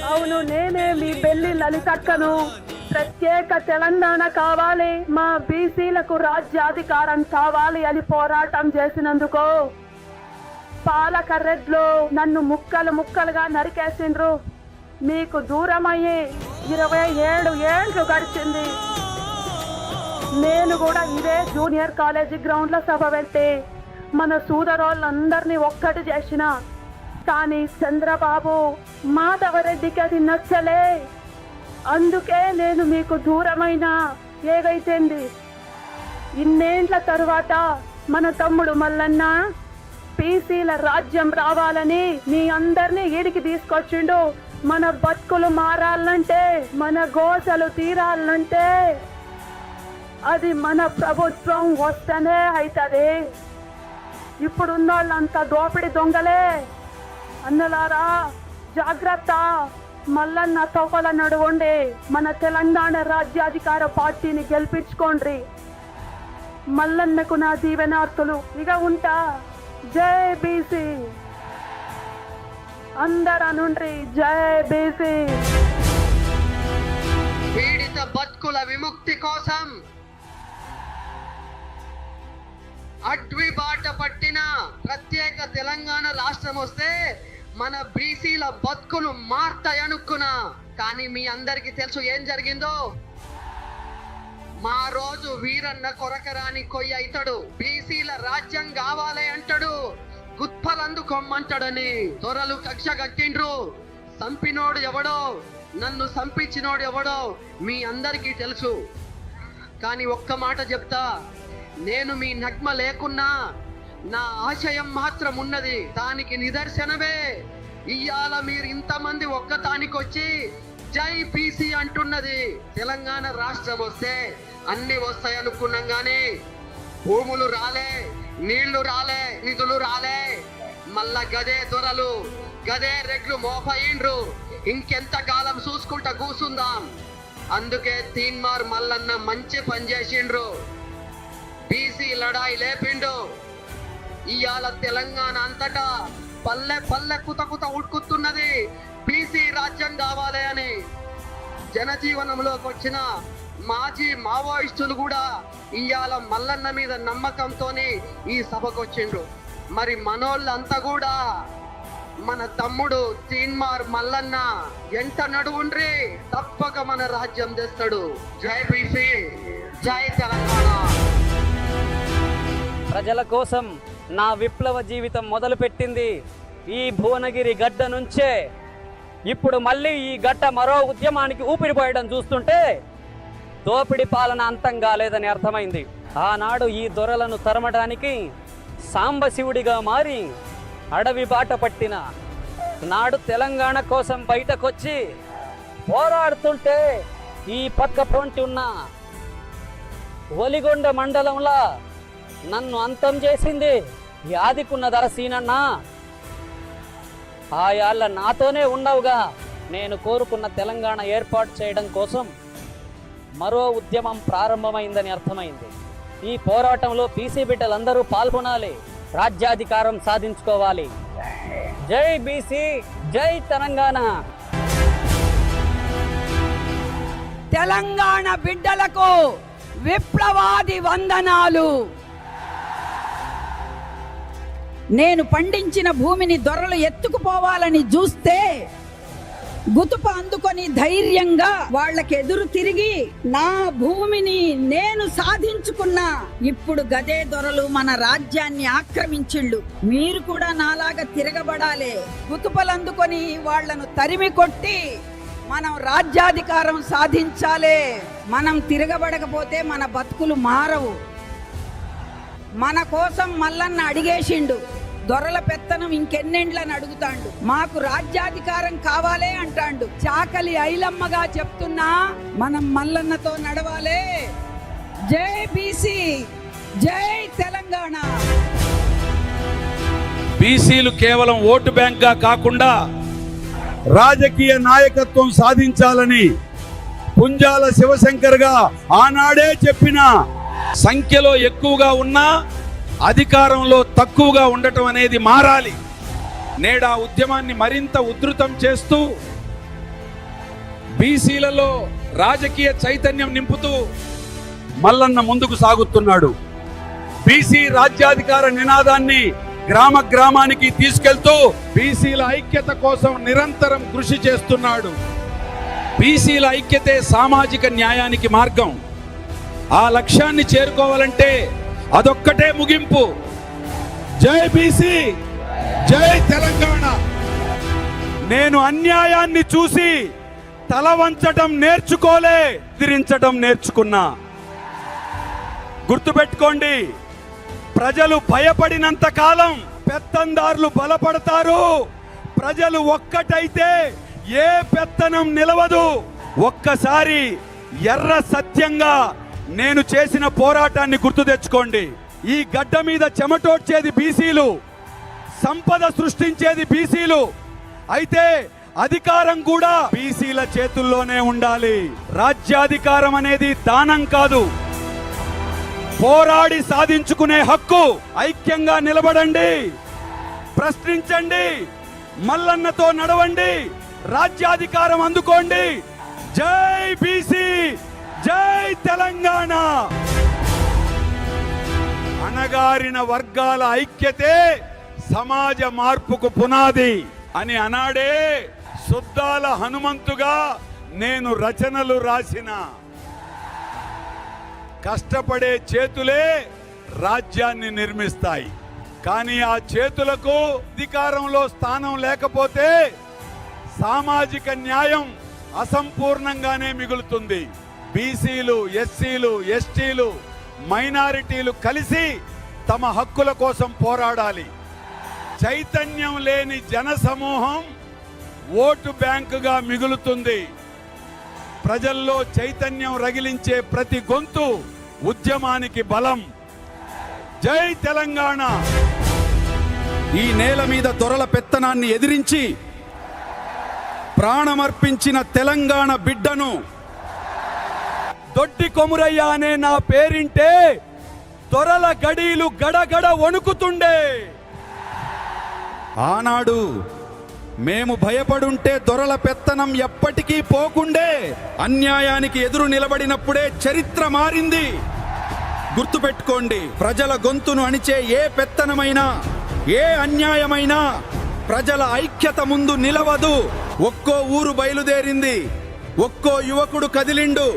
అవును, నేనే మీ బెల్లి లలితక్కను. ప్రత్యేక తెలంగాణ కావాలి, మా బీసీలకు రాజ్యాధికారం కావాలి అని పోరాటం చేసినందుకు పాలక రెడ్లు నన్ను ముక్కలు ముక్కలుగా నరికేసిండ్రు. మీకు దూరమయ్యి 27 ఏళ్ళు గడిచింది. నేను కూడా ఇదే జూనియర్ కాలేజీ గ్రౌండ్లో సభ పెట్టి మన సోదరులందరినీ ఒక్కటి చేసిన. కానీ చంద్రబాబు మాధవరెడ్డికి అది నచ్చలే. అందుకే నేను మీకు దూరమైన ఏదైతేంది. ఇన్నేండ్ల తరువాత మన తమ్ముడు మల్లన్న పీసీల రాజ్యం రావాలని మీ అందరినీ ఈడికి తీసుకొచ్చిండు. మన బతుకులు మారాలంటే, మన గోసలు తీరాలంటే అది మన ప్రభుత్వం వస్తేనే అవుతుంది. ఇప్పుడున్న వాళ్ళంతా దోపిడి దొంగలే. అన్నలారా జాగ్రత్త, మల్లన్న తోకల నడువండి, మన తెలంగాణ రాజ్యాధికార పార్టీని గెలిపించుకోండి. మల్లన్నకు నా దీవెనార్తులు. ఇక ఉంటా. జై బీసీ. అందరూ అనుండ్రి జై బీసీ. పీడిత బతుకుల విముక్తి కోసం అడ్వి బాట పట్టిన ప్రత్యేక తెలంగాణ రాష్ట్రం వస్తే మన బీసీల బతుకులు మారుతాయనుకున్నా. కానీ మీ అందరికి తెలుసు ఏం జరిగిందో. మా రోజు వీరన్న కొరకరాని కొయ్య అవుతాడు, బీసీల రాజ్యం కావాలి అంటాడు, గుత్పలందుకోమ్మంటాడని దొరలు కక్ష కట్టిండ్రు. సంపినోడు ఎవడో, నన్ను సంపించినోడు ఎవడో మీ అందరికీ తెలుసు. కానీ ఒక్క మాట చెప్తా, నేను మీ నగ్మ లేకున్నా నా ఆశయం మాత్రం ఉన్నది. దానికి నిదర్శనమే ఇయ్యాల మీరు ఇంతమంది ఒక్కతానికొచ్చి జై బీసీ అంటున్నది. తెలంగాణ రాష్ట్రం వస్తే అన్ని వస్తాయి అనుకున్నాం, గానీ భూములు రాలే, నీళ్లు రాలే, నిధులు రాలే. మళ్ళా గదే దొరలు గదే రెడ్లు మోపయిండ్రు. ఇంకెంత కాలం చూసుకుంటా కూసుందాం. అందుకే తీన్మార్ మల్లన్న మంచి పని చేసిండ్రు, బీసీ లడాయి లేపిండు. ఇవాళ తెలంగాణ అంతటా పల్లె పల్లె కుత కుత ఉడుకుతున్నది బీసీ రాజ్యం కావాలి అని. జనజీవనంలోకి వచ్చిన మాజీ మావోయిస్టులు కూడా ఇవాళ మల్లన్న మీద నమ్మకంతోనే ఈ సభకు వచ్చిండ్రు. మరి మనోళ్ళంతా కూడా మన తమ్ముడు తీన్మార్ మల్లన్న ఎంత నడువుండ్రి, తప్పక మన రాజ్యం తెస్తాడు. జై బీసీ, జై తెలంగాణ. ప్రజల కోసం నా విప్లవ జీవితం మొదలుపెట్టింది ఈ భువనగిరి గడ్డ నుంచే. ఇప్పుడు మళ్ళీ ఈ గడ్డ మరో ఉద్యమానికి ఊపిరిపోయడం చూస్తుంటే దోపిడి పాలన అంతం కాలేదని అర్థమైంది. ఆనాడు ఈ దొరలను తరమడానికి సాంబశివుడిగా మారి అడవి బాట పట్టిన నాడు తెలంగాణ కోసం బయటకొచ్చి పోరాడుతుంటే ఈ పక్క పొంటి ఉన్న ఒలిగొండ మండలంలో నన్ను అంతం చేసింది యాదికున్న దరసీనన్నా. ఆ యాళ్ళ నాతోనే ఉండవుగా నేను కోరుకున్న తెలంగాణ ఏర్పాటు చేయడం కోసం మరో ఉద్యమం ప్రారంభమైందని అర్థమైంది. ఈ పోరాటంలో పీసీ బిడ్డలందరూ పాల్గొనాలి, రాజ్యాధికారం సాధించుకోవాలి. జై బీసీ, జై తెలంగాణ. తెలంగాణ బిడ్డలకు విప్లవాది వందనాలు. నేను పండించిన భూమిని దొరలు ఎత్తుకుపోవాలని చూస్తే గుతుప అందుకొని ధైర్యంగా వాళ్ళకి ఎదురు తిరిగి నా భూమిని నేను సాధించుకున్నా. ఇప్పుడు గదే దొరలు మన రాజ్యాన్ని ఆక్రమించిళ్ళు. మీరు కూడా నాలాగా తిరగబడాలి. గుతుపలందుకొని వాళ్లను తరిమి కొట్టి మనం రాజ్యాధికారం సాధించాలి. మనం తిరగబడకపోతే మన బతుకులు మారవు. మన కోసం మల్లన్న అడిగేసిండు, దొరల పెత్తనం ఇంకెన్నెండ్లని అడుగుతాండు, మాకు రాజ్యాధికారం కావాలే అంటాండు. చాకలి ఐలమ్మగా చెప్తున్నా, మనం మల్లన్నతో నడవాలే. జై బీసీ, జై తెలంగాణ. బీసీలు కేవలం ఓటు బ్యాంక్ గా కాకుండా రాజకీయ నాయకత్వం సాధించాలని పుంజాల శివశంకర్ గా ఆనాడే చెప్పిన, సంఖ్యలో ఎక్కువగా ఉన్నా అధికారంలో తక్కువగా ఉండటం అనేది మారాలి. నేడు ఆ ఉద్యమాన్ని మరింత ఉధృతం చేస్తూ బీసీలలో రాజకీయ చైతన్యం నింపుతూ మల్లన్న ముందుకు సాగుతున్నాడు. బీసీ రాజ్యాధికార నినాదాన్ని గ్రామ గ్రామానికి తీసుకెళ్తూ బీసీల ఐక్యత కోసం నిరంతరం కృషి చేస్తున్నాడు. బీసీల ఐక్యతే సామాజిక న్యాయానికి మార్గం. ఆ లక్ష్యాన్ని చేరుకోవాలంటే అదొక్కటే ముగింపు. జై బీసీ, జై తెలంగాణ. నేను అన్యాయాన్ని చూసి తల వంచటం నేర్చుకోలే, ఎదిరించటం నేర్చుకున్నా. గుర్తుపెట్టుకోండి, ప్రజలు భయపడినంత కాలం పెత్తందారులు బలపడతారు. ప్రజలు ఒక్కటైతే ఏ పెత్తనం నిలవదు. ఒక్కసారి ఎర్ర సత్యంగా నేను చేసిన పోరాటాన్ని గుర్తు తెచ్చుకోండి. ఈ గడ్డ మీద చెమటోడ్చేది బీసీలు, సంపద సృష్టించేది బీసీలు. అయితే అధికారం కూడా బీసీల చేతుల్లోనే ఉండాలి. రాజ్యాధికారం అనేది దానం కాదు, పోరాడి సాధించుకునే హక్కు. ఐక్యంగా నిలబడండి, ప్రశ్నించండి, మల్లన్నతో నడవండి, రాజ్యాధికారం అందుకోండి. జై బీసీ, జై తెలంగాణ. అణగారిన వర్గాల ఐక్యతే సమాజ మార్పుకు పునాది అని అనాడే సుద్దాల హనుమంతుగా నేను రచనలు రాసిన. కష్టపడే చేతులే రాజ్యాన్ని నిర్మిస్తాయి. కానీ ఆ చేతులకు అధికారంలో స్థానం లేకపోతే సామాజిక న్యాయం అసంపూర్ణంగానే మిగులుతుంది. బీసీలు, ఎస్సీలు, ఎస్టీలు, మైనారిటీలు కలిసి తమ హక్కుల కోసం పోరాడాలి. చైతన్యం లేని జనసమూహం ఓటు బ్యాంకుగా మిగులుతుంది. ప్రజల్లో చైతన్యం రగిలించే ప్రతి గొంతు ఉద్యమానికి బలం. జై తెలంగాణ. ఈ నేల మీద దొరల పెత్తనాన్ని ఎదిరించి ప్రాణమర్పించిన తెలంగాణ బిడ్డను, దొడ్డి కొమురయ్య అనే నా పేరింటే దొరల గడీలు గడగడ వణుకుతుండే. ఆనాడు మేము భయపడుంటే దొరల పెత్తనం ఎప్పటికీ పోకుండే. అన్యాయానికి ఎదురు నిలబడినప్పుడే చరిత్ర మారింది. గుర్తుపెట్టుకోండి, ప్రజల గొంతును అణిచే ఏ పెత్తనమైనా, ఏ అన్యాయమైనా ప్రజల ఐక్యత ముందు నిలవదు. ఒక్కో ఊరు బయలుదేరింది, ఒక్కో యువకుడు కదిలిండు,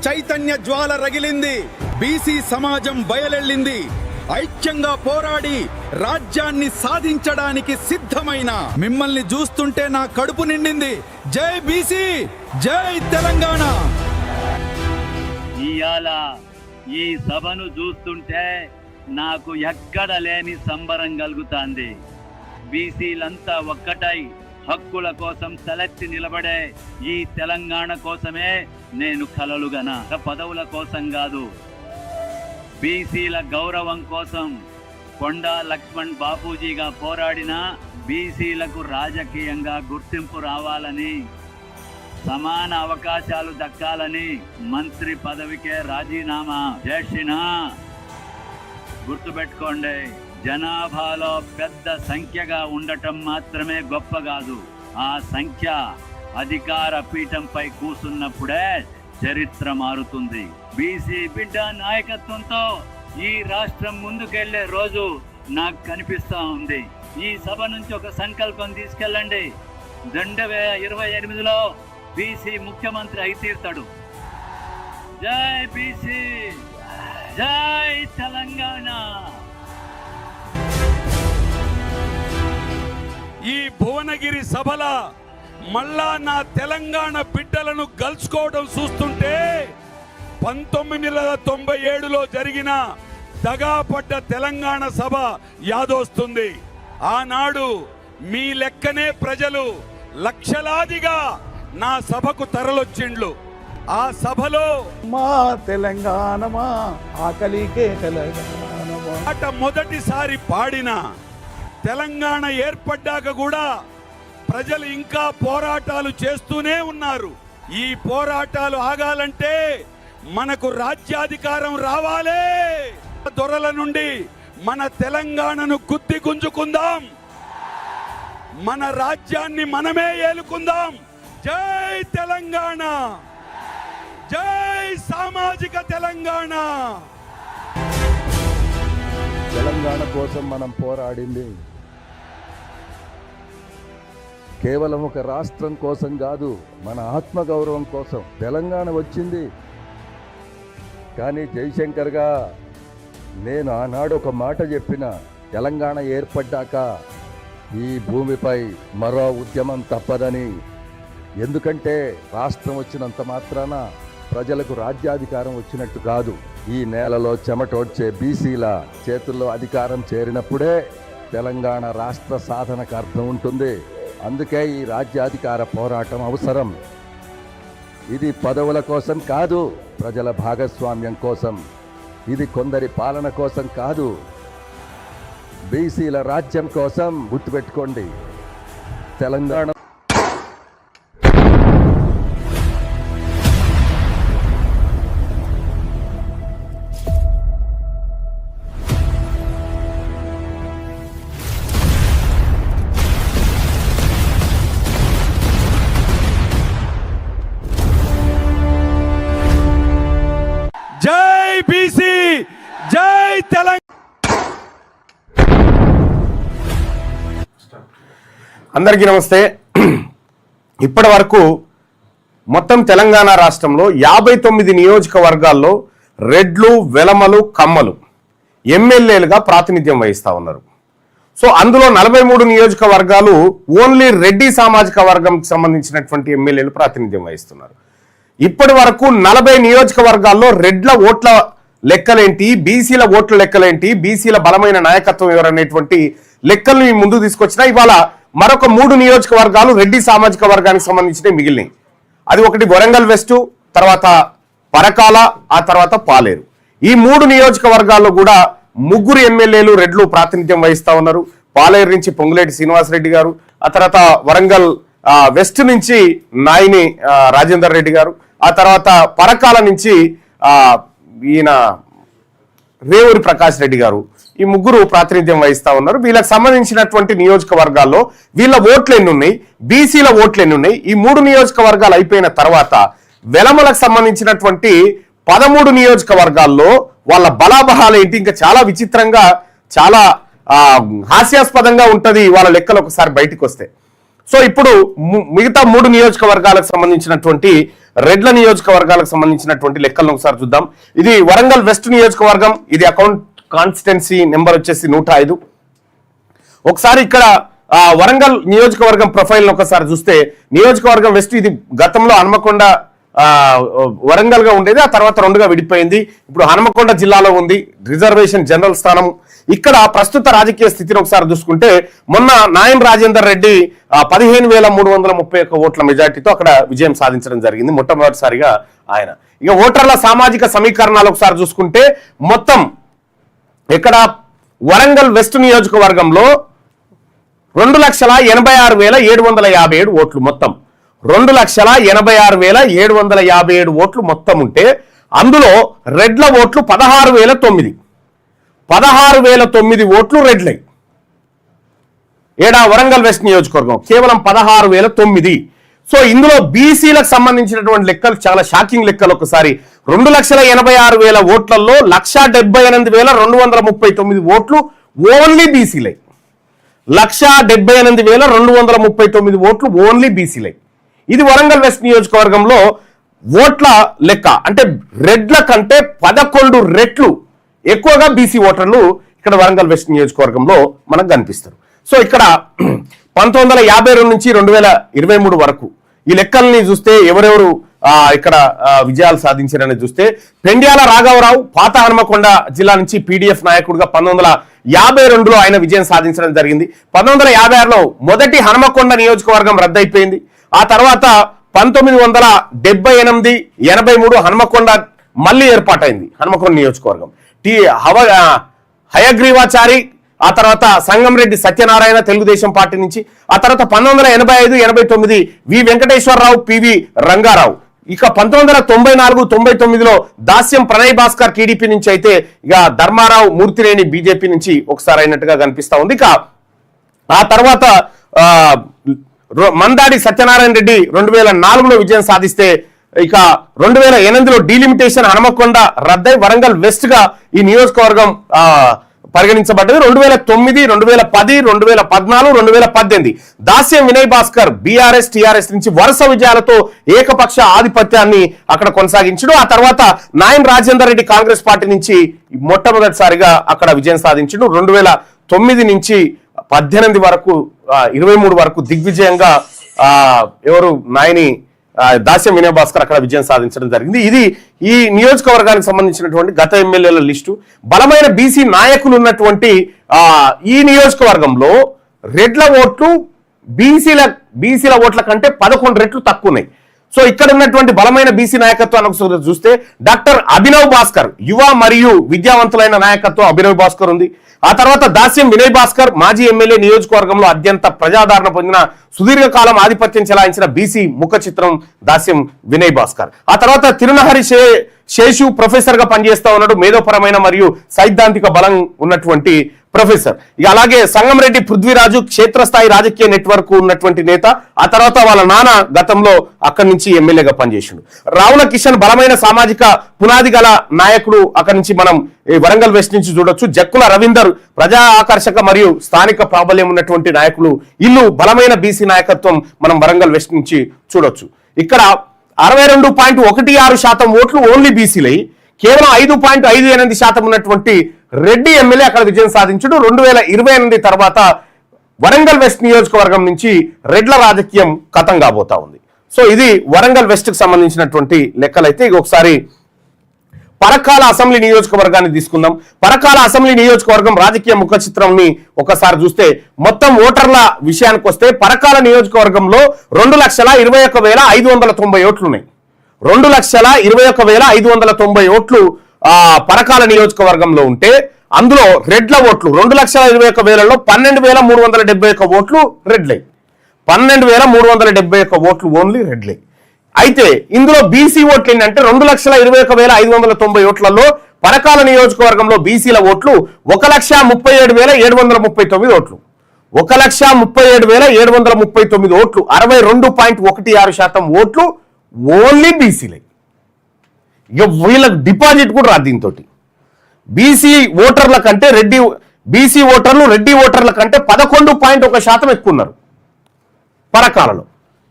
చైతన్య జ్వాల రగిలింది, బీసీ సమాజం బయలెళ్ళింది. ఐక్యంగా పోరాడి రాజ్యాన్ని సాధించడానికి సిద్ధమైన మిమ్మల్ని చూస్తుంటే నా కడుపు నిండింది. జై బీసీ, జై తెలంగాణ. ఇయాల ఈ సభను చూస్తుంటే నాకు ఎక్కడ లేని సంబరం కలుగుతాంది. బీసీలంతా ఒక్కటై హక్కుల కోసం తలెత్తి నిలబడే ఈ తెలంగాణ కోసమే నేను కలలుగన, పదవుల కోసం కాదు. బీసీల గౌరవం కోసం కొండా లక్ష్మణ్ బాపూజీగా పోరాడిన బీసీలకు రాజకీయంగా గుర్తింపు రావాలని, సమాన అవకాశాలు దక్కాలని మంత్రి పదవికే రాజీనామా చేసిన. గుర్తుపెట్టుకోండి, జనాభాలో పెద్ద సంఖ్యగా ఉండటం మాత్రమే గొప్ప కాదు. ఆ సంఖ్య అధికార పీఠంపై కూసున్నప్పుడే చరిత్ర మారుతుంది. బీసీ బిడ్డ నాయకత్వంతో ఈ రాష్ట్రం ముందుకెళ్లే రోజు నాకు కనిపిస్తా ఉంది. ఈ సభ నుంచి ఒక సంకల్పం తీసుకెళ్ళండి. 2028లో బీసీ ముఖ్యమంత్రి అయి తీరుతాడు. జై బీసీ, జై తెలంగాణ. ఈ భువనగిరి సభల మళ్ళా నా తెలంగాణ బిడ్డలను గెలుచుకోవడం చూస్తుంటే 1997లో జరిగిన దగాపడ్డ తెలంగాణ సభ యాదొస్తుంది. ఆనాడు మీ లెక్కనే ప్రజలు లక్షలాదిగా నా సభకు తరలొచ్చిండ్లు. ఆ సభలో మా తెలంగాణ మా ఆకలికే తెలంగాణ అట మొదటిసారి పాడిన తెలంగాణ ఏర్పడ్డాక కూడా ప్రజలు ఇంకా పోరాటాలు చేస్తూనే ఉన్నారు. ఈ పోరాటాలు ఆగాలంటే మనకు రాజ్యాధికారం రావాలే. దొరల నుండి మన తెలంగాణను గుద్ది గుంజుకుందాం. మన రాజ్యాన్ని మనమే ఏలుకుందాం. జై తెలంగాణ, జై సామాజిక తెలంగాణ. తెలంగాణ కోసం మనం పోరాడింది కేవలం ఒక రాష్ట్రం కోసం కాదు, మన ఆత్మగౌరవం కోసం. తెలంగాణ వచ్చింది, కానీ జయశంకర్గా నేను ఆనాడు ఒక మాట చెప్పిన, తెలంగాణ ఏర్పడ్డాక ఈ భూమిపై మరో ఉద్యమం తప్పదని. ఎందుకంటే రాష్ట్రం వచ్చినంత మాత్రాన ప్రజలకు రాజ్యాధికారం వచ్చినట్టు కాదు. ఈ నేలలో చెమటోడ్చే బీసీల చేతుల్లో అధికారం చేరినప్పుడే తెలంగాణ రాష్ట్ర సాధనకు అర్థం ఉంటుంది. అందుకే ఈ రాజ్యాధికార పోరాటం అవసరం. ఇది పదవుల కోసం కాదు, ప్రజల భాగస్వామ్యం కోసం. ఇది కొందరి పాలన కోసం కాదు, బీసీల రాజ్యం కోసం. గుర్తుపెట్టుకోండి. తెలంగాణ జై బీసీ, జై తెలంగాణ. అందరికీ నమస్తే. ఇప్పటి వరకు మొత్తం తెలంగాణ రాష్ట్రంలో 59 నియోజకవర్గాల్లో రెడ్లు, వెలమలు, కమ్మలు ఎమ్మెల్యేలుగా ప్రాతినిధ్యం వహిస్తూ ఉన్నారు. సో అందులో 43 నియోజకవర్గాలు ఓన్లీ రెడ్డి సామాజిక వర్గంకి సంబంధించినటువంటి ఎమ్మెల్యేలు ప్రాతినిధ్యం వహిస్తున్నారు. ఇప్పటి వరకు 40 నియోజకవర్గాల్లో రెడ్ల ఓట్ల లెక్కలేంటి, బీసీల ఓట్ల లెక్కలేంటి, బీసీల బలమైన నాయకత్వం ఎవరనేటువంటి లెక్కలు మీ ముందు తీసుకొచ్చినా ఇవాళ మరొక 3 నియోజకవర్గాలు రెడ్డి సామాజిక వర్గానికి సంబంధించినవి మిగిలినాయి. అది ఒకటి వరంగల్ వెస్ట్, తర్వాత పరకాల, ఆ తర్వాత పాలేరు. ఈ 3 నియోజకవర్గాల్లో కూడా 3 ఎమ్మెల్యేలు రెడ్లు ప్రాతినిధ్యం వహిస్తా ఉన్నారు. పాలేరు నుంచి పొంగులేటి శ్రీనివాసరెడ్డి గారు, ఆ తర్వాత వరంగల్ వెస్ట్ నుంచి నాయిని రాజేందర్ రెడ్డి గారు, ఆ తర్వాత పరకాల నుంచి ఈయన రేవూరి ప్రకాష్ రెడ్డి గారు. ఈ 3 ప్రాతినిధ్యం వహిస్తా ఉన్నారు. వీళ్ళకి సంబంధించినటువంటి నియోజకవర్గాల్లో వీళ్ళ ఓట్లు ఎన్ని ఉన్నాయి, బీసీల ఓట్లు ఎన్ని ఉన్నాయి, ఈ 3 నియోజకవర్గాలు అయిపోయిన తర్వాత వెలమలకు సంబంధించినటువంటి 13 నియోజకవర్గాల్లో వాళ్ళ బలాబహాలు ఏంటి, ఇంకా చాలా విచిత్రంగా, చాలా హాస్యాస్పదంగా ఉంటది వాళ్ళ లెక్కలు ఒకసారి బయటకు వస్తే. సో ఇప్పుడు మిగతా 3 నియోజకవర్గాలకు సంబంధించినటువంటి రెడ్ల నియోజకవర్గాలకు సంబంధించినటువంటి లెక్కలను ఒకసారి చూద్దాం. ఇది వరంగల్ వెస్ట్ నియోజకవర్గం, ఇది అకౌంట్ కాన్స్టిట్యున్సీ నెంబర్ వచ్చేసి 105. ఒకసారి ఇక్కడ వరంగల్ నియోజకవర్గం ప్రొఫైల్ ఒకసారి చూస్తే నియోజకవర్గం వెస్ట్ ఇది గతంలో హన్మకొండ వరంగల్ గా ఉండేది, ఆ తర్వాత 2గా విడిపోయింది. ఇప్పుడు హన్మకొండ జిల్లాలో ఉంది, రిజర్వేషన్ జనరల్ స్థానం. ఇక్కడ ప్రస్తుత రాజకీయ స్థితిని ఒకసారి చూసుకుంటే మొన్న నాయన్ రాజేందర్ రెడ్డి 15,331 ఓట్ల మెజార్టీతో అక్కడ విజయం సాధించడం జరిగింది మొట్టమొదటిసారిగా ఆయన. ఇక ఓటర్ల సామాజిక సమీకరణాలు ఒకసారి చూసుకుంటే మొత్తం ఇక్కడ వరంగల్ వెస్ట్ నియోజకవర్గంలో 2,86,757 ఓట్లు మొత్తం 2,86,757 ఓట్లు మొత్తం ఉంటే అందులో రెడ్ల ఓట్లు 16,009 ఓట్లు రెడ్లై. ఏడా వరంగల్ వెస్ట్ నియోజకవర్గం కేవలం 16,009. సో ఇందులో బీసీలకు సంబంధించినటువంటి లెక్కలు చాలా షాకింగ్ లెక్కలు. ఒకసారి 2,86,000 ఓట్లలో 1,78,239 ఓట్లు ఓన్లీ బీసీలై. 1,78,239 ఓట్లు ఓన్లీ బీసీలై. ఇది వరంగల్ వెస్ట్ నియోజకవర్గంలో ఓట్ల లెక్క. అంటే రెడ్ల కంటే 11 రెట్లు ఎక్కువగా బీసీ ఓటర్లు ఇక్కడ వరంగల్ వెస్ట్ నియోజకవర్గంలో మనకు కనిపిస్తారు. సో ఇక్కడ 1952 నుంచి 2023 వరకు ఈ లెక్కల్ని చూస్తే ఎవరెవరు ఇక్కడ విజయాలు సాధించారని చూస్తే పెండ్యాల రాఘవరావు పాత హనుమకొండ జిల్లా నుంచి పీడీఎఫ్ నాయకుడిగా 1952లో ఆయన విజయం సాధించడం జరిగింది. 1956లో మొదటి హనుమకొండ నియోజకవర్గం రద్దయిపోయింది. ఆ తర్వాత 1978, 83 హనుమకొండ మళ్ళీ ఏర్పాటైంది హనుమకొండ నియోజకవర్గం. హయగ్రీవాచారి, ఆ తర్వాత సంగంరెడ్డి సత్యనారాయణ తెలుగుదేశం పార్టీ నుంచి, ఆ తర్వాత 1985, 89 వి వెంకటేశ్వరరావు, పివి రంగారావు. ఇక 1994, 99లో దాస్యం ప్రణయ్ భాస్కర్ టీడీపీ నుంచి అయితే ఇక ధర్మారావు మూర్తిరేణి బీజేపీ నుంచి ఒకసారి అయినట్టుగా కనిపిస్తా ఉంది. ఇక ఆ తర్వాత మందాడి సత్యనారాయణ రెడ్డి 2004లో విజయం సాధిస్తే ఇక 2008లో డీలిమిటేషన్ హనుమకొండ రద్దై వరంగల్ వెస్ట్ గా ఈ నియోజకవర్గం పరిగణించబడ్డది. 2009, 2010, 2014, 2018 దాస్యం వినయ్ భాస్కర్ బీఆర్ఎస్ టీఆర్ఎస్ నుంచి వరుస విజయాలతో ఏకపక్ష ఆధిపత్యాన్ని అక్కడ కొనసాగించడు. ఆ తర్వాత నాయన్ రాజేందర్ రెడ్డి కాంగ్రెస్ పార్టీ నుంచి మొట్టమొదటిసారిగా అక్కడ విజయం సాధించడు. 2009 నుంచి 18 వరకు 23 వరకు దిగ్విజయంగా ఎవరు నాయని దాస్యం వినయ్ భాస్కర్ అక్కడ విజయం సాధించడం జరిగింది. ఇది ఈ నియోజకవర్గానికి సంబంధించినటువంటి గత ఎమ్మెల్యేల లిస్టు. బలమైన బీసీ నాయకులు ఉన్నటువంటి ఈ నియోజకవర్గంలో రెడ్ల ఓట్లు బీసీల ఓట్ల కంటే 11 రెట్లు తక్కువ ఉన్నాయి. సో ఇక్కడ ఉన్నటువంటి బలమైన బీసీ నాయకత్వాన్ని చూస్తే డాక్టర్ అభినవ్ భాస్కర్ యువ మరియు విద్యావంతులైన నాయకత్వం అభినవ్ భాస్కర్ ఉంది. ఆ తర్వాత దాస్యం వినయ్ భాస్కర్ మాజీ ఎమ్మెల్యే, నియోజకవర్గంలో అత్యంత ప్రజాదరణ పొందిన సుదీర్ఘకాలం ఆధిపత్యం చెలాయించిన బీసీ ముఖ చిత్రం దాస్యం వినయ్ భాస్కర్. ఆ తర్వాత తిరునహరి శేషు ప్రొఫెసర్ గా పనిచేస్తా ఉన్నాడు, మేధోపరమైన మరియు సైద్ధాంతిక బలం ఉన్నటువంటి ప్రొఫెసర్. ఇక అలాగే సంగంరెడ్డి పృథ్వీరాజు క్షేత్రస్థాయి రాజకీయ నెట్వర్క్ ఉన్నటువంటి నేత. ఆ తర్వాత వాళ్ళ నాన్న గతంలో అక్కడి నుంచి ఎమ్మెల్యేగా పనిచేసిండు. రావుల కిషన్ బలమైన సామాజిక పునాది గల నాయకుడు, అక్కడి నుంచి మనం వరంగల్ వెస్ట్ నుంచి చూడొచ్చు. జక్కుల రవీందర్ ప్రజా ఆకర్షక మరియు స్థానిక ప్రాబల్యం ఉన్నటువంటి నాయకులు. ఇల్లు బలమైన బీసీ నాయకత్వం మనం వరంగల్ వెస్ట్ నుంచి చూడొచ్చు. ఇక్కడ 62.16% ఓట్లు ఓన్లీ బీసీలై కేవలం 5.58% ఉన్నటువంటి రెడ్డి ఎమ్మెల్యే అక్కడ విజయం సాధించడు. 2028 తర్వాత వరంగల్ వెస్ట్ నియోజకవర్గం నుంచి రెడ్ల రాజకీయం కథం కాబోతా ఉంది. సో ఇది వరంగల్ వెస్ట్ కు సంబంధించినటువంటి లెక్కలైతే. ఇక ఒకసారి పరకాల అసెంబ్లీ నియోజకవర్గాన్ని తీసుకుందాం. పరకాల అసెంబ్లీ నియోజకవర్గం రాజకీయ ముఖ చిత్రాన్ని ఒకసారి చూస్తే మొత్తం ఓటర్ల విషయానికి వస్తే పరకాల నియోజకవర్గంలో 2,21,590 ఓట్లున్నాయి. 2,21,590 ఓట్లు పరకాల నియోజకవర్గంలో ఉంటే అందులో రెడ్ల ఓట్లు 2,21,000లో 12,371 ఓట్లు రెడ్లై. 12,371 ఓట్లు ఓన్లీ రెడ్లై. అయితే ఇందులో బీసీ ఓట్లు ఏంటంటే 2,21,590 ఓట్లలో పరకాల నియోజకవర్గంలో బీసీల ఓట్లు 1,37,739 ఓట్లు. 1,37,739 ఓట్లు 62.16% ఓట్లు ఓన్లీ బీసీలే. ఇక వీళ్ళకి డిపాజిట్ కూడా రాదు. దీంతో బీసీ ఓటర్ల కంటే బీసీ ఓటర్లు రెడ్డి ఓటర్ల కంటే 11.1% ఎక్కువ ఉన్నారు పరకాలలో.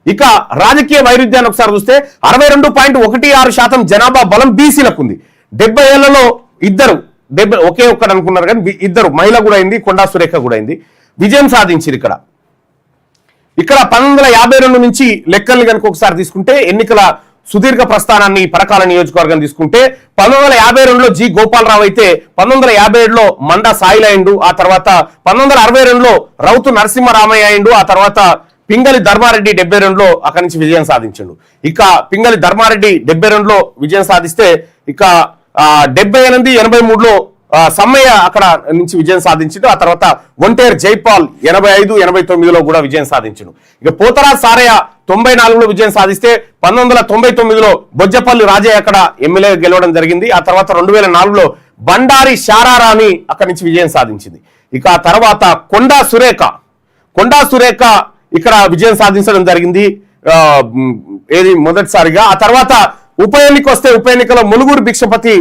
ఇక రాజకీయ వైరుధ్యాన్ని ఒకసారి చూస్తే 62.16% జనాభా బలం బీసీలకు ఉంది. 70 ఏళ్లలో ఒకే ఒక్కడు అనుకున్నారు కానీ ఇద్దరు మహిళ కూడా అయింది, కొండా సురేఖ కూడా అయింది, విజయం సాధించారు. ఇక్కడ 1952 నుంచి లెక్కల్ని కనుక ఒకసారి తీసుకుంటే ఎన్నికల సుదీర్ఘ ప్రస్థానాన్ని పరకాల నియోజకవర్గం తీసుకుంటే 1952లో జి గోపాలరావు అయితే 1957లో మండా సాయిల్ అయిండు. ఆ తర్వాత 1962లో రౌతు నరసింహరామయ్య అయిండు. ఆ తర్వాత పింగళి ధర్మారెడ్డి 72లో అక్కడి నుంచి విజయం సాధించిండు. ఇక పింగళి ధర్మారెడ్డి 72లో విజయం సాధిస్తే ఇక 78, 83లో సమ్మయ్య అక్కడ నుంచి విజయం సాధించిండు. ఆ తర్వాత ఒంటేర్ జైపాల్ 85, 89లో కూడా విజయం సాధించిండు. ఇక పోతరాజ్ సారయ్య 94లో విజయం సాధిస్తే 1999లో బొజ్జపల్లి రాజయ్య అక్కడ ఎమ్మెల్యే గెలవడం జరిగింది. ఆ తర్వాత 2004లో బండారి శారారాణి అక్కడి నుంచి విజయం సాధించింది. ఇక ఆ తర్వాత కొండా సురేఖ ఇక్కడ విజయం సాధించడం జరిగింది ఏది మొదటిసారిగా. ఆ తర్వాత ఉప ఎన్నికలో ములుగురు భిక్షపతి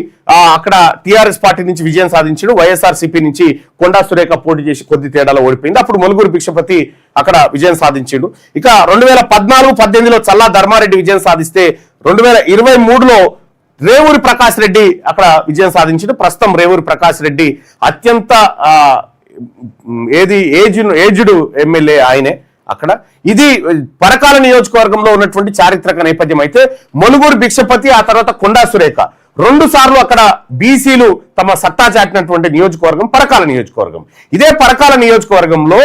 అక్కడ టీఆర్ఎస్ పార్టీ నుంచి విజయం సాధించాడు. వైఎస్ఆర్సీపీ నుంచి కొండా సురేఖ పోటీ చేసి కొద్ది తేడాలో ఓడిపోయింది. అప్పుడు ములుగురు భిక్షపతి అక్కడ విజయం సాధించాడు. ఇక 2014-18లో చల్లా ధర్మారెడ్డి విజయం సాధిస్తే 2023లో రేవూరి ప్రకాష్ రెడ్డి అక్కడ విజయం సాధించాడు. ప్రస్తుతం రేవూరి ప్రకాష్ రెడ్డి అత్యంత ఏజ్డ్ ఎమ్మెల్యే ఆయనే అక్కడ. ఇది పరకాల నియోజకవర్గంలో ఉన్నటువంటి చారిత్రక నేపథ్యం. అయితే ములుగురు భిక్షపతి ఆ తర్వాత కొండా సురేఖ 2 సార్లు అక్కడ బీసీలు తమ సత్తా చాటినటువంటి నియోజకవర్గం పరకాల నియోజకవర్గం. ఇదే పరకాల నియోజకవర్గంలో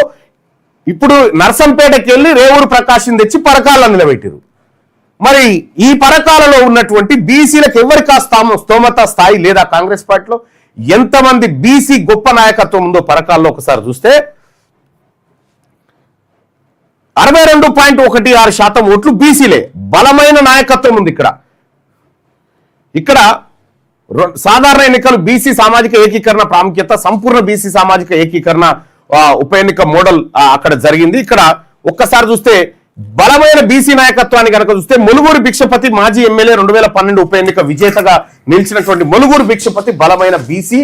ఇప్పుడు నర్సంపేటకి వెళ్ళి రేవూరు ప్రకాశం తెచ్చి పరకాలను నిలబెట్టారు. మరి ఈ పరకాలలో ఉన్నటువంటి బీసీలకు ఎవరికి స్తోమత స్థాయి లేదా కాంగ్రెస్ పార్టీలో ఎంతమంది బీసీ గొప్ప నాయకత్వం ఉందో పరకాల్లో ఒకసారి చూస్తే 62.16% ఓట్లు బీసీలే. బలమైన నాయకత్వం ఉంది ఇక్కడ సాధారణ ఎన్నికలు బీసీ సామాజిక ఏకీకరణ ప్రాముఖ్యత, సంపూర్ణ బీసీ సామాజిక ఏకీకరణ ఉప ఎన్నిక మోడల్ అక్కడ జరిగింది. ఇక్కడ ఒక్కసారి చూస్తే బలమైన బీసీ నాయకత్వాన్ని కనుక చూస్తే ములుగూరు భిక్షపతి మాజీ ఎమ్మెల్యే 2012 ఉప ఎన్నిక విజేతగా నిలిచినటువంటి ములుగూరు భిక్షపతి బలమైన బీసీ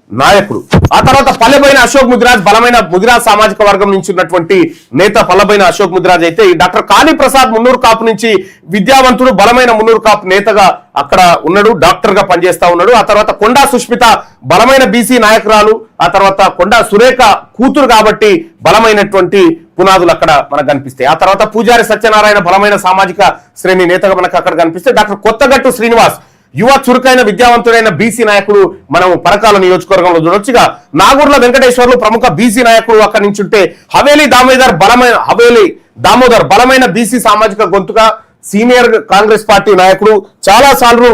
నాయకుడు. ఆ తర్వాత పల్లెబైన అశోక్ ముదిరాజ్ బలమైన ముదిరాజ్ సామాజిక వర్గం నుంచి ఉన్నటువంటి నేత పల్లెబైన అశోక్ ముదిరాజ్ అయితే ఈ డాక్టర్ కాళీ ప్రసాద్ మున్నూరు కాపు నుంచి విద్యావంతుడు బలమైన మున్నూరు కాపు నేతగా అక్కడ ఉన్నాడు, డాక్టర్ గా పనిచేస్తా ఉన్నాడు. ఆ తర్వాత కొండా సుష్మిత బలమైన బీసీ నాయకురాలు, ఆ తర్వాత కొండా సురేఖ కూతురు కాబట్టి బలమైనటువంటి పునాదులు అక్కడ మనకు కనిపిస్తాయి. ఆ తర్వాత పూజారి సత్యనారాయణ బలమైన సామాజిక శ్రేణి నేతగా మనకు అక్కడ కనిపిస్తే డాక్టర్ కొత్తగట్టు శ్రీనివాస్ యువ చురుకైన విద్యావంతుడైన బీసీ నాయకుడు మనం పరకాల నియోజకవర్గంలో చూడొచ్చుగా. నాగూర్ల వెంకటేశ్వర్లు ప్రముఖ బీసీ నాయకుడు అక్కడి నుంచి ఉంటే హవేలీ దామోదర్ బలమైన బీసీ సామాజిక గొంతుగా సీనియర్ కాంగ్రెస్ పార్టీ నాయకుడు, చాలా సార్లు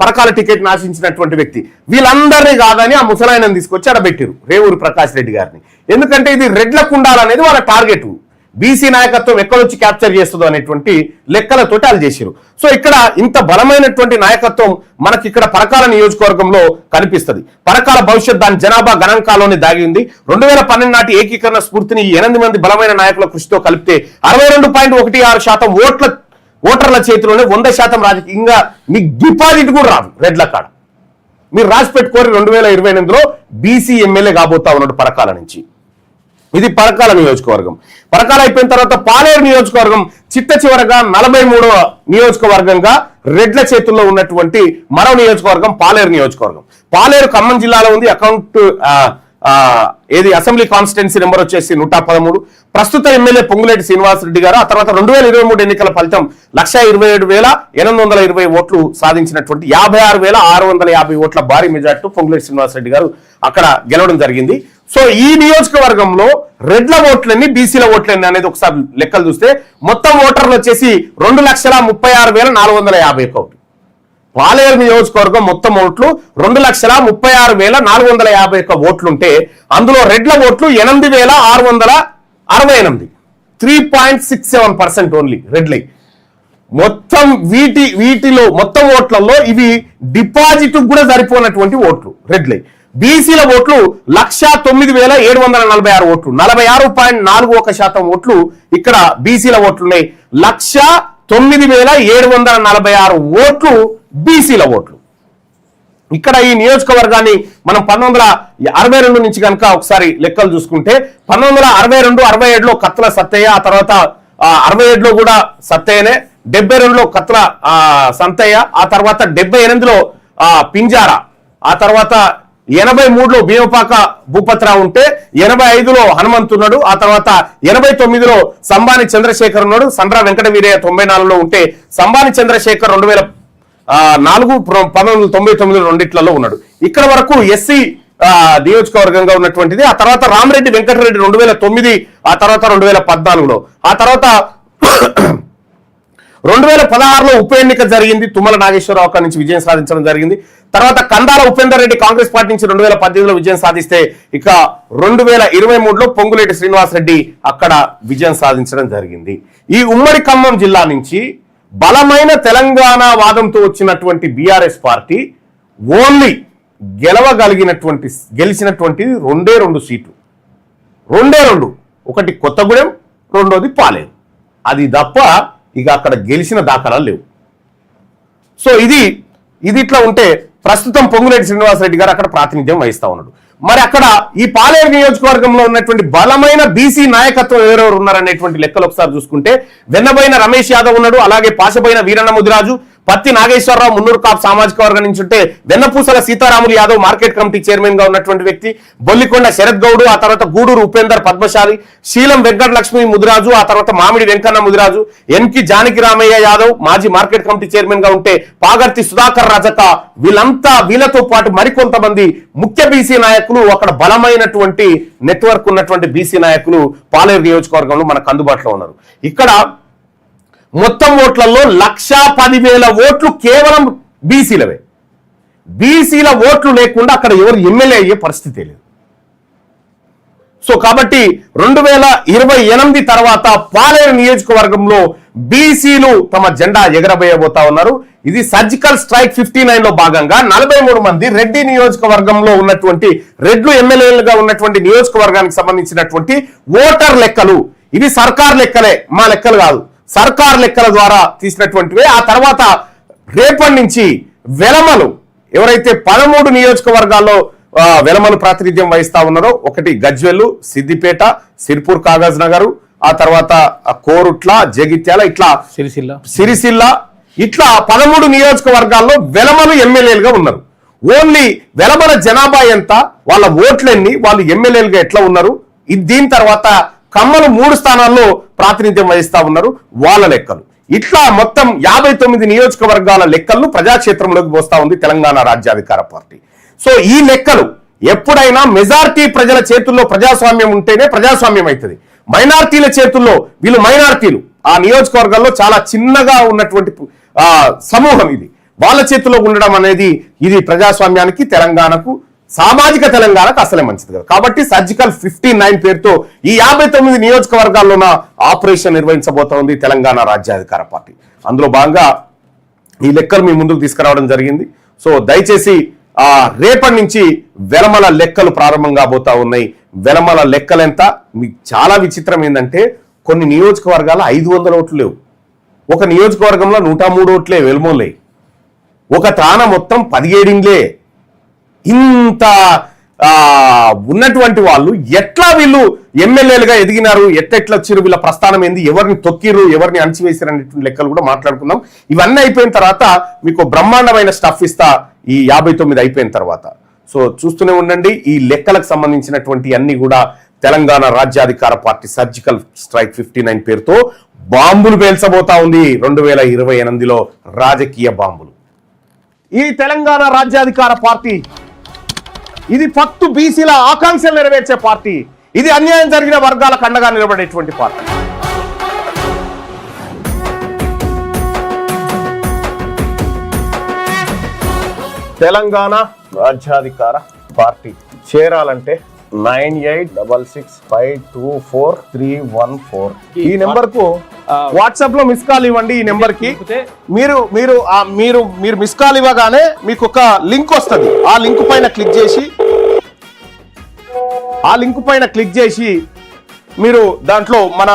పరకాల టికెట్ ఆశించినటువంటి వ్యక్తి. వీళ్ళందరినీ కాదని ఆ ముసలాయనని తీసుకొచ్చి అడబెట్టారు రేవూరి ప్రకాష్ రెడ్డి గారిని. ఎందుకంటే ఇది రెడ్లకు ఉండాలనేది వాళ్ళ టార్గెట్. బీసీ నాయకత్వం ఎక్కడొచ్చి క్యాప్చర్ చేస్తుందో అనేటువంటి లెక్కలతోటి వాళ్ళు చేశారు. సో ఇక్కడ ఇంత బలమైనటువంటి నాయకత్వం మనకి ఇక్కడ పరకాల నియోజకవర్గంలో కనిపిస్తుంది. పరకాల భవిష్యత్ దాని జనాభా గణాంకాల్లోనే దాగి ఉంది. 2012 నాటి ఏకీకరణ స్ఫూర్తిని 8 మంది బలమైన నాయకుల కృషితో కలిపితే 62.16% ఓటర్ల చేతిలోనే 100% రాజకీయంగా మీకు డిపాజిట్ కూడా రాదు. రెడ్ల కాడ మీరు రాసి పెట్టుకోరు. 2028లో బీసీ ఎమ్మెల్యే కాబోతా ఉన్నాడు పరకాల నుంచి. ఇది పరకాల నియోజకవర్గం. పరకాల అయిపోయిన తర్వాత పాలేరు నియోజకవర్గం చిట్ట చివరగా 43వ నియోజకవర్గంగా రెడ్ల చేతుల్లో ఉన్నటువంటి మరో నియోజకవర్గం పాలేరు నియోజకవర్గం. పాలేరు ఖమ్మం జిల్లాలో ఉంది. అసెంబ్లీ కాన్స్టిట్యున్సీ నెంబర్ వచ్చేసి 113. ప్రస్తుత ఎమ్మెల్యే పొంగులేటి శ్రీనివాసరెడ్డి గారు. ఆ తర్వాత 2023 ఎన్నికల ఫలితం 127,820 ఓట్లు సాధించినటువంటి 56,650 ఓట్ల భారీ మెజార్టీ పొంగులేటి శ్రీనివాసరెడ్డి గారు అక్కడ గెలవడం జరిగింది. సో ఈ నియోజకవర్గంలో రెడ్ల ఓట్లన్నీ బీసీల ఓట్లన్నీ అనేది ఒకసారి లెక్కలు చూస్తే మొత్తం ఓటర్లు వచ్చేసి 2,36,451. పాలేరు నియోజకవర్గం మొత్తం ఓట్లు 2,36,451 ఓట్లుంటే అందులో రెడ్ల ఓట్లు 8,668, 3.67% ఓన్లీ రెడ్లై. మొత్తం వీటిలో మొత్తం ఓట్లలో ఇవి డిపాజిట్ కూడా సరిపోయినటువంటి ఓట్లు రెడ్లై. బీసీల ఓట్లు 1,09,746 ఓట్లు, 46.41% ఓట్లు ఇక్కడ బీసీల ఓట్లున్నాయి. 1,09,746 ఓట్లు బీసీల ఓట్లు. ఇక్కడ ఈ నియోజకవర్గాన్ని మనం 1962 నుంచి కనుక ఒకసారి లెక్కలు చూసుకుంటే 1962, 67లో కత్తుల సత్తయ్య, ఆ తర్వాత 67లో కూడా సత్తయ్యనే, 72లో కత్తుల సంతయ్య, ఆ తర్వాత 78లో పింజారా, ఆ తర్వాత 83లో భీమపాక భూపతిరావు ఉంటే 85లో హనుమంతున్నాడు, ఆ తర్వాత 89లో సంబాని చంద్రశేఖర్ ఉన్నాడు, సండ్ర వెంకట వీరయ్య 94లో ఉంటే సంబాని చంద్రశేఖర్ 2004, 1999 రెండిట్లలో ఉన్నాడు. ఇక్కడ వరకు ఎస్సీ నియోజకవర్గంగా ఉన్నటువంటిది. ఆ తర్వాత రామరెడ్డి వెంకటరెడ్డి 2009, ఆ తర్వాత 2014లో, ఆ తర్వాత 2016లో ఉప ఎన్నిక జరిగింది. తుమ్మల నాగేశ్వరరావు అక్కడి నుంచి విజయం సాధించడం జరిగింది. తర్వాత కందాల ఉపేందర్ రెడ్డి కాంగ్రెస్ పార్టీ నుంచి 2018లో విజయం సాధిస్తే ఇక 2023లో పొంగులేటి శ్రీనివాసరెడ్డి అక్కడ విజయం సాధించడం జరిగింది. ఈ ఉమ్మడి ఖమ్మం జిల్లా నుంచి బలమైన తెలంగాణ వాదంతో వచ్చినటువంటి బీఆర్ఎస్ పార్టీ ఓన్లీ గెలిచినటువంటి 2 సీట్లు, 2, ఒకటి కొత్తగూడెం, రెండోది పాలేరు. అది తప్ప ఇక అక్కడ గెలిచిన దాఖలాలు లేవు. సో ఇది ఇట్లా ఉంటే ప్రస్తుతం పొంగులేటి శ్రీనివాసరెడ్డి గారు అక్కడ ప్రాతినిధ్యం వహిస్తా ఉన్నాడు. మరి అక్కడ ఈ పాలేరు నియోజకవర్గంలో ఉన్నటువంటి బలమైన బీసీ నాయకత్వం ఎవరెవరు ఉన్నారనేటువంటి లెక్కలు ఒకసారి చూసుకుంటే వెన్నబైన రమేష్ యాదవ్ ఉన్నాడు, అలాగే పాశబైన వీరన్న ముదిరాజు, పత్తి నాగేశ్వరరావు మున్నూరు కాపు సామాజిక వర్గం నుంచి ఉంటే వెన్నపూసల సీతారాములు యాదవ్ మార్కెట్ కమిటీ చైర్మన్ గా ఉన్నటువంటి వ్యక్తి, బొల్లికొండ శరత్ గౌడు, ఆ తర్వాత గూడూరు ఉపేందర్ పద్మశాలి, శీలం వెంకట లక్ష్మి ముదిరాజు, ఆ తర్వాత మామిడి వెంకన్న ముదిరాజు, ఎన్కి జానకి రామయ్య యాదవ్ మాజీ మార్కెట్ కమిటీ చైర్మన్ గా ఉంటే పాగర్తి సుధాకర్ రజక, వీళ్ళతో పాటు మరికొంతమంది ముఖ్య బీసీ నాయకులు అక్కడ బలమైనటువంటి నెట్వర్క్ ఉన్నటువంటి బీసీ నాయకులు పాలేరు నియోజకవర్గంలో మనకు అందుబాటులో ఉన్నారు. ఇక్కడ మొత్తం ఓట్లలో 1,10,000 ఓట్లు కేవలం బీసీలవే. బీసీల ఓట్లు లేకుండా అక్కడ ఎవరు ఎమ్మెల్యే అయ్యే పరిస్థితి లేదు. సో కాబట్టి 2028 తర్వాత పాలేరు నియోజకవర్గంలో బీసీలు తమ జెండా ఎగరబోయబోతా ఉన్నారు. ఇది సర్జికల్ స్ట్రైక్ 59లో భాగంగా 43 మంది రెడ్డి నియోజకవర్గంలో ఉన్నటువంటి రెడ్లు ఎమ్మెల్యేలుగా ఉన్నటువంటి నియోజకవర్గానికి సంబంధించినటువంటి ఓటర్ లెక్కలు ఇవి సర్కార్ లెక్కలే, మా లెక్కలు కాదు, సర్కార్ లెక్కల ద్వారా తీసినటువంటివే. ఆ తర్వాత రేపటి నుంచి వెలమలు ఎవరైతే 13 నియోజకవర్గాల్లో వెలమలు ప్రాతినిధ్యం వహిస్తా ఉన్నారో, ఒకటి గజ్వెల్లు, సిద్దిపేట, సిర్పూర్ కాగజ్ నగర్, ఆ తర్వాత కోరుట్ల, జగిత్యాల, ఇట్లా సిరిసిల్ల, ఇట్లా 13 నియోజకవర్గాల్లో వెలమలు ఎమ్మెల్యేలుగా ఉన్నారు. ఓన్లీ వెలమల జనాభా ఎంత, వాళ్ళ ఓట్లెన్ని, వాళ్ళు ఎమ్మెల్యేలుగా ఎట్లా ఉన్నారు, దీని తర్వాత కమ్మలు 3 స్థానాల్లో ప్రాతినిధ్యం వహిస్తా ఉన్నారు, వాళ్ళ లెక్కలు. ఇట్లా మొత్తం 59 నియోజకవర్గాల లెక్కలను ప్రజాక్షేత్రంలోకి పోస్తా ఉంది తెలంగాణ రాజ్యాధికార పార్టీ. సో ఈ లెక్కలు ఎప్పుడైనా మెజారిటీ ప్రజల చేతుల్లో ప్రజాస్వామ్యం ఉంటేనే ప్రజాస్వామ్యం అవుతుంది. మైనార్టీల చేతుల్లో, వీళ్ళు మైనార్టీలు ఆ నియోజకవర్గాల్లో చాలా చిన్నగా ఉన్నటువంటి సమూహం, ఇది వాళ్ళ చేతుల్లో ఉండడం అనేది ఇది ప్రజాస్వామ్యానికి, తెలంగాణకు, సామాజిక తెలంగాణకు అసలే మంచిది కదా. కాబట్టి సర్జికల్ 59 పేరుతో ఈ 59 నియోజకవర్గాల్లోన ఆపరేషన్ నిర్వహించబోతా ఉంది తెలంగాణ రాజ్యాధికార పార్టీ. అందులో భాగంగా ఈ లెక్కలు మీ ముందుకు తీసుకురావడం జరిగింది. సో దయచేసి రేపటి నుంచి వెలమల లెక్కలు ప్రారంభం కాబోతా ఉన్నాయి. వెలమల లెక్కలెంత, మీకు చాలా విచిత్రం ఏంటంటే కొన్ని నియోజకవర్గాల 500 ఓట్లు లేవు, ఒక నియోజకవర్గంలో 103 ఓట్లే వెలుమోలే, ఒక తాన మొత్తం 17 ఇండ్లే. ఇంత ఉన్నటువంటి వాళ్ళు ఎట్లా వీళ్ళు ఎమ్మెల్యేలుగా ఎదిగినారు, ఎట్లా వచ్చారు, వీళ్ళ ప్రస్థానం ఏంది, ఎవరిని తొక్కిరు, ఎవరిని అణచివేసారు అనేటువంటి లెక్కలు కూడా మాట్లాడుకుందాం. ఇవన్నీ అయిపోయిన తర్వాత మీకు బ్రహ్మాండమైన స్టఫ్ ఇస్తా ఈ 59 అయిపోయిన తర్వాత. సో చూస్తూనే ఉండండి. ఈ లెక్కలకు సంబంధించినటువంటి అన్ని కూడా తెలంగాణ రాజ్యాధికార పార్టీ సర్జికల్ స్ట్రైక్ 59 పేరుతో బాంబులు పేల్చబోతా ఉంది 2028లో, రాజకీయ బాంబులు. ఈ తెలంగాణ రాజ్యాధికార పార్టీ ఇది ఫక్తు బీసీల ఆకాంక్షలు నెరవేర్చే పార్టీ, ఇది అన్యాయం జరిగిన వర్గాలకు అండగా నిలబడేటువంటి పార్టీ. తెలంగాణ రాజ్యాధికార పార్టీ చేరాలంటే 9866524314 ఈ నెంబర్ కు వాట్సాప్ లో మిస్ కాల్ ఇవ్వండి. ఈ నెంబర్ కి మీరు మీరు మీరు మీరు మిస్ కాల్ ఇవ్వగానే మీకు ఒక లింక్ వస్తుంది. ఆ లింక్ పైన క్లిక్ చేసి మీరు దాంట్లో మన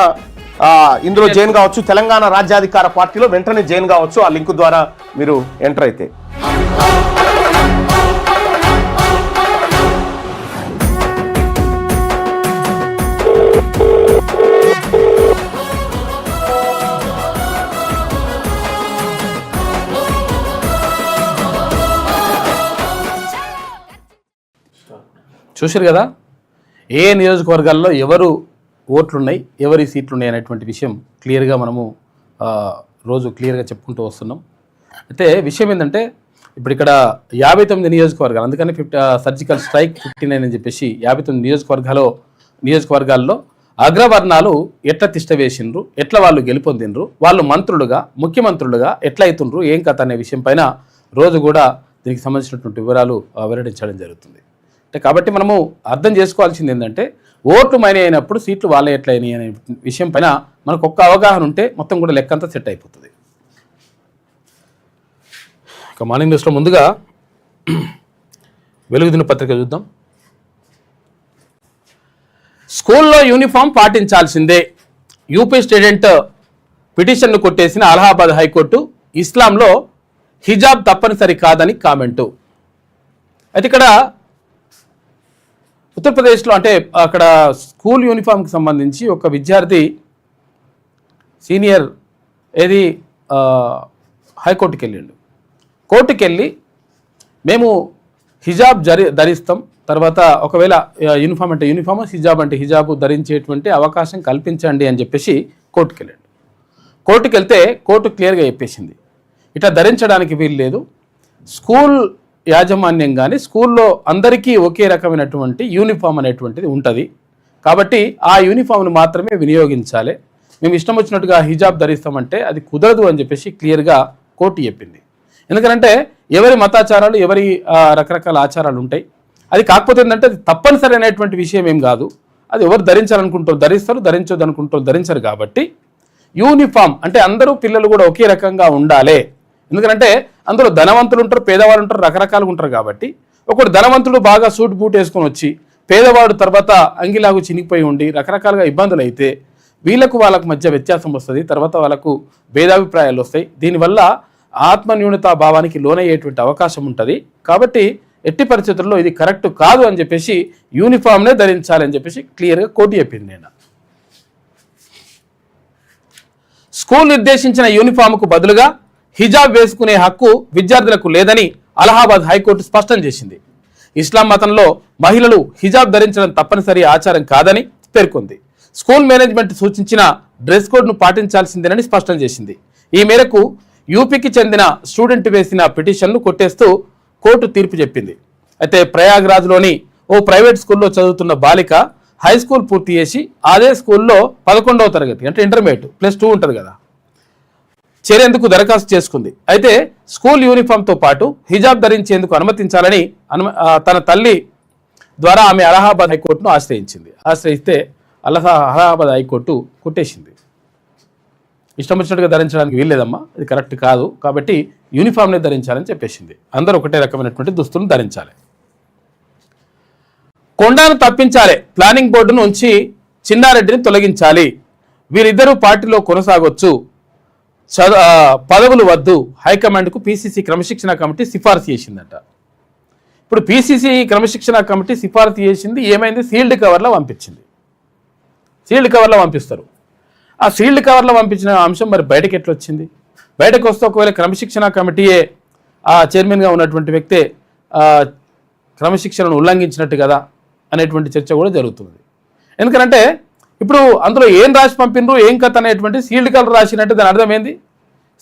ఇందులో జాయిన్ కావచ్చు. తెలంగాణ రాజ్యాధికార పార్టీలో వెంటనే జాయిన్ కావచ్చు. ఆ లింక్ ద్వారా మీరు ఎంటర్ అయితే. చూశారు కదా, ఏ నియోజకవర్గాల్లో ఎవరు ఓట్లున్నాయి, ఎవరి సీట్లు ఉన్నాయి అనేటువంటి విషయం క్లియర్గా మనము రోజు క్లియర్గా చెప్పుకుంటూ వస్తున్నాం. అయితే విషయం ఏంటంటే ఇప్పుడు ఇక్కడ 59 నియోజకవర్గాలు, అందుకని సర్జికల్ స్ట్రైక్ 59 అని చెప్పేసి 59 నియోజకవర్గాల్లో అగ్రవర్ణాలు ఎట్లా తిష్ట వేసిండ్రు, ఎట్లా వాళ్ళు గెలుపొందిండ్రు, వాళ్ళు మంత్రులుగా, ముఖ్యమంత్రులుగా ఎట్లా అవుతుండ్రు, ఏం కథ అనే విషయం పైన రోజు కూడా దీనికి సంబంధించినటువంటి వివరాలు వెల్లడించడం జరుగుతుంది. అంటే కాబట్టి మనము అర్థం చేసుకోవాల్సింది ఏంటంటే ఓట్లు మైనే అయినప్పుడు సీట్లు వాళ్ళే ఎట్లా అయినాయి అనే విషయం పైన మనకు ఒక్క అవగాహన ఉంటే మొత్తం కూడా లెక్కంతా సెట్ అయిపోతుంది. ఇక మార్నింగ్ న్యూస్లో ముందుగా వెలుగు దినపత్రిక చూద్దాం. స్కూల్లో యూనిఫామ్ పాటించాల్సిందే, యూపీ స్టూడెంట్ పిటిషన్ను కొట్టేసిన అలహాబాద్ హైకోర్టు, ఇస్లాంలో హిజాబ్ తప్పనిసరి కాదని కామెంటు. అయితే ఇక్కడ ఉత్తరప్రదేశ్లో అంటే అక్కడ స్కూల్ యూనిఫామ్కి సంబంధించి ఒక విద్యార్థి సీనియర్ హైకోర్టుకి వెళ్ళిండు. కోర్టుకి వెళ్ళి మేము హిజాబ్ ధరిస్తాం, తర్వాత ఒకవేళ యూనిఫామ్ అంటే యూనిఫామ్, హిజాబ్ అంటే హిజాబు ధరించేటువంటి అవకాశం కల్పించండి అని చెప్పేసి కోర్టుకి వెళ్ళాడు. కోర్టుకి వెళ్తే కోర్టు క్లియర్గా చెప్పేసింది ఇట్లా ధరించడానికి వీలు లేదు, స్కూల్ యాజమాన్యం కానీ స్కూల్లో అందరికీ ఒకే రకమైనటువంటి యూనిఫామ్ అనేటువంటిది ఉంటుంది, కాబట్టి ఆ యూనిఫామ్ను మాత్రమే వినియోగించాలి, మేము ఇష్టం వచ్చినట్టుగా హిజాబ్ ధరిస్తామంటే అది కుదరదు అని చెప్పేసి క్లియర్గా కోర్టు చెప్పింది. ఎందుకంటే ఎవరి మతాచారాలు, ఎవరి రకరకాల ఆచారాలు ఉంటాయి. అది కాకపోతే ఏంటంటే అది తప్పనిసరి అనేటువంటి విషయం ఏం కాదు, అది ఎవరు ధరించాలనుకుంటారు ధరిస్తారు, ధరించొద్దు అనుకుంటారు ధరించరు. కాబట్టి యూనిఫామ్ అంటే అందరూ పిల్లలు కూడా ఒకే రకంగా ఉండాలి. ఎందుకంటే అందులో ధనవంతులు ఉంటారు, పేదవాళ్ళు ఉంటారు, రకరకాలుగా ఉంటారు. కాబట్టి ఒకడు ధనవంతుడు బాగా సూట్ బూట్ వేసుకొని వచ్చి పేదవాడు తర్వాత అంగిలాగు చినిగిపోయి ఉండి రకరకాలుగా ఇబ్బందులు అయితే వీళ్ళకు వాళ్ళకు మధ్య వ్యత్యాసం వస్తుంది, తర్వాత వాళ్ళకు భేదాభిప్రాయాలు వస్తాయి. దీనివల్ల ఆత్మన్యూనతా భావానికి లోనయ్యేటువంటి అవకాశం ఉంటుంది. కాబట్టి ఎట్టి పరిస్థితుల్లో ఇది కరెక్ట్ కాదు అని చెప్పేసి యూనిఫామ్నే ధరించాలని చెప్పేసి క్లియర్గా కోర్టు చెప్పింది. నేను స్కూల్ నిర్దేశించిన యూనిఫామ్కు బదులుగా హిజాబ్ వేసుకునే హక్కు విద్యార్థులకు లేదని అలహాబాద్ హైకోర్టు స్పష్టం చేసింది. ఇస్లాం మతంలో మహిళలు హిజాబ్ ధరించడం తప్పనిసరి ఆచారం కాదని పేర్కొంది. స్కూల్ మేనేజ్మెంట్ సూచించిన డ్రెస్ కోడ్ను పాటించాల్సిందేనని స్పష్టం చేసింది. ఈ మేరకు యూపీకి చెందిన స్టూడెంట్ వేసిన పిటిషన్ను కొట్టేస్తూ కోర్టు తీర్పు చెప్పింది. అయితే ప్రయాగ్రాజ్లోని ఓ ప్రైవేట్ స్కూల్లో చదువుతున్న బాలిక హై స్కూల్ పూర్తి చేసి అదే స్కూల్లో 11వ తరగతి అంటే ఇంటర్మీడియట్ +2 ఉంటుంది కదా చేరేందుకు దరఖాస్తు చేసుకుంది. అయితే స్కూల్ యూనిఫామ్తో పాటు హిజాబ్ ధరించేందుకు అనుమతించాలని తన తల్లి ద్వారా ఆమె అలహాబాద్ హైకోర్టును ఆశ్రయించింది. ఆశ్రయిస్తే అలహాబాద్ హైకోర్టు కొట్టేసింది. ఇష్టం వచ్చినట్టుగా ధరించడానికి వీల్లేదమ్మా, ఇది కరెక్ట్ కాదు, కాబట్టి యూనిఫామ్నే ధరించాలని చెప్పేసింది. అందరూ ఒకటే రకమైనటువంటి దుస్తులను ధరించాలి. కొండాను తప్పించాలి, ప్లానింగ్ బోర్డును ఉంచి చిన్నారెడ్డిని తొలగించాలి, వీరిద్దరూ పార్టీలో కొనసాగొచ్చు, పదవులు వద్దు, హైకమాండ్కు పీసీసీ క్రమశిక్షణ కమిటీ సిఫారసు చేసిందట. ఇప్పుడు పీసీసీ క్రమశిక్షణ కమిటీ సిఫారసు చేసింది, ఏమైంది? సీల్డ్ కవర్లో పంపించింది. సీల్డ్ కవర్లో పంపిస్తారు. ఆ సీల్డ్ కవర్లో పంపించిన అంశం మరి బయటకు ఎట్లా వచ్చింది? బయటకు వస్తే ఒకవేళ క్రమశిక్షణ కమిటీయే ఆ చైర్మన్గా ఉన్నటువంటి వ్యక్తే క్రమశిక్షణను ఉల్లంఘించినట్టు కదా అనేటువంటి చర్చ కూడా జరుగుతుంది. ఎందుకంటే ఇప్పుడు అందులో ఏం రాసి పంపినరు, ఏం కథ అనేటువంటి సీల్డ్ కవర్ రాసినట్టు దాని అర్థమైంది.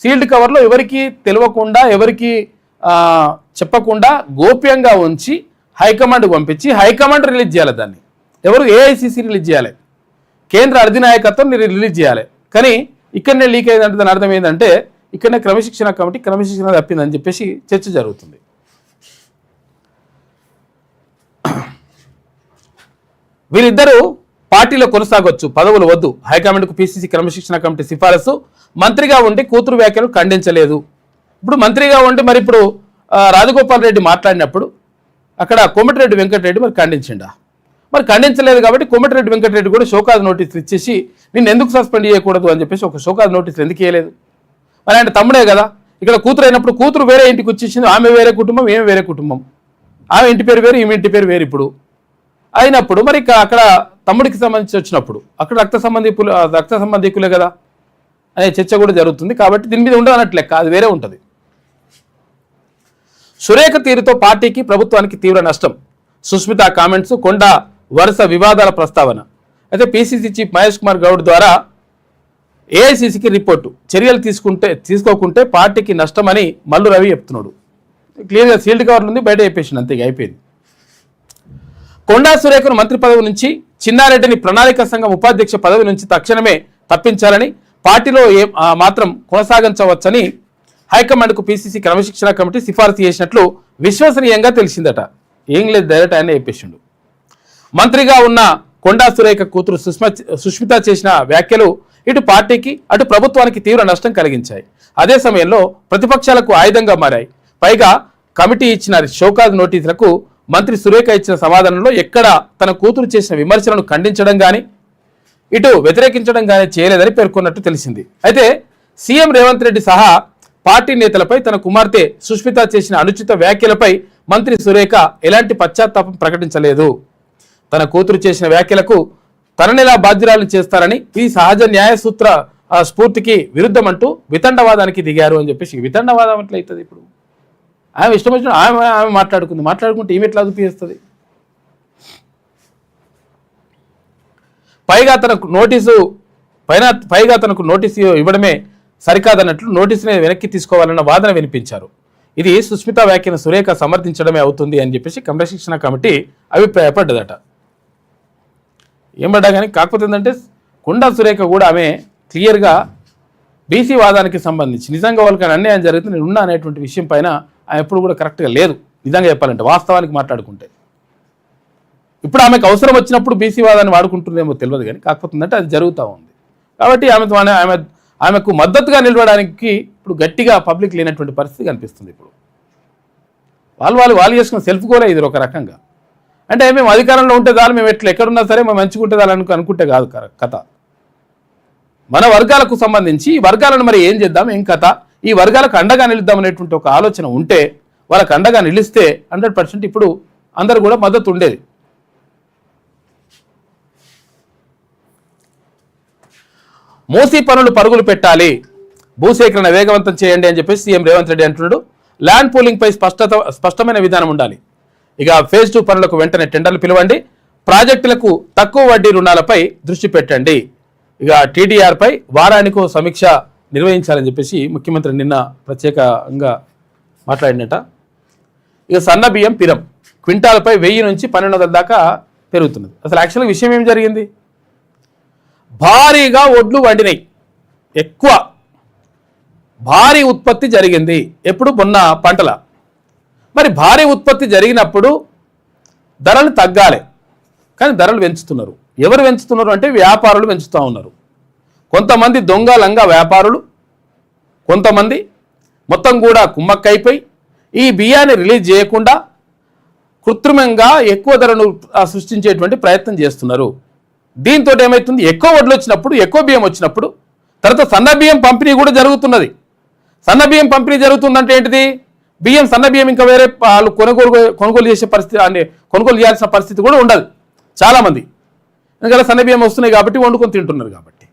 సీల్డ్ కవర్లో ఎవరికి తెలియకుండా, ఎవరికి చెప్పకుండా గోప్యంగా ఉంచి హైకమాండ్కి పంపించి హైకమాండ్ రిలీజ్ చేయాలి. దాన్ని ఎవరు? ఏఐసిసి రిలీజ్ చేయాలి, కేంద్ర అధినాయకత్వం రిలీజ్ చేయాలి. కానీ ఇక్కడనే లీక్ అయ్యిందంటే దాని అర్థం ఏంటంటే ఇక్కడనే క్రమశిక్షణ కమిటీ క్రమశిక్షణ తప్పిందని చెప్పేసి చర్చ జరుగుతుంది. వీరిద్దరూ పార్టీలో కొనసాగొచ్చు, పదవులు వద్దు, హైకమాండ్కు పీసీసీ క్రమశిక్షణ కమిటీ సిఫారసు. మంత్రిగా ఉండి కూతురు వ్యాఖ్యలు ఖండించలేదు. ఇప్పుడు మంత్రిగా ఉండి మరి ఇప్పుడు రాజగోపాల్ రెడ్డి మాట్లాడినప్పుడు అక్కడ కోమటిరెడ్డి వెంకటరెడ్డి మరి ఖండించిండా? మరి ఖండించలేదు కాబట్టి కోమటిరెడ్డి వెంకటరెడ్డి కూడా షోకాజ్ నోటీసులు ఇచ్చేసి నిన్ను ఎందుకు సస్పెండ్ చేయకూడదు అని చెప్పేసి ఒక షోకాజ్ నోటీసులు ఎందుకు ఇవ్వలేదు? మరి ఆయన తమ్ముడే కదా. ఇక్కడ కూతురు అయినప్పుడు కూతురు వేరే ఇంటికి వచ్చేసింది, ఆమె వేరే కుటుంబం, ఏమి వేరే కుటుంబం, ఆమె ఇంటి పేరు వేరు, ఈమె ఇంటి పేరు వేరు. ఇప్పుడు అయినప్పుడు మరి అక్కడ తమ్ముడికి సంబంధించి వచ్చినప్పుడు అక్కడ రక్త సంబంధికులే కదా అనే చర్చ కూడా జరుగుతుంది. కాబట్టి దీని మీద ఉండదు అన్నట్టు లెక్క, అది వేరే ఉంటుంది. సురేఖ తీరుతో పార్టీకి ప్రభుత్వానికి తీవ్ర నష్టం, సుస్మిత కామెంట్స్, కొండ వరుస వివాదాల ప్రస్తావన. అయితే పీసీసీ చీఫ్ మహేష్ కుమార్ గౌడ్ ద్వారా ఏఐసీసీకి రిపోర్టు, చర్యలు తీసుకోకుంటే పార్టీకి నష్టమని మల్లు రవి చెప్తున్నాడు. క్లియర్గా సీల్డ్ కవర్లు ఉంది, బయట చెప్పేసింది, అంతే అయిపోయింది. కొండా సురేఖను మంత్రి పదవి నుంచి, చిన్నారెడ్డిని ప్రణాళిక సంఘం ఉపాధ్యక్ష పదవి నుంచి తక్షణమే తప్పించాలని, పార్టీలో మాత్రం కొనసాగించవచ్చని హైకమాండ్కు పీసీసీ క్రమశిక్షణ కమిటీ సిఫారసు చేసినట్లు విశ్వసనీయంగా తెలిసిందట. ఏం లేదు, డైరెక్ట్ ఆయన చెప్పేసిండు. మంత్రిగా ఉన్న కొండా సురేఖ కూతురు సుష్మిత చేసిన వ్యాఖ్యలు ఇటు పార్టీకి అటు ప్రభుత్వానికి తీవ్ర నష్టం కలిగించాయి. అదే సమయంలో ప్రతిపక్షాలకు ఆయుధంగా మారాయి. పైగా కమిటీ ఇచ్చిన షోకాజ్ నోటీసులకు మంత్రి సురేఖ ఇచ్చిన సమాధానంలో ఎక్కడ తన కూతురు చేసిన విమర్శలను ఖండించడం కానీ ఇటు వ్యతిరేకించడం కానీ చేయలేదని పేర్కొన్నట్టు తెలిసింది. అయితే సీఎం రేవంత్ రెడ్డి సహా పార్టీ నేతలపై తన కుమార్తె సుష్మిత చేసిన అనుచిత వ్యాఖ్యలపై మంత్రి సురేఖ ఎలాంటి పశ్చాత్తాపం ప్రకటించలేదు. తన కూతురు చేసిన వ్యాఖ్యలకు తననెలా బాధ్యురాలను చేస్తారని, ఈ సహజ న్యాయ సూత్ర స్ఫూర్తికి విరుద్ధమంటూ వితండవాదానికి దిగారు అని చెప్పేసి. వితండవాదం ఎట్లయితుంది? ఇప్పుడు ఆమె ఇష్టం వచ్చిన ఆమె మాట్లాడుకుంటే ఈమె ఎట్లా చూపిస్తుంది? పైగా తనకు నోటీసు ఇవ్వడమే సరికాదన్నట్లు నోటీసుని వెనక్కి తీసుకోవాలన్న వాదన వినిపించారు. ఇది సుస్మిత వ్యాఖ్యను సురేఖ సమర్థించడమే అవుతుంది అని చెప్పేసి క్రమశిక్షణ కమిటీ అభిప్రాయపడ్డదట. ఏం పడ్డా కానీ కాకపోతే ఏంటంటే కొండా సురేఖ కూడా ఆమె క్లియర్గా బీసీ వాదానికి సంబంధించి నిజంగా వాళ్ళకి అన్యాయం జరిగితే నేను ఉన్నా అనేటువంటి విషయం పైన ఆమె ఎప్పుడు కూడా కరెక్ట్గా లేదు. నిజంగా చెప్పాలంటే వాస్తవానికి మాట్లాడుకుంటే ఇప్పుడు ఆమెకు అవసరం వచ్చినప్పుడు బీసీ వాదాన్ని వాడుకుంటుందేమో తెలియదు, కానీ కాకపోతే ఏంటంటే అది జరుగుతూ ఉంది. కాబట్టి ఆమెకు మద్దతుగా నిలవడానికి ఇప్పుడు గట్టిగా పబ్లిక్ లేనటువంటి పరిస్థితి కనిపిస్తుంది. ఇప్పుడు వాళ్ళు చేసుకున్న సెల్ఫ్ గోలే ఇది ఒక రకంగా. అంటే మేము అధికారంలో ఉంటే చాలు, మేము ఎక్కడున్నా సరే మేము మంచిగా ఉంటే చాలు అనుకుంటే కాదు కథ. మన వర్గాలకు సంబంధించి ఈ వర్గాలను మరి ఏం చేద్దాం, ఏం కథ, ఈ వర్గాలకు అండగా నిలుద్దాం అనేటువంటి ఒక ఆలోచన ఉంటే, వాళ్ళకు అండగా నిలిస్తే 100% ఇప్పుడు అందరు కూడా మద్దతు ఉండేది. మూసీ పనులు పరుగులు పెట్టాలి, భూసేకరణ వేగవంతం చేయండి అని చెప్పేసి సీఎం రేవంత్ రెడ్డి అంటున్నాడు. ల్యాండ్ పూలింగ్ పై స్పష్టమైన విధానం ఉండాలి. ఇక ఫేజ్ 2 పనులకు వెంటనే టెండర్లు పిలవండి, ప్రాజెక్టులకు తక్కువ వడ్డీ రుణాలపై దృష్టి పెట్టండి. ఇక TDR పై వారానికో సమీక్ష నిర్వహించాలని చెప్పేసి ముఖ్యమంత్రి నిన్న ప్రత్యేకంగా మాట్లాడినట. ఇక సన్న బియ్యం పిరం క్వింటాల్పై 1000 నుంచి 1200 దాకా పెరుగుతున్నది. అసలు యాక్చువల్గా విషయం ఏం జరిగింది? భారీగా ఒడ్లు వండినాయి, ఎక్కువ భారీ ఉత్పత్తి జరిగింది. ఎప్పుడు? మొన్న పంటల. మరి భారీ ఉత్పత్తి జరిగినప్పుడు ధరలు తగ్గాలి, కానీ ధరలు పెంచుతున్నారు. ఎవరు పెంచుతున్నారు అంటే వ్యాపారులు పెంచుతూ ఉన్నారు. కొంతమంది దొంగ లంగా వ్యాపారులు, కొంతమంది మొత్తం కూడా కుమ్మక్కైపోయి ఈ బియ్యాన్ని రిలీజ్ చేయకుండా కృత్రిమంగా ఎక్కువ ధరను సృష్టించేటువంటి ప్రయత్నం చేస్తున్నారు. దీంతో ఏమవుతుంది? ఎక్కువ వడ్లు వచ్చినప్పుడు, ఎక్కువ బియ్యం వచ్చినప్పుడు తర్వాత సన్న బియ్యం పంపిణీ కూడా జరుగుతున్నది. సన్న బియ్యం పంపిణీ జరుగుతుందంటే ఏంటిది? బియ్యం సన్న బియ్యం ఇంకా వేరే వాళ్ళు కొనుగోలు చేసే పరిస్థితి, అంటే కొనుగోలు చేయాల్సిన పరిస్థితి కూడా ఉండదు చాలామంది. ఎందుకంటే సన్న బియ్యం వస్తున్నాయి కాబట్టి వండుకొని తింటున్నారు కాబట్టి.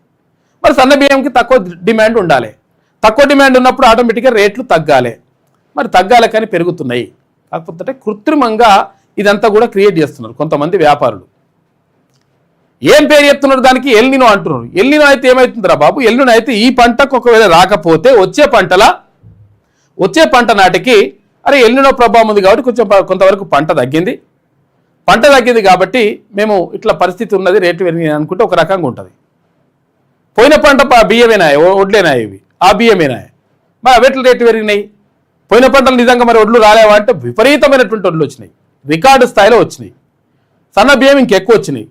మరి సన్న బియ్యంకి తక్కువ డిమాండ్ ఉండాలి. తక్కువ డిమాండ్ ఉన్నప్పుడు ఆటోమేటిక్గా రేట్లు తగ్గాలి. మరి తగ్గాలి కానీ పెరుగుతున్నాయి. కాకపోతే కృత్రిమంగా ఇదంతా కూడా క్రియేట్ చేస్తున్నారు కొంతమంది వ్యాపారులు. ఏం పేరు చెప్తున్నారు దానికి? ఎల్నినో అంటున్నారు. ఎల్నినో అయితే ఏమవుతుందిరా బాబు? ఎల్నినో అయితే ఈ పంటకు ఒకవేళ రాకపోతే వచ్చే పంట నాటికి అరే ఎల్నినో ప్రభావం ఉంది కాబట్టి కొంతవరకు పంట తగ్గింది కాబట్టి మేము ఇట్లా పరిస్థితి ఉన్నది, రేటు పెరిగింది అనుకుంటే ఒక రకంగా ఉంటుంది. పోయిన పంట బియ్యమేనా, వడ్లేనా ఇవి? ఆ బియ్యమేనా? మరి అవేట్ల రేటు పెరిగినాయి. పోయిన పంటలు నిజంగా మరి వడ్లు రాలేవా అంటే విపరీతమైనటువంటి వడ్లు వచ్చినాయి, రికార్డు స్థాయిలో వచ్చినాయి. సన్న బియ్యం ఇంకెక్కువ వచ్చినాయి.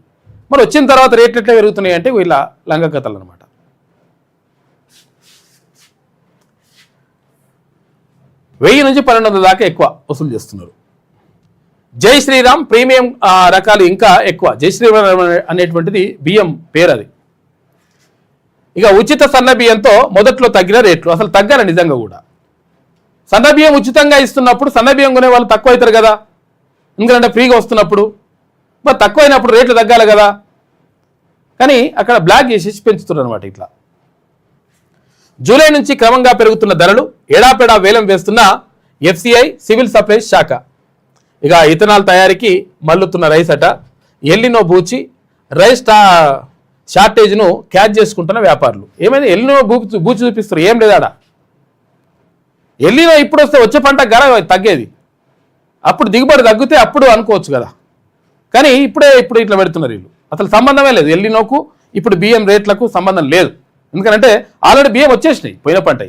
మరి వచ్చిన తర్వాత రేట్లు ఎట్లా పెరుగుతున్నాయి అంటే వీళ్ళ లంగ కథలు అనమాట. వెయ్యి నుంచి 1200 దాకా ఎక్కువ వసూలు చేస్తున్నారు. జై శ్రీరామ్ ప్రీమియం రకాలు ఇంకా ఎక్కువ. జై శ్రీరామ్ అనేటువంటిది బియ్యం పేరు అది. ఇక ఉచిత సన్న బియ్యంతో మొదట్లో తగ్గిన రేట్లు అసలు తగ్గాలి నిజంగా కూడా. సన్న బియ్యం ఉచితంగా ఇస్తున్నప్పుడు సన్న బియ్యం కొనే వాళ్ళు తక్కువ అవుతారు కదా, ఎందుకంటే ఫ్రీగా వస్తున్నప్పుడు. మరి తక్కువ అయినప్పుడు రేట్లు తగ్గాలి కదా, కానీ అక్కడ బ్లాక్ చేసేసి పెంచుతున్నారు అనమాట. ఇట్లా జూలై నుంచి క్రమంగా పెరుగుతున్న ధరలు ఏడాపెడా వేలం వేస్తున్న FCI సివిల్ సప్లైస్ శాఖ. ఇక ఇథనాల్ తయారీకి మల్లుతున్న రైస్ అట. ఎల్లినో బూచి రైస్ షార్టేజ్ను క్యాచ్ చేసుకుంటున్న వ్యాపారులు. ఏమైనా ఎల్లినో బూచి చూపిస్తారు, ఏం లేదాడా. ఎల్లినో ఇప్పుడు వస్తే వచ్చే పంట గర తగ్గేది, అప్పుడు దిగుబడి తగ్గితే అప్పుడు అనుకోవచ్చు కదా. కానీ ఇప్పుడు ఇట్లా పెడుతున్నారు వీళ్ళు. అసలు సంబంధమే లేదు ఎల్లినోకు ఇప్పుడు బియ్యం రేట్లకు సంబంధం లేదు. ఎందుకంటే ఆల్రెడీ బియ్యం వచ్చేసినాయి పోయిన పంట.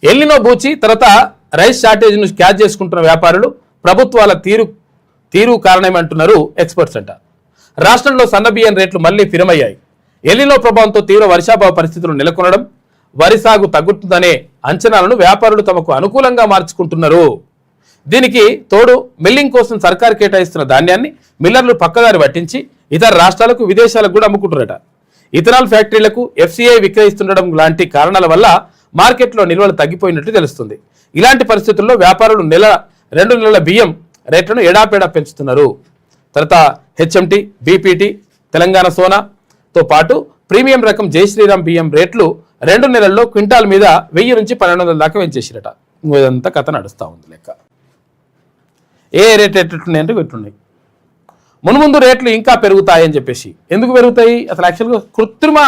ఎల్లినో బూచి తర్వాత రైస్ షార్టేజ్ను క్యాచ్ చేసుకుంటున్న వ్యాపారులు ప్రభుత్వాల తీరు కారణమేమంటున్నారు ఎక్స్పర్ట్స్ అంట. రాష్ట్రంలో సన్న బియ్యం రేట్లు మళ్లీ ఫిరమయ్యాయి. ఎల్లినో ప్రభావంతో తీవ్ర వర్షాభావ పరిస్థితులు నెలకొనడం, వరి సాగు తగ్గుతుందనే అంచనాలను వ్యాపారులు తమకు అనుకూలంగా మార్చుకుంటున్నారు. దీనికి తోడు మిల్లింగ్ కోసం సర్కారు కేటాయిస్తున్న ధాన్యాన్ని మిల్లర్లు పక్కదారి పట్టించి ఇతర రాష్ట్రాలకు విదేశాలకు కూడా అమ్ముకుంటున్నారట. ఇథనాల్ ఫ్యాక్టరీలకు FCI విక్రయిస్తుండడం లాంటి కారణాల వల్ల మార్కెట్లో నిల్వలు తగ్గిపోయినట్టు తెలుస్తుంది. ఇలాంటి పరిస్థితుల్లో వ్యాపారులు 2 నెలల బియ్యం రేట్లను ఎడాపెడా పెంచుతున్నారు. తర్వాత HMT, BPT, తెలంగాణ సోనాతో పాటు ప్రీమియం రకం జై శ్రీరామ్ బియ్యం రేట్లు 2 నెలల్లో క్వింటాల్ మీద 1000 నుంచి 1200 దాకా పెంచేసిరట. ఇదంతా కథ నడుస్తూ ఉంది లెక్క. ఏ రేట్ ఎట్లున్నాయంటే పెట్టున్నాయి. మున్ముందు రేట్లు ఇంకా పెరుగుతాయని చెప్పేసి. ఎందుకు పెరుగుతాయి? అసలు యాక్చువల్గా కృత్రిమ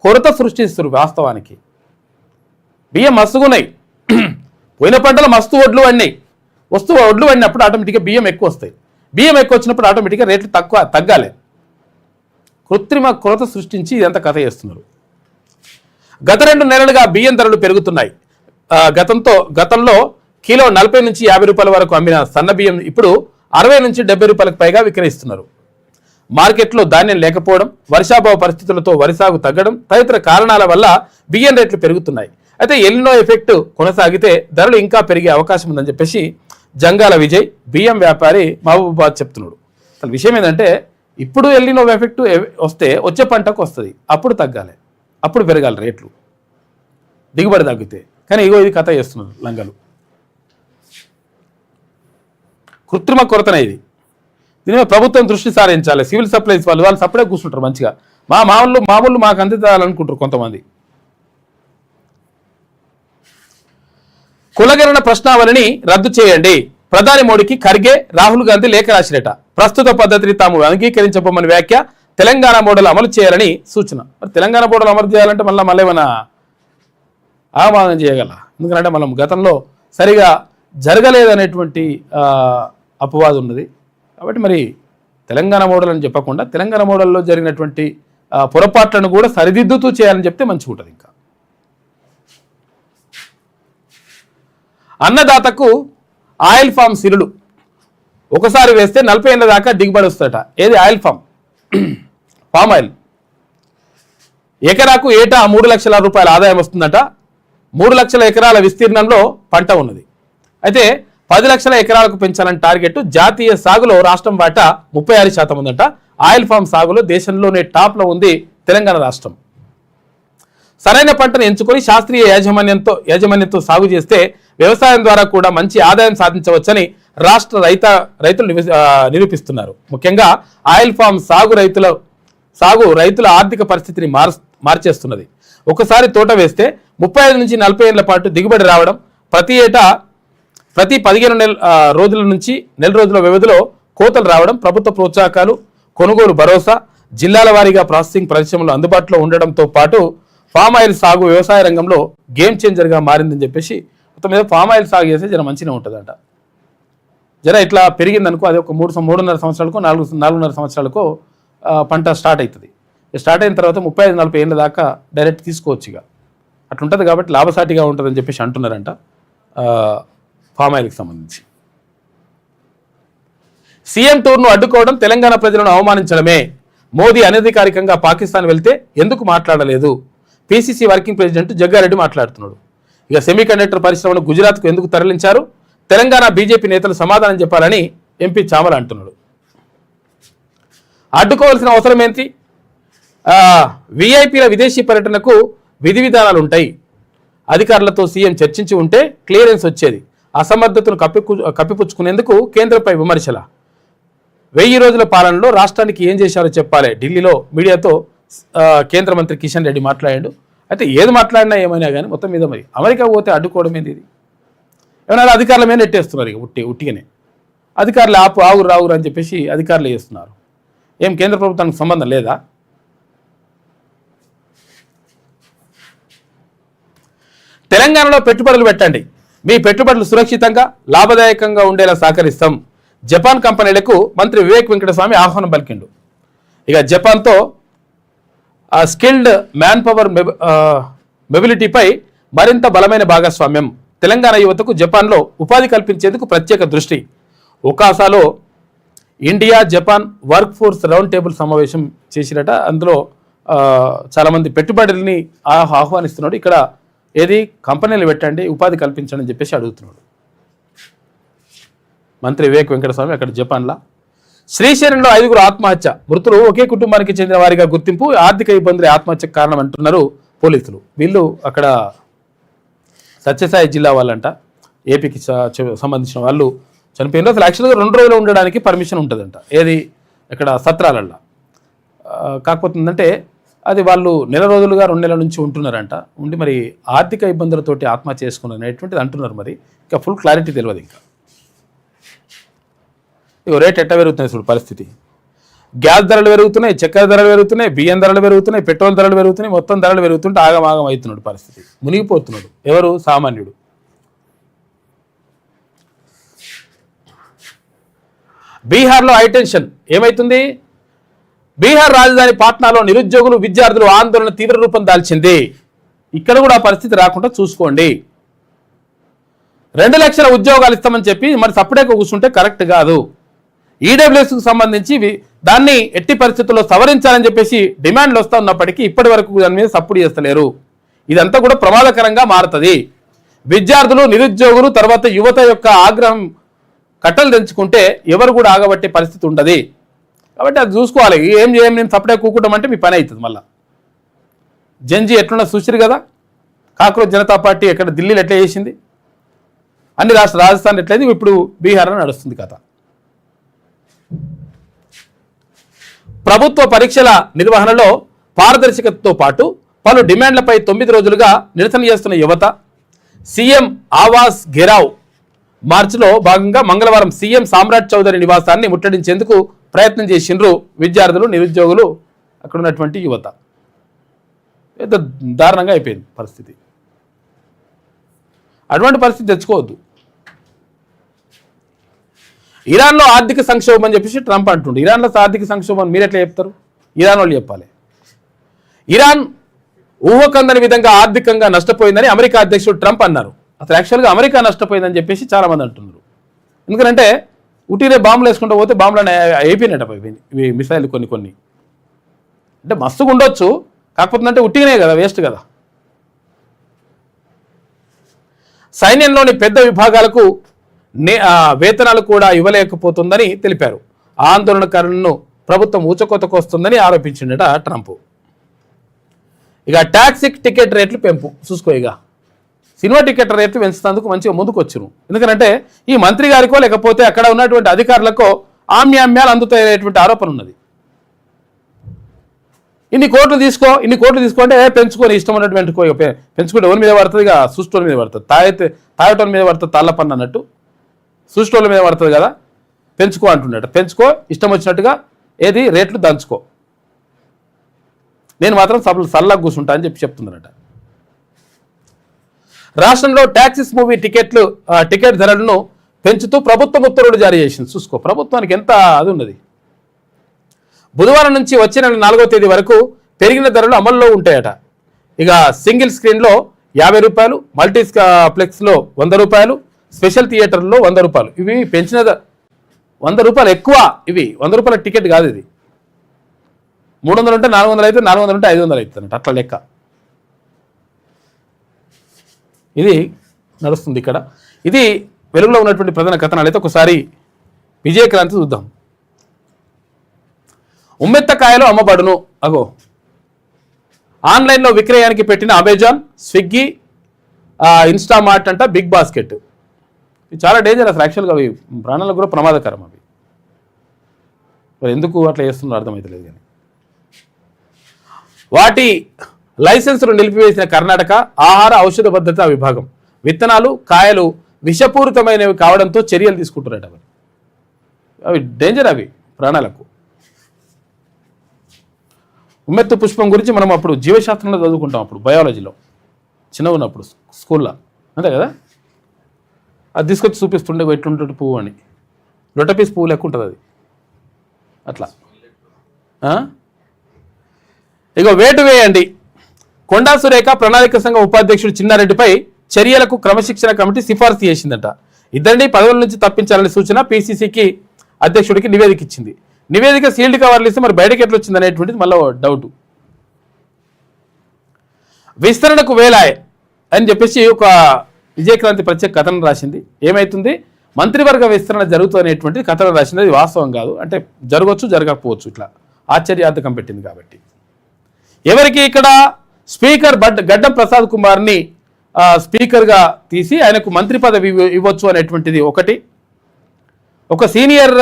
కొరత సృష్టిస్తారు. వాస్తవానికి బియ్యం మస్తుగున్నాయి, పోయిన పంటలు మస్తు వడ్లు పడినాయి. వడ్లు పడినప్పుడు ఆటోమేటిక్గా బియ్యం ఎక్కువ వస్తాయి. బియ్యం ఎక్కువ వచ్చినప్పుడు ఆటోమేటిక్గా రేట్లు తగ్గాలి. కృత్రిమ కొరత సృష్టించి ఇదంతా కథ చేస్తున్నారు. గత 2 నెలలుగా బియ్యం ధరలు పెరుగుతున్నాయి. గతంలో కిలో 40 నుంచి 50 రూపాయల వరకు అమ్మిన సన్న బియ్యం ఇప్పుడు 60 నుంచి 70 రూపాయలకు పైగా విక్రయిస్తున్నారు. మార్కెట్లో ధాన్యం లేకపోవడం, వర్షాభావ పరిస్థితులతో వరి సాగు తగ్గడం తదితర కారణాల వల్ల బియ్యం రేట్లు పెరుగుతున్నాయి. అయితే ఎల్నినో ఎఫెక్ట్ కొనసాగితే ధరలు ఇంకా పెరిగే అవకాశం ఉందని చెప్పేసి జంగాల విజయ్ బియ్యం వ్యాపారి మహబూబాబాద్ చెప్తున్నాడు. అసలు విషయం ఏంటంటే ఇప్పుడు ఎల్లినో ఎఫెక్ట్ వస్తే వచ్చే పంటకు వస్తుంది, అప్పుడు తగ్గాలి, అప్పుడు పెరగాలి రేట్లు, దిగుబడి తగ్గితే. కానీ ఇగో ఇది కథ చేస్తున్నారు లంగలు. కృత్రిమ కొరతనే ఇది. దీని మీద ప్రభుత్వం దృష్టి సారించాలి. సివిల్ సప్లైస్ వాళ్ళు సప్లై కూర్చుంటారు మంచిగా. మామూలు మాకు అందించాలనుకుంటారు కొంతమంది. కులగణన ప్రశ్నావళిని రద్దు చేయండి. ప్రధాని మోడీకి ఖర్గే, రాహుల్ గాంధీ లేఖ రాసిరట. ప్రస్తుత పద్ధతిని తాము అంగీకరించబోమని వ్యాఖ్య. తెలంగాణ మోడల్ అమలు చేయాలని సూచన. మరి తెలంగాణ మోడల్ అమలు చేయాలంటే మళ్ళీ ఏమైనా ఆహ్వానం చేయగల, ఎందుకంటే మనం గతంలో సరిగా జరగలేదనేటువంటి అపవాదం ఉన్నది. కాబట్టి మరి తెలంగాణ మోడల్ అని చెప్పకుండా తెలంగాణ మోడల్లో జరిగినటువంటి పొరపాట్లను కూడా సరిదిద్దుతూ చేయాలని చెప్తే మంచిగా ఉంటుంది. ఇంకా అన్నదాతకు ఆయిల్ ఫామ్ సిరులు ఒకసారి వేస్తే 40 ఏళ్ళ దాకా దిగుబడి వస్తుందట. ఏది ఆయిల్ పామ్ ఆయిల్. ఎకరాకు ఏటా 3 లక్షల రూపాయల ఆదాయం వస్తుందట. 3 లక్షల ఎకరాల విస్తీర్ణంలో పంట ఉన్నది. అయితే 10 లక్షల ఎకరాలకు పెంచాలని టార్గెట్. జాతీయ సాగులో రాష్ట్రం వాటా 36% ఉందట. ఆయిల్ ఫామ్ సాగులో దేశంలోనే టాప్లో ఉంది తెలంగాణ రాష్ట్రం. సరైన పంటను ఎంచుకొని శాస్త్రీయ యాజమాన్యంతో సాగు చేస్తే వ్యవసాయం ద్వారా కూడా మంచి ఆదాయం సాధించవచ్చని రాష్ట్ర రైతులు నిరూపిస్తున్నారు. ముఖ్యంగా ఆయిల్ ఫామ్ సాగు రైతుల ఆర్థిక పరిస్థితిని మార్చేస్తున్నది. ఒకసారి తోట వేస్తే 35 నుంచి 40 ఏళ్ల పాటు దిగుబడి రావడం, ప్రతి 15 రోజుల నుంచి నెల రోజుల వ్యవధిలో కోతలు రావడం, ప్రభుత్వ ప్రోత్సాహకాలు, కొనుగోలు భరోసా, జిల్లాల వారీగా ప్రాసెసింగ్ పరిశ్రమలు అందుబాటులో ఉండడంతో పాటు ఫామ్ ఆయిల్ సాగు వ్యవసాయ రంగంలో గేమ్ చేంజర్గా మారిందని చెప్పేసి మొత్తం మీద ఫామ్ ఆయిల్ సాగు చేస్తే జర మంచిగా ఉంటుందంట. జర ఇట్లా పెరిగిందనుకో అది ఒక 3.5 సంవత్సరాలకు 4.5 సంవత్సరాలకు పంట స్టార్ట్ అవుతుంది. స్టార్ట్ అయిన తర్వాత 35-40 ఏళ్ళ దాకా డైరెక్ట్ తీసుకోవచ్చు. ఇక అట్లుంటుంది కాబట్టి లాభసాటిగా ఉంటుందని చెప్పేసి అంటున్నారంట ఫామ్ ఆయిల్కి సంబంధించి. సీఎం టూర్ను అడ్డుకోవడం తెలంగాణ ప్రజలను అవమానించడమే. మోదీ అనధికారికంగా పాకిస్తాన్ వెళ్తే ఎందుకు మాట్లాడలేదు? పిసిసి వర్కింగ్ ప్రెసిడెంట్ జగ్గారెడ్డి మాట్లాడుతున్నాడు. ఇక సెమీకండక్టర్ పరిశ్రమను గుజరాత్కు ఎందుకు తరలించారు? తెలంగాణ బీజేపీ నేతలు సమాధానం చెప్పాలని ఎంపీ చామల అంటున్నాడు. అడ్డుకోవాల్సిన అవసరం ఏంటి? విఐపీల విదేశీ పర్యటనకు విధి విధానాలు ఉంటాయి. అధికారులతో సీఎం చర్చించి ఉంటే క్లియరెన్స్ వచ్చేది. అసమర్థతను కప్పిపుచ్చుకునేందుకు కేంద్రంపై విమర్శల. 1000 రోజుల పాలనలో రాష్ట్రానికి ఏం చేశారో చెప్పాలి. ఢిల్లీలో మీడియాతో కేంద్ర మంత్రి కిషన్ రెడ్డి మాట్లాడాడు. అయితే ఏది మాట్లాడినా ఏమైనా కానీ మొత్తం మీద మరి అమెరికా పోతే అడ్డుకోవడం ఏంది? ఇది ఏమైనా అధికారుల మీద నెట్టేస్తున్నారు. ఇక ఉట్టిగానే అధికారులు ఆగురు అని చెప్పేసి అధికారులు చేస్తున్నారు. ఏం కేంద్ర ప్రభుత్వానికి సంబంధం లేదా? తెలంగాణలో పెట్టుబడులు పెట్టండి. మీ పెట్టుబడులు సురక్షితంగా లాభదాయకంగా ఉండేలా సహకరిస్తాం. జపాన్ కంపెనీలకు మంత్రి వివేక్ వెంకటస్వామి ఆహ్వానం పలికిండు. ఇక జపాన్తో స్కిల్డ్ మ్యాన్ పవర్ మొబిలిటీపై మరింత బలమైన భాగస్వామ్యం. తెలంగాణ యువతకు జపాన్లో ఉపాధి కల్పించేందుకు ప్రత్యేక దృష్టి. ఒకాసాలో India Japan work force round table సమావేశం చేసిరట. అందులో చాలామంది పెట్టుబడుల్ని ఆహ్వానిస్తున్నాడు. ఇక్కడ ఏది కంపెనీలు పెట్టండి, ఉపాధి కల్పించండి అని చెప్పేసి అడుగుతున్నాడు మంత్రి వివేక్ వెంకటస్వామి అక్కడ జపాన్లో. శ్రీశైలంలో 5గురు ఆత్మహత్య. మృతులు ఒకే కుటుంబానికి చెందిన వారిగా గుర్తింపు. ఆర్థిక ఇబ్బందులే ఆత్మహత్యకు కారణం అంటున్నారు పోలీసులు. వీళ్ళు అక్కడ సత్యసాయి జిల్లా వాళ్ళంట, ఏపీకి సంబంధించిన వాళ్ళు చనిపోయిన అసలు యాక్చువల్గా 2 రోజులు ఉండడానికి పర్మిషన్ ఉంటుందంట. ఏది ఇక్కడ సత్రాలల్లో. కాకపోతే ఏంటంటే అది వాళ్ళు నెల రోజులుగా 2 నెలల నుంచి ఉంటున్నారంట. ఉండి మరి ఆర్థిక ఇబ్బందులతోటి ఆత్మహత్య చేసుకున్నారు అనేటువంటిది అంటున్నారు. మరి ఇంకా ఫుల్ క్లారిటీ తెలియదు. ఇంకా ఇక రేట్ ఎట్ట పెరుగుతున్నాయి చూడు పరిస్థితి. గ్యాస్ ధరలు పెరుగుతున్నాయి, చక్కెర ధరలు పెరుగుతున్నాయి, బియ్యం ధరలు పెరుగుతున్నాయి, పెట్రోల్ ధరలు పెరుగుతున్నాయి. మొత్తం ధరలు పెరుగుతుంటే ఆగమాగం అవుతున్నాడు పరిస్థితి. మునిగిపోతున్నాడు ఎవరు? సామాన్యుడు. బీహార్లో హైటెన్షన్ ఏమైతుంది? బీహార్ రాజధాని పాట్నాలో నిరుద్యోగులు విద్యార్థులు ఆందోళన తీవ్ర రూపం దాల్చింది. ఇక్కడ కూడా పరిస్థితి రాకుండా చూసుకోండి. 2 లక్షల ఉద్యోగాలు ఇస్తామని చెప్పి మరి సపరేట్గా కూర్చుంటే కరెక్ట్ కాదు. ఈడబ్ల్యూఎస్కు సంబంధించి దాన్ని ఎట్టి పరిస్థితుల్లో సవరించాలని చెప్పేసి డిమాండ్లు వస్తూ ఉన్నప్పటికీ ఇప్పటి వరకు దాని మీద సపోర్ట్ చేస్తలేరు. ఇదంతా కూడా ప్రమాదకరంగా మారుతుంది. విద్యార్థులు, నిరుద్యోగులు, తర్వాత యువత యొక్క ఆగ్రహం కట్టలు తెంచుకుంటే ఎవరు కూడా ఆగబట్టే పరిస్థితి ఉండదు. కాబట్టి అది చూసుకోవాలి. ఏం చేయం నేను తప్పుడే కూకుంటామంటే మీ పని అవుతుంది. మళ్ళీ జంజీ ఎట్లున్నా చూసిరు కదా, కాక్రోచ్ జనతా పార్టీ ఎక్కడ ఢిల్లీలో ఎట్లా చేసింది, అన్ని రాజస్థాన్ ఎట్లయింది, ఇప్పుడు బీహార్లో నడుస్తుంది కథ. ప్రభుత్వ పరీక్షల నిర్వహణలో పారదర్శకతతో పాటు పలు డిమాండ్లపై 9 రోజులుగా నిరసన చేస్తున్న యువత సీఎం ఆవాస్ ఘెరావ్ మార్చిలో భాగంగా మంగళవారం సీఎం సామ్రాట్ చౌదరి నివాసాన్ని ముట్టడించేందుకు ప్రయత్నం చేసిండ్రు విద్యార్థులు, నిరుద్యోగులు, అక్కడ ఉన్నటువంటి యువత. పెద్ద దారుణంగా అయిపోయింది పరిస్థితి. అటువంటి పరిస్థితి తెచ్చుకోవద్దు. ఇరాన్లో ఆర్థిక సంక్షోభం అని చెప్పేసి ట్రంప్ అంటుండు. ఇరాన్లో ఆర్థిక సంక్షోభం మీరు ఎట్లా చెప్తారు? ఇరాన్ వాళ్ళు చెప్పాలి. ఇరాన్ ఊహకందని విధంగా ఆర్థికంగా నష్టపోయిందని అమెరికా అధ్యక్షుడు ట్రంప్ అన్నారు. అసలు యాక్చువల్గా అమెరికా నష్టపోయిందని చెప్పేసి చాలామంది అంటున్నారు. ఎందుకంటే ఉట్టినే బాంబులు వేసుకుంటూ పోతే బాంబులను అయిపోయినట్టు ఇవి మిసైల్ కొన్ని అంటే మస్తుగా ఉండొచ్చు, కాకపోతే అంటే ఉట్టిగానే కదా, వేస్ట్ కదా. సైన్యంలోని పెద్ద విభాగాలకు వేతనాలు కూడా ఇవ్వలేకపోతుందని తెలిపారు. ఆందోళనకారులను ప్రభుత్వం ఊచకోతకు వస్తుందని ఆరోపించిందట ట్రంప్. ఇక ట్యాక్సీ టికెట్ రేట్లు పెంపు చూసుకో. ఇక సినిమా టికెట్ రేట్లు పెంచుతందుకు మంచిగా ముందుకు వచ్చారు. ఎందుకంటే ఈ మంత్రి గారికో లేకపోతే అక్కడ ఉన్నటువంటి అధికారులకో ఆమ్యామ్యాలు అందుతాయనేటువంటి ఆరోపణ ఉన్నది. ఇన్ని కోట్లు తీసుకుంటే పెంచుకొని ఇష్టం ఉన్నటువంటి పెంచుకుంటే ఎవరి మీద పడుతుంది? ఇక సూస్టోల మీద పడుతుంది, తాగటోల మీద పడుతుంది, తాళ్ళపన్ను అన్నట్టు సూస్టోల మీద పడుతుంది కదా. పెంచుకో అంటున్నట్టు, పెంచుకో, ఇష్టం వచ్చినట్టుగా ఏది రేట్లు దంచుకో, నేను మాత్రం సల్లా కూర్చుంటా అని చెప్తుందన్నట. రాష్ట్రంలో టాక్సీస్ మూవీ టికెట్ ధరలను పెంచుతూ ప్రభుత్వం ఉత్తర్వులు జారీ చేసింది. చూసుకో, ప్రభుత్వానికి ఎంత అది ఉన్నది. బుధవారం నుంచి వచ్చే నెల 4వ తేదీ వరకు పెరిగిన ధరలు అమల్లో ఉంటాయట. ఇక సింగిల్ స్క్రీన్లో 50 రూపాయలు, మల్టీప్లెక్స్లో 100 రూపాయలు, స్పెషల్ థియేటర్లో 100 రూపాయలు. ఇవి పెంచిన 100 రూపాయలు ఎక్కువ. ఇవి 100 రూపాయల టికెట్ కాదు. ఇది 300 ఉంటే 400 అయితే, 400 ఉంటే 500 అవుతుంది అట్లా లెక్క. ఇది నడుస్తుంది ఇక్కడ. ఇది వెలుగులో ఉన్నటువంటి ప్రధాన కథనాలు. అయితే ఒకసారి విజయక్రాంతి చూద్దాం. ఉమ్మెత్తకాయలు అమ్మబడును. అగో ఆన్లైన్లో విక్రయానికి పెట్టిన అమెజాన్, స్విగ్గీ, ఇన్స్టామార్ట్ అంట బిగ్ బాస్కెట్. ఇది చాలా డేంజర్ అసలు. యాక్చువల్గా అవి ప్రాణాలకు కూడా ప్రమాదకరం. అవి మరి ఎందుకు అట్లా చేస్తున్నారో అర్థమవుతలేదు. కానీ వాటి లైసెన్సులు నిలిపివేసిన కర్ణాటక ఆహార ఔషధ భద్రతా విభాగం విత్తనాలు, కాయలు విషపూరితమైనవి కావడంతో చర్యలు తీసుకుంటున్నట్టు. అవి డేంజర్, అవి ప్రాణాలకు. ఉమ్మెత్తు పుష్పం గురించి మనం అప్పుడు జీవశాస్త్రంలో చదువుకుంటాం, అప్పుడు బయాలజీలో చిన్నగా ఉన్నప్పుడు స్కూల్లో, అంతే కదా. అది తీసుకొచ్చి చూపిస్తుండే ఎట్లుంటుంది పువ్వు అని. లొటపీస్ పువ్వు లెక్క ఉంటుంది అది అట్లా. ఇక వేటు వేయండి. కొండా సురేఖ ప్రణాళిక సంఘం ఉపాధ్యక్షుడు చిన్నారెడ్డిపై చర్యలకు క్రమశిక్షణ కమిటీ సిఫార్సు చేసిందట. ఇద్దరిని పదవుల నుంచి తప్పించాలని సూచన పీసీసీకి అధ్యక్షుడికి నివేదిక ఇచ్చింది. నివేదిక సీల్డ్ కవర్లు ఇస్తే మరి బయటకి ఎట్లా వచ్చింది అనేటువంటిది మళ్ళీ డౌట్. విస్తరణకు వేలాయ్ అని చెప్పేసి ఒక విజయక్రాంతి ప్రత్యేక కథనం రాసింది. ఏమైతుంది, మంత్రివర్గ విస్తరణ జరుగుతుందనేటువంటిది కథనం రాసింది. అది వాస్తవం కాదు, అంటే జరగవచ్చు జరగకపోవచ్చు, ఇట్లా ఆశ్చర్యార్థకం పెట్టింది. కాబట్టి ఎవరికి ఇక్కడ స్పీకర్ గడ్డం ప్రసాద్ కుమార్ని స్పీకర్గా తీసి ఆయనకు మంత్రి పదవి ఇవ్వచ్చు అనేటువంటిది ఒకటి. ఒక సీనియర్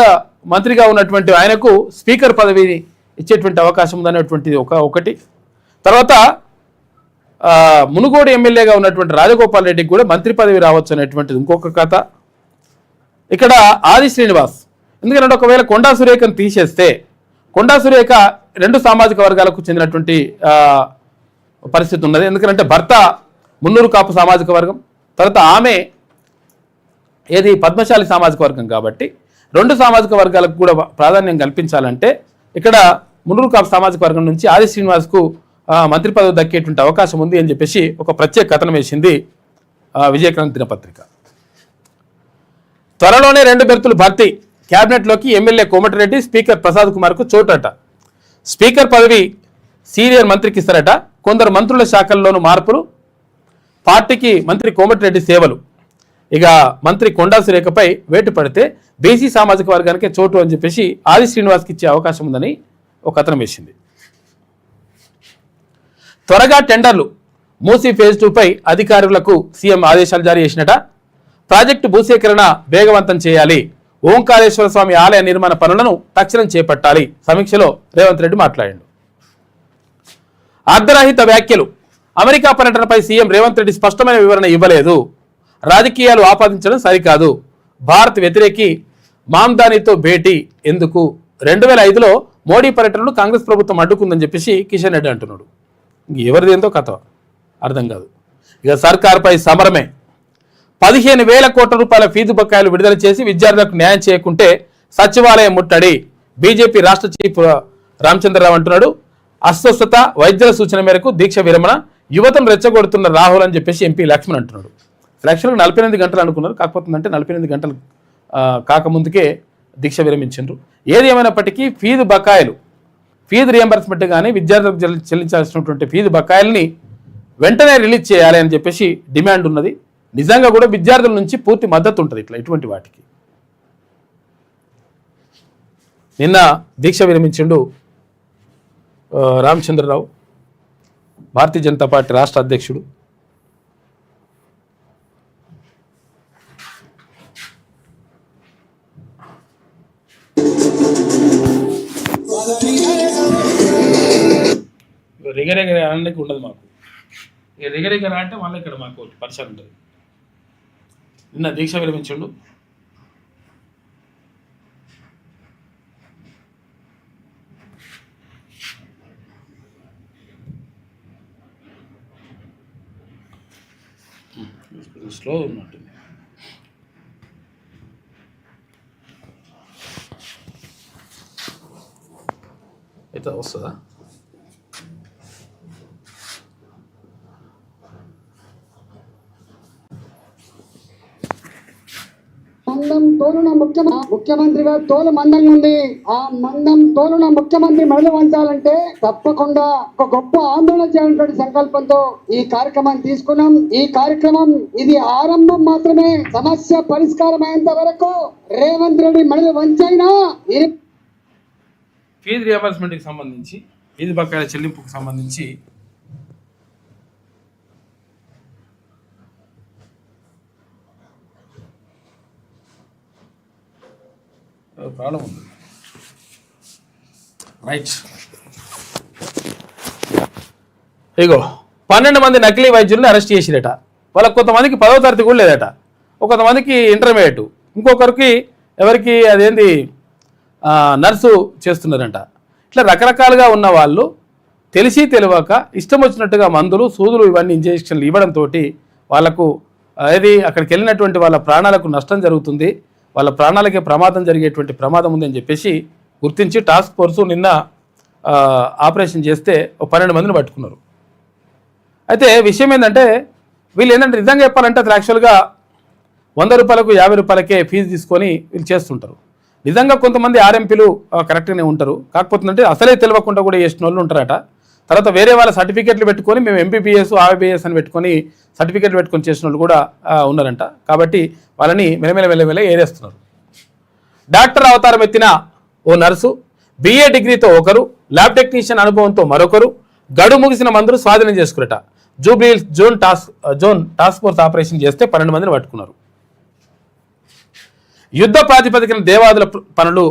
మంత్రిగా ఉన్నటువంటి ఆయనకు స్పీకర్ పదవిని ఇచ్చేటువంటి అవకాశం ఉందనేటువంటిది ఒకటి. తర్వాత మునుగోడు ఎమ్మెల్యేగా ఉన్నటువంటి రాజగోపాల్ రెడ్డికి కూడా మంత్రి పదవి రావచ్చు అనేటువంటిది ఇంకొక కథ. ఇక్కడ ఆది శ్రీనివాస్, ఎందుకంటే ఒకవేళ కొండా సురేఖను తీసేస్తే కొండా సురేఖ 2 సామాజిక వర్గాలకు చెందినటువంటి పరిస్థితి ఉన్నది. ఎందుకంటే భర్త మున్నూరు కాపు సామాజిక వర్గం, తర్వాత ఆమె ఏది పద్మశాలి సామాజిక వర్గం. కాబట్టి 2 సామాజిక వర్గాలకు కూడా ప్రాధాన్యం కల్పించాలంటే ఇక్కడ మున్నూరు కాపు సామాజిక వర్గం నుంచి ఆది శ్రీనివాస్కు మంత్రి పదవి దక్కేటువంటి అవకాశం ఉంది అని చెప్పేసి ఒక ప్రత్యేక కథనం వేసింది విజయక్రాంతి దినపత్రిక. త్వరలోనే 2 బెర్తులు భర్తీ. క్యాబినెట్లోకి ఎమ్మెల్యే కోమటిరెడ్డి, స్పీకర్ ప్రసాద్ కుమార్కు చోటట. స్పీకర్ పదవి సీనియర్ మంత్రికి ఇస్తారట. కొందరు మంత్రుల శాఖల్లోనూ మార్పులు. పార్టీకి మంత్రి కోమటిరెడ్డి సేవలు. ఇక మంత్రి కొండా సురేఖపై వేటు పడితే బీసీ సామాజిక వర్గానికే చోటు అని చెప్పేసి ఆది శ్రీనివాస్కి ఇచ్చే అవకాశం ఉందని ఒక కథనం వేసింది. త్వరగా టెండర్లు మూసీ ఫేజ్ 2పై అధికారులకు సీఎం ఆదేశాలు జారీ చేసినట. ప్రాజెక్టు భూసేకరణ వేగవంతం చేయాలి, ఓంకారేశ్వర స్వామి ఆలయ నిర్మాణ పనులను తక్షణం చేపట్టాలి. సమీక్షలో రేవంత్ రెడ్డి మాట్లాడాడు. అర్ధరహిత వ్యాఖ్యలు. అమెరికా పర్యటనపై సీఎం రేవంత్ రెడ్డి స్పష్టమైన వివరణ ఇవ్వలేదు. రాజకీయాలు ఆపాదించడం సరికాదు. భారత్ వ్యతిరేకి మామ్దానితో భేటీ ఎందుకు? 2005లో మోడీ పర్యటనను కాంగ్రెస్ ప్రభుత్వం అడ్డుకుందని చెప్పేసి కిషన్ రెడ్డి అంటున్నాడు. ఎవరిది ఏందో కథ అర్థం కాదు. ఇక సర్కార్పై సమరమే. 15,000 కోట్ల రూపాయల ఫీజు బకాయిలు విడుదల చేసి విద్యార్థులకు న్యాయం చేయకుంటే సచివాలయం ముట్టడి. బీజేపీ రాష్ట్ర చీఫ్ రామచంద్రరావు అంటున్నాడు. అస్వస్థత, వైద్యుల సూచన మేరకు దీక్ష విరమణ. యువతను రెచ్చగొడుతున్న రాహుల్ అని చెప్పేసి ఎంపీ లక్ష్మణ్ అంటున్నాడు. యాక్చువల్గా 48 గంటలు అనుకున్నారు, కాకపోతే 48 గంటలు కాకముందుకే దీక్ష విరమించారు. ఏది ఏమైనప్పటికీ ఫీజు బకాయిలు, ఫీజు రియంబర్స్మెంట్ కానీ విద్యార్థులకు చెల్లించాల్సినటువంటి ఫీజు బకాయిల్ని వెంటనే రిలీజ్ చేయాలి అని చెప్పేసి డిమాండ్ ఉన్నది. నిజంగా కూడా విద్యార్థుల నుంచి పూర్తి మద్దతు ఉంటుంది ఇటువంటి వాటికి. నిన్న దీక్ష విరమించిండు రామచంద్రరావు, భారతీయ జనతా పార్టీ రాష్ట్ర అధ్యక్షుడు. రిగరెగర అనడానికి ఉండదు మాకు. ఇక రిగరెగర అంటే మళ్ళీ ఇక్కడ మాకు పరిసరం ఉంటుంది. నిన్న దీక్ష విరమించండు. స్లో ఉన్నట్టుంది. అయితే వస్తుందా? మందం తోలున ముఖ్యమంత్రిగా తోలు మందం ఉంది. ఆ మందం తోలున ముఖ్యమంత్రి మెడలు వంచాలంటే తప్పకుండా ఒక గొప్ప ఆందోళన చేయాలనే సంకల్పంతో ఈ కార్యక్రమాన్ని తీసుకున్నాం. ఈ కార్యక్రమం ఇది ఆరంభం మాత్రమే. సమస్య పరిష్కారం అయ్యేంత వరకు రేవంత్ రెడ్డి మెడలు వంచైనా ఫీజు రియంబర్స్మెంట్కి సంబంధించి, ఫీజు బకాయిల చెల్లింపుకు సంబంధించి ప్రాబ్లం ఉంది. రైట్, ఇగో 12 మంది నకిలీ వైద్యుల్ని అరెస్ట్ చేసిరట. వాళ్ళకి కొంతమందికి 10వ తరగతి కూడా లేదట, కొంతమందికి ఇంటర్మీడియట్, ఇంకొకరికి ఎవరికి అదేంది నర్సు చేస్తున్నారంట. ఇట్లా రకరకాలుగా ఉన్న వాళ్ళు తెలిసి తెలియక ఇష్టం వచ్చినట్టుగా మందులు, సూదులు, ఇవన్నీ ఇంజెక్షన్లు ఇవ్వడంతో వాళ్ళకు అది అక్కడికి వెళ్ళినటువంటి వాళ్ళ ప్రాణాలకు నష్టం జరుగుతుంది, వాళ్ళ ప్రాణాలకే ప్రమాదం జరిగేటువంటి ప్రమాదం ఉందని చెప్పేసి గుర్తించి టాస్క్ ఫోర్స్ నిన్న ఆపరేషన్ చేస్తే 12 మందిని పట్టుకున్నారు. అయితే విషయం ఏంటంటే వీళ్ళు ఏంటంటే నిజంగా చెప్పాలంటే అసలు యాక్చువల్గా 100 రూపాయలకు 50 రూపాయలకే ఫీజు తీసుకొని వీళ్ళు చేస్తుంటారు. నిజంగా కొంతమంది ఆర్ఎంపీలు కరెక్ట్గానే ఉంటారు, కాకపోతే అసలే తెలియకుండా కూడా చేసిన వాళ్ళు ఉంటారట. తర్వాత వేరే వాళ్ళ సర్టిఫికెట్లు పెట్టుకొని మేము ఎంబీబీఎస్, ఆర్బీఎస్ అని పెట్టుకొని సర్టిఫికెట్లు పెట్టుకొని చేసిన వాళ్ళు కూడా ఉన్నారంట. కాబట్టి వాళ్ళని మెల్లమెల్ల ఏరేస్తున్నారు. డాక్టర్ అవతారం ఎత్తిన ఓ నర్సు, BA డిగ్రీతో ఒకరు, ల్యాబ్ టెక్నీషియన్ అనుభవంతో మరొకరు గడు ముగిసిన మందులు స్వాధీనం చేసుకురట. Jubilee Hills zone task force operation చేస్తే 12 మందిని పట్టుకున్నారు. యుద్ధ ప్రాతిపదికన దేవాదుల పనులు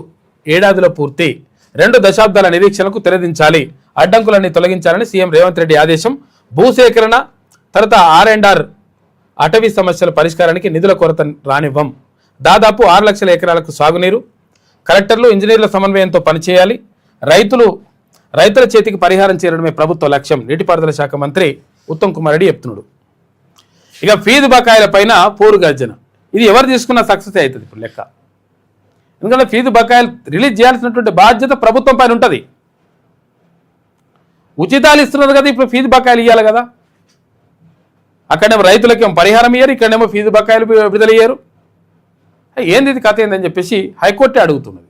ఏడాదిలో పూర్తి, 2 దశాబ్దాల నిరీక్షణకు తెరదించాలి, అడ్డంకులన్నీ తొలగించాలని సీఎం రేవంత్ రెడ్డి ఆదేశం. భూసేకరణ తర్వాత R&R అటవీ సమస్యల పరిష్కారానికి నిధుల కొరత రానివ్వం. దాదాపు 6 లక్షల ఎకరాలకు సాగునీరు, కలెక్టర్లు, ఇంజనీర్ల సమన్వయంతో పనిచేయాలి. రైతుల చేతికి పరిహారం చేరడమే ప్రభుత్వ లక్ష్యం, నీటిపారుదల శాఖ మంత్రి ఉత్తమ్ కుమార్ రెడ్డి చెప్తున్నాడు. ఇక ఫీజు బకాయిల పైన పోరు గర్జన. ఇది ఎవరు తీసుకున్న సక్సెస్ అవుతుంది ఇప్పుడు లెక్క. ఎందుకంటే ఫీజు బకాయిలు రిలీజ్ చేయాల్సినటువంటి బాధ్యత ప్రభుత్వం పైన ఉంటుంది. ఉచితాలు ఇస్తున్నారు కదా, ఇప్పుడు ఫీజు బకాయిలు ఇవ్వాలి కదా. అక్కడేమో రైతులకేమో పరిహారం ఇయ్యారు, ఇక్కడేమో ఫీజు బకాయిలు విడుదల ఇయ్యారు. ఏంది ఇది కథ ఏందని చెప్పేసి హైకోర్టే అడుగుతున్నది.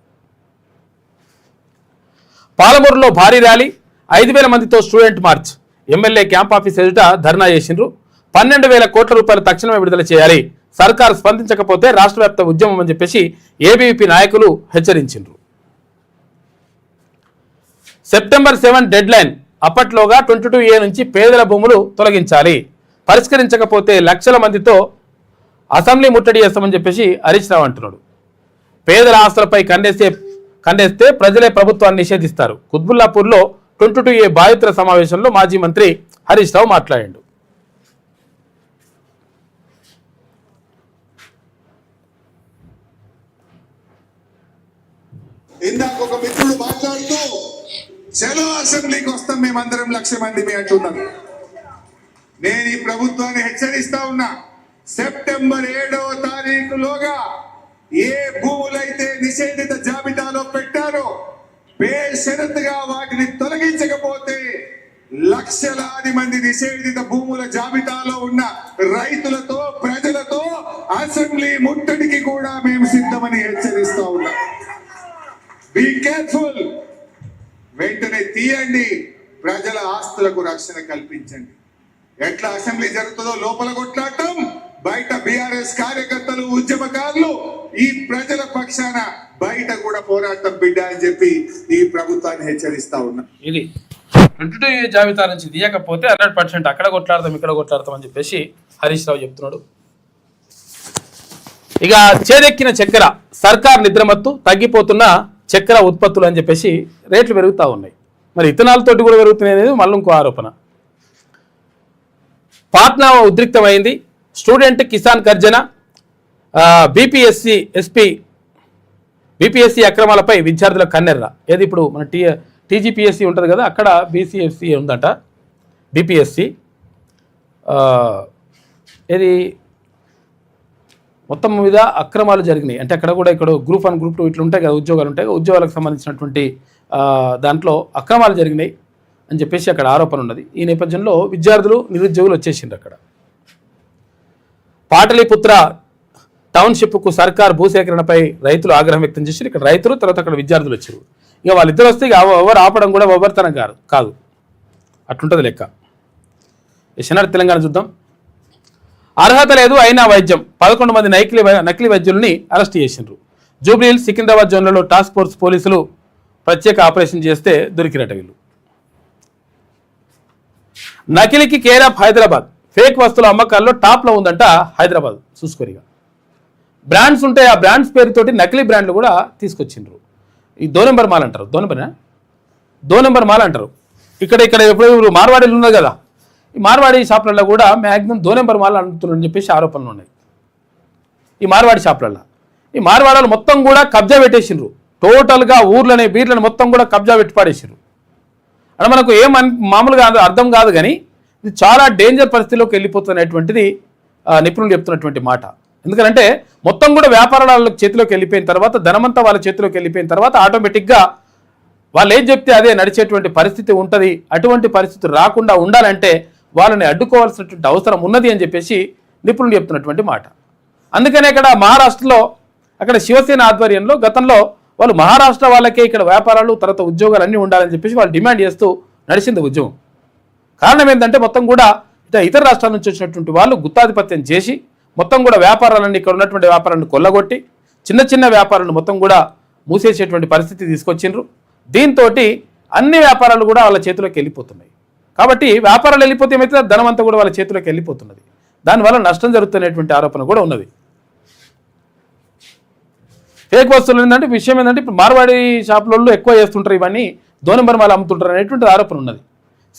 పాలమూరులో భారీ ర్యాలీ, 5,000 మందితో student March. MLA camp office ఎదుట ధర్నా చేసిండ్రు. 12,000 కోట్ల రూపాయలు తక్షణమే విడుదల చేయాలి, సర్కార్ స్పందించకపోతే రాష్ట్ర వ్యాప్త ఉద్యమం అని చెప్పేసి ఏబీవీపీ నాయకులు హెచ్చరించారు. సెప్టెంబర్ 7 డెడ్ లైన్, అప్పట్లోగా 22A నుంచి పేదల భూములు తొలగించాలి, పరిష్కరించకపోతే లక్షల మందితో అసెంబ్లీ ముట్టడి చేస్తామని చెప్పేసి హరీష్ రావు అంటున్నాడు. పేదల ఆస్తులపై కన్నేస్తే ప్రజలే ప్రభుత్వాన్ని నిషేధిస్తారు. కుత్బుల్లాపూర్లో 22A బాధితుల సమావేశంలో మాజీ మంత్రి హరీష్ రావు మాట్లాడాడు. ఇందాక ఒక మిత్రుడు మాట్లాడుతూ చలో అసెంబ్లీకి వస్తాం మేమందరం 1,00,000 మంది అంటున్నారు. నేను ఈ ప్రభుత్వాన్ని హెచ్చరిస్తా ఉన్నా, సెప్టెంబర్ 7వ తారీఖులోగా ఏ భూములైతే నిషేధిత జాబితాలో పెట్టారో బేషరతుగా వాటిని తొలగించకపోతే లక్షలాది మంది నిషేధిత భూముల జాబితాలో ఉన్న రైతులతో ప్రజలతో అసెంబ్లీ ముట్టడికి కూడా మేము సిద్ధమని హెచ్చరిస్తా ఉన్నాం. Be careful. వెంటనే తీయండి, ప్రజల ఆస్తులకు రక్షణ కల్పించండి. ఎట్లా అసెంబ్లీ జరుగుతుందో లోపల కొట్లాడటం, బయట బీఆర్ఎస్ కార్యకర్తలు ఉద్యమకారులు ఈ ప్రజల పక్షాన బయట కూడా పోరాటం బిడ్డ అని చెప్పి ఈ ప్రభుత్వాన్ని హెచ్చరిస్తా ఉన్నా. ఇది 22A జాబితా నుంచి తీయకపోతే 100% అక్కడ కొట్లాడతాం ఇక్కడ కొట్లాడతాం అని చెప్పేసి హరీష్ రావు చెప్తున్నాడు. ఇక చేదెక్కిన చక్కెర, సర్కార్ నిద్రమత్తు, తగ్గిపోతున్న చక్కెర ఉత్పత్తులు అని చెప్పేసి రేట్లు పెరుగుతూ ఉన్నాయి. మరి ఇథనాల్తోటి కూడా పెరుగుతున్నాయి అనేది మళ్ళీ ఇంకో ఆరోపణ. పాట్నా ఉద్రిక్తమైంది, స్టూడెంట్ కిసాన్ గర్జన, బీపీఎస్సీ అక్రమాలపై విద్యార్థుల కన్నెర్ర. ఏది ఇప్పుడు మన టీజీపీఎస్సీ ఉంటుంది కదా, అక్కడ బీసీఎస్సీ ఉందట, బీపీఎస్సీ ఇది మొత్తం మీద అక్రమాలు జరిగినాయి. అంటే అక్కడ కూడా ఇక్కడ గ్రూప్ 1 గ్రూప్ 2 ఇట్లా ఉంటాయి కదా, ఉద్యోగాలు ఉంటాయి కదా, ఉద్యోగాలకు సంబంధించినటువంటి దాంట్లో అక్రమాలు జరిగినాయి అని చెప్పేసి అక్కడ ఆరోపణ ఉన్నది. ఈ నేపథ్యంలో విద్యార్థులు నిరుద్యోగులు వచ్చేసిండ్రు. అక్కడ పాటలీపుత్ర టౌన్షిప్కు సర్కార్ భూసేకరణపై రైతులు ఆగ్రహం వ్యక్తం చేసి ఇక్కడ రైతులు, తర్వాత అక్కడ విద్యార్థులు వచ్చారు. ఇక వాళ్ళిద్దరు వస్తే ఇక ఎవరు ఆపడం కూడా ఎవరితనం కాదు, అట్లుంటుంది లెక్క. శనార్థి తెలంగాణ చూద్దాం. అర్హత లేదు అయినా వైద్యం, 11 మంది నకిలీ వైద్యుల్ని అరెస్ట్ చేసిండ్రు. జూబ్లీహిల్స్, సికింద్రాబాద్ జోన్లలో టాస్క్ ఫోర్స్ పోలీసులు ప్రత్యేక ఆపరేషన్ చేస్తే దొరికినట వీళ్ళు. నకిలీకి కేర్ ఆఫ్ హైదరాబాద్, ఫేక్ వస్తువుల అమ్మకాల్లో టాప్లో ఉందంట హైదరాబాద్. చూసుకోరిగా బ్రాండ్స్ ఉంటాయి, ఆ బ్రాండ్స్ పేరుతోటి నకిలీ బ్రాండ్లు కూడా తీసుకొచ్చిండ్రు. ఈ 2 నెంబర్ మాల్ అంటారు, 2 నెంబర్ మాల్ అంటారు. ఇక్కడ ఎప్పుడు మార్వాడీలు ఉన్నారు కదా, ఈ మార్వాడి షాపులలో కూడా మ్యాక్సిమం 2 నెంబర్ మాల్ అంటున్నారని చెప్పేసి ఆరోపణలు ఉన్నాయి. ఈ మార్వాడి షాపులలో ఈ మార్వాడలు మొత్తం కూడా కబ్జా పెట్టేసిండ్రు. టోటల్గా ఊర్లని బీర్లను మొత్తం కూడా కబ్జా పెట్టి పాడేసిండ్రు. అంటే మనకు మామూలుగా అర్థం కాదు, కానీ ఇది చాలా డేంజర్ పరిస్థితిలోకి వెళ్ళిపోతున్నటువంటిది నిపుణులు చెప్తున్నటువంటి మాట. ఎందుకంటే మొత్తం కూడా వ్యాపారాల చేతిలోకి వెళ్ళిపోయిన తర్వాత, ధనమంతా వాళ్ళ చేతిలోకి వెళ్ళిపోయిన తర్వాత ఆటోమేటిక్గా వాళ్ళు ఏం చెప్తే అదే నడిచేటువంటి పరిస్థితి ఉంటుంది. అటువంటి పరిస్థితి రాకుండా ఉండాలంటే వాళ్ళని అడ్డుకోవాల్సినటువంటి అవసరం ఉన్నది అని చెప్పేసి నిపుణులు చెప్తున్నటువంటి మాట. అందుకనే ఇక్కడ మహారాష్ట్రలో అక్కడ శివసేన ఆధ్వర్యంలో గతంలో వాళ్ళు మహారాష్ట్ర వాళ్ళకే ఇక్కడ వ్యాపారాలు తర్వాత ఉద్యోగాలు అన్నీ ఉండాలని చెప్పేసి వాళ్ళు డిమాండ్ చేస్తూ నడిచింది ఉద్యమం. కారణం ఏంటంటే మొత్తం కూడా ఇతర రాష్ట్రాల నుంచి వచ్చినటువంటి వాళ్ళు గుత్తాధిపత్యం చేసి మొత్తం కూడా వ్యాపారాలన్నీ ఇక్కడ ఉన్నటువంటి వ్యాపారాలను కొల్లగొట్టి చిన్న చిన్న వ్యాపారాలను మొత్తం కూడా మూసేసేటువంటి పరిస్థితి తీసుకొచ్చిండ్రు. దీంతో అన్ని వ్యాపారాలు కూడా వాళ్ళ చేతిలోకి వెళ్ళిపోతున్నాయి. కాబట్టి వ్యాపారాలు వెళ్ళిపోతే ఏమైతే ధనం అంతా కూడా వాళ్ళ చేతిలోకి వెళ్ళిపోతున్నది. దానివల్ల నష్టం జరుగుతున్నటువంటి ఆరోపణ కూడా ఉన్నది. ఫేక్ వస్తువులు ఏంటంటే విషయం ఏంటంటే ఇప్పుడు మార్వాడి షాపులలో ఎక్కువ చేస్తుంటారు, ఇవన్నీ 2 నెంబర్ మాల్ అమ్ముతుంటారు అనేటువంటి ఆరోపణ ఉన్నది.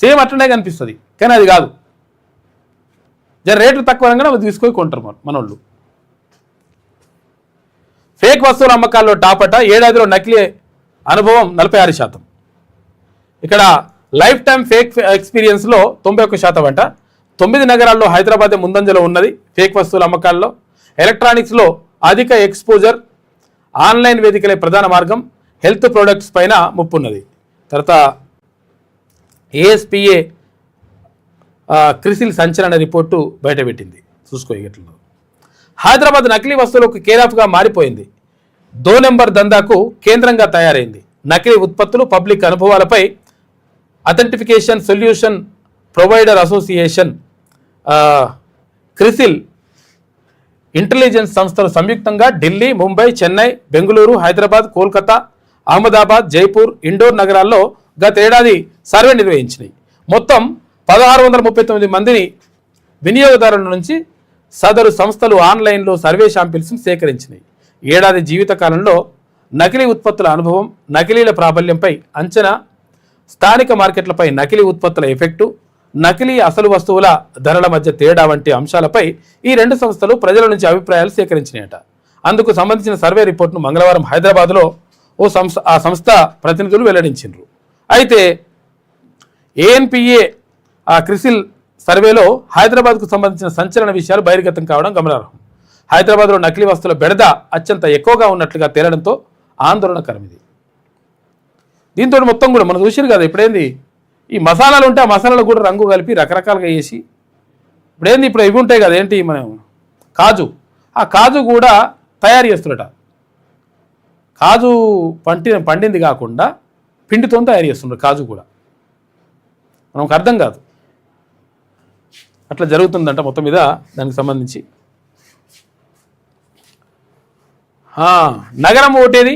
సేమ్ అట్లనే కనిపిస్తుంది, కానీ అది కాదు. రేట్లు తక్కువ అనగానే అవి తీసుకొని కొంటారు మనోళ్ళు. ఫేక్ వస్తువుల అమ్మకాల్లో టాపట, ఏడాదిలో నకిలీ అనుభవం 46%. ఇక్కడ లైఫ్ టైం ఫేక్ ఎక్స్పీరియన్స్లో 91% అంట. 9 నగరాల్లో హైదరాబాద్ ముందంజలో ఉన్నది ఫేక్ వస్తువుల అమ్మకాల్లో. ఎలక్ట్రానిక్స్లో అధిక ఎక్స్పోజర్, ఆన్లైన్ వేదికలే ప్రధాన మార్గం, హెల్త్ ప్రొడక్ట్స్ పైన ముప్పు ఉన్నది. తర్వాత ఏఎస్పిఏ క్రిసిల్ సంచలన రిపోర్టు బయటపెట్టింది. చూసుకో ఎట్లా హైదరాబాద్ నకిలీ వస్తువులకు కేరాఫ్గా మారిపోయింది. 2 నెంబర్ దందాకు కేంద్రంగా తయారైంది. నకిలీ ఉత్పత్తులు, పబ్లిక్ అనుభవాలపై authentication solution provider association CRISIL intelligence సంస్థలు సంయుక్తంగా ఢిల్లీ, ముంబై, చెన్నై, బెంగళూరు, హైదరాబాద్, కోల్కతా, అహ్మదాబాద్, జైపూర్, ఇండోర్ నగరాల్లో గత ఏడాది సర్వే నిర్వహించినాయి. మొత్తం 1639 మందిని వినియోగదారుల నుంచి సదరు సంస్థలు ఆన్లైన్లో సర్వే శాంపిల్స్ను సేకరించినాయి. ఏడాది జీవితకాలంలో నకిలీ ఉత్పత్తుల అనుభవం, నకిలీల ప్రాబల్యంపై అంచనా, స్థానిక మార్కెట్లపై నకిలీ ఉత్పత్తుల ఎఫెక్టు, నకిలీ అసలు వస్తువుల ధరల మధ్య తేడా వంటి అంశాలపై ఈ రెండు సంస్థలు ప్రజల నుంచి అభిప్రాయాలు సేకరించినాయట. అందుకు సంబంధించిన సర్వే రిపోర్ట్ను మంగళవారం హైదరాబాద్లో ఆ సంస్థ ప్రతినిధులు వెల్లడించారు. అయితే ఏఎన్పిఏ క్రిసిల్ సర్వేలో హైదరాబాద్కు సంబంధించిన సంచలన విషయాలు బహిర్గతం కావడం గమనార్హం. హైదరాబాద్లో నకిలీ వస్తువుల బెడద అత్యంత ఎక్కువగా ఉన్నట్లుగా తేలడంతో ఆందోళనకరం ఇది. దీంతో మొత్తం కూడా మనం చూసారు కదా, ఇప్పుడేంది ఈ మసాలాలు ఉంటే ఆ మసాలాలు కూడా రంగు కలిపి రకరకాలుగా వేసి ఇప్పుడేంది ఇప్పుడు ఇవి ఉంటాయి కదా, ఏంటి మనం కాజు, ఆ కాజు కూడా తయారు చేస్తున్నట. కాజు పండింది కాకుండా పిండితో తయారు చేస్తున్నారు కాజు కూడా. మనకు అర్థం కాదు, అట్లా జరుగుతుందంట మొత్తం మీద దానికి సంబంధించి. నగరం ఓటేది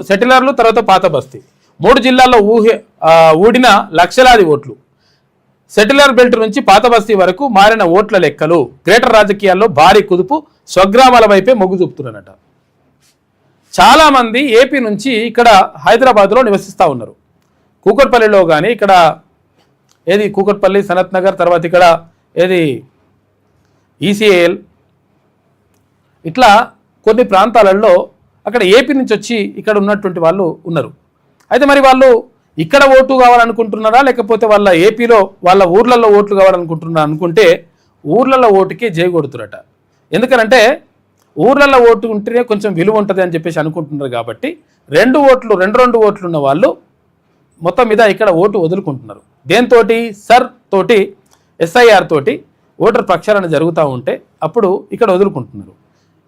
సెటిలర్లు తర్వాత పాత బస్తీ. 3 జిల్లాల్లో ఊడిన లక్షలాది ఓట్లు. సెటిలర్ బెల్ట్ నుంచి పాత బస్తీ వరకు మారిన ఓట్ల లెక్కలు. గ్రేటర్ రాజకీయాల్లో భారీ కుదుపు, స్వగ్రామాల వైపే మొగ్గు చూపుతున్నారట. చాలామంది ఏపీ నుంచి ఇక్కడ హైదరాబాద్లో నివసిస్తూ ఉన్నారు. కూకట్పల్లిలో కానీ ఇక్కడ ఏది కూకట్పల్లి, సనత్ నగర్, తర్వాత ఇక్కడ ఏది ఈసీఏఎల్, ఇట్లా కొన్ని ప్రాంతాలలో అక్కడ ఏపీ నుంచి వచ్చి ఇక్కడ ఉన్నటువంటి వాళ్ళు ఉన్నారు. అయితే మరి వాళ్ళు ఇక్కడ ఓటు కావాలనుకుంటున్నారా, లేకపోతే వాళ్ళ ఏపీలో వాళ్ళ ఊర్లలో ఓట్లు కావాలనుకుంటున్నారా అనుకుంటే ఊర్లలో ఓటుకే జై కొడుతురట. ఎందుకనంటే ఊర్లలో ఓటు ఉంటేనే కొంచెం విలువ ఉంటుంది అని చెప్పేసి అనుకుంటున్నారు. కాబట్టి రెండు ఓట్లు ఉన్న వాళ్ళు మొత్తం మీద ఇక్కడ ఓటు వదులుకుంటున్నారు. దేంతో సర్ తోటి SIR తోటి ఓటర్ ప్రక్షాళన జరుగుతూ ఉంటే అప్పుడు ఇక్కడ వదులుకుంటున్నారు.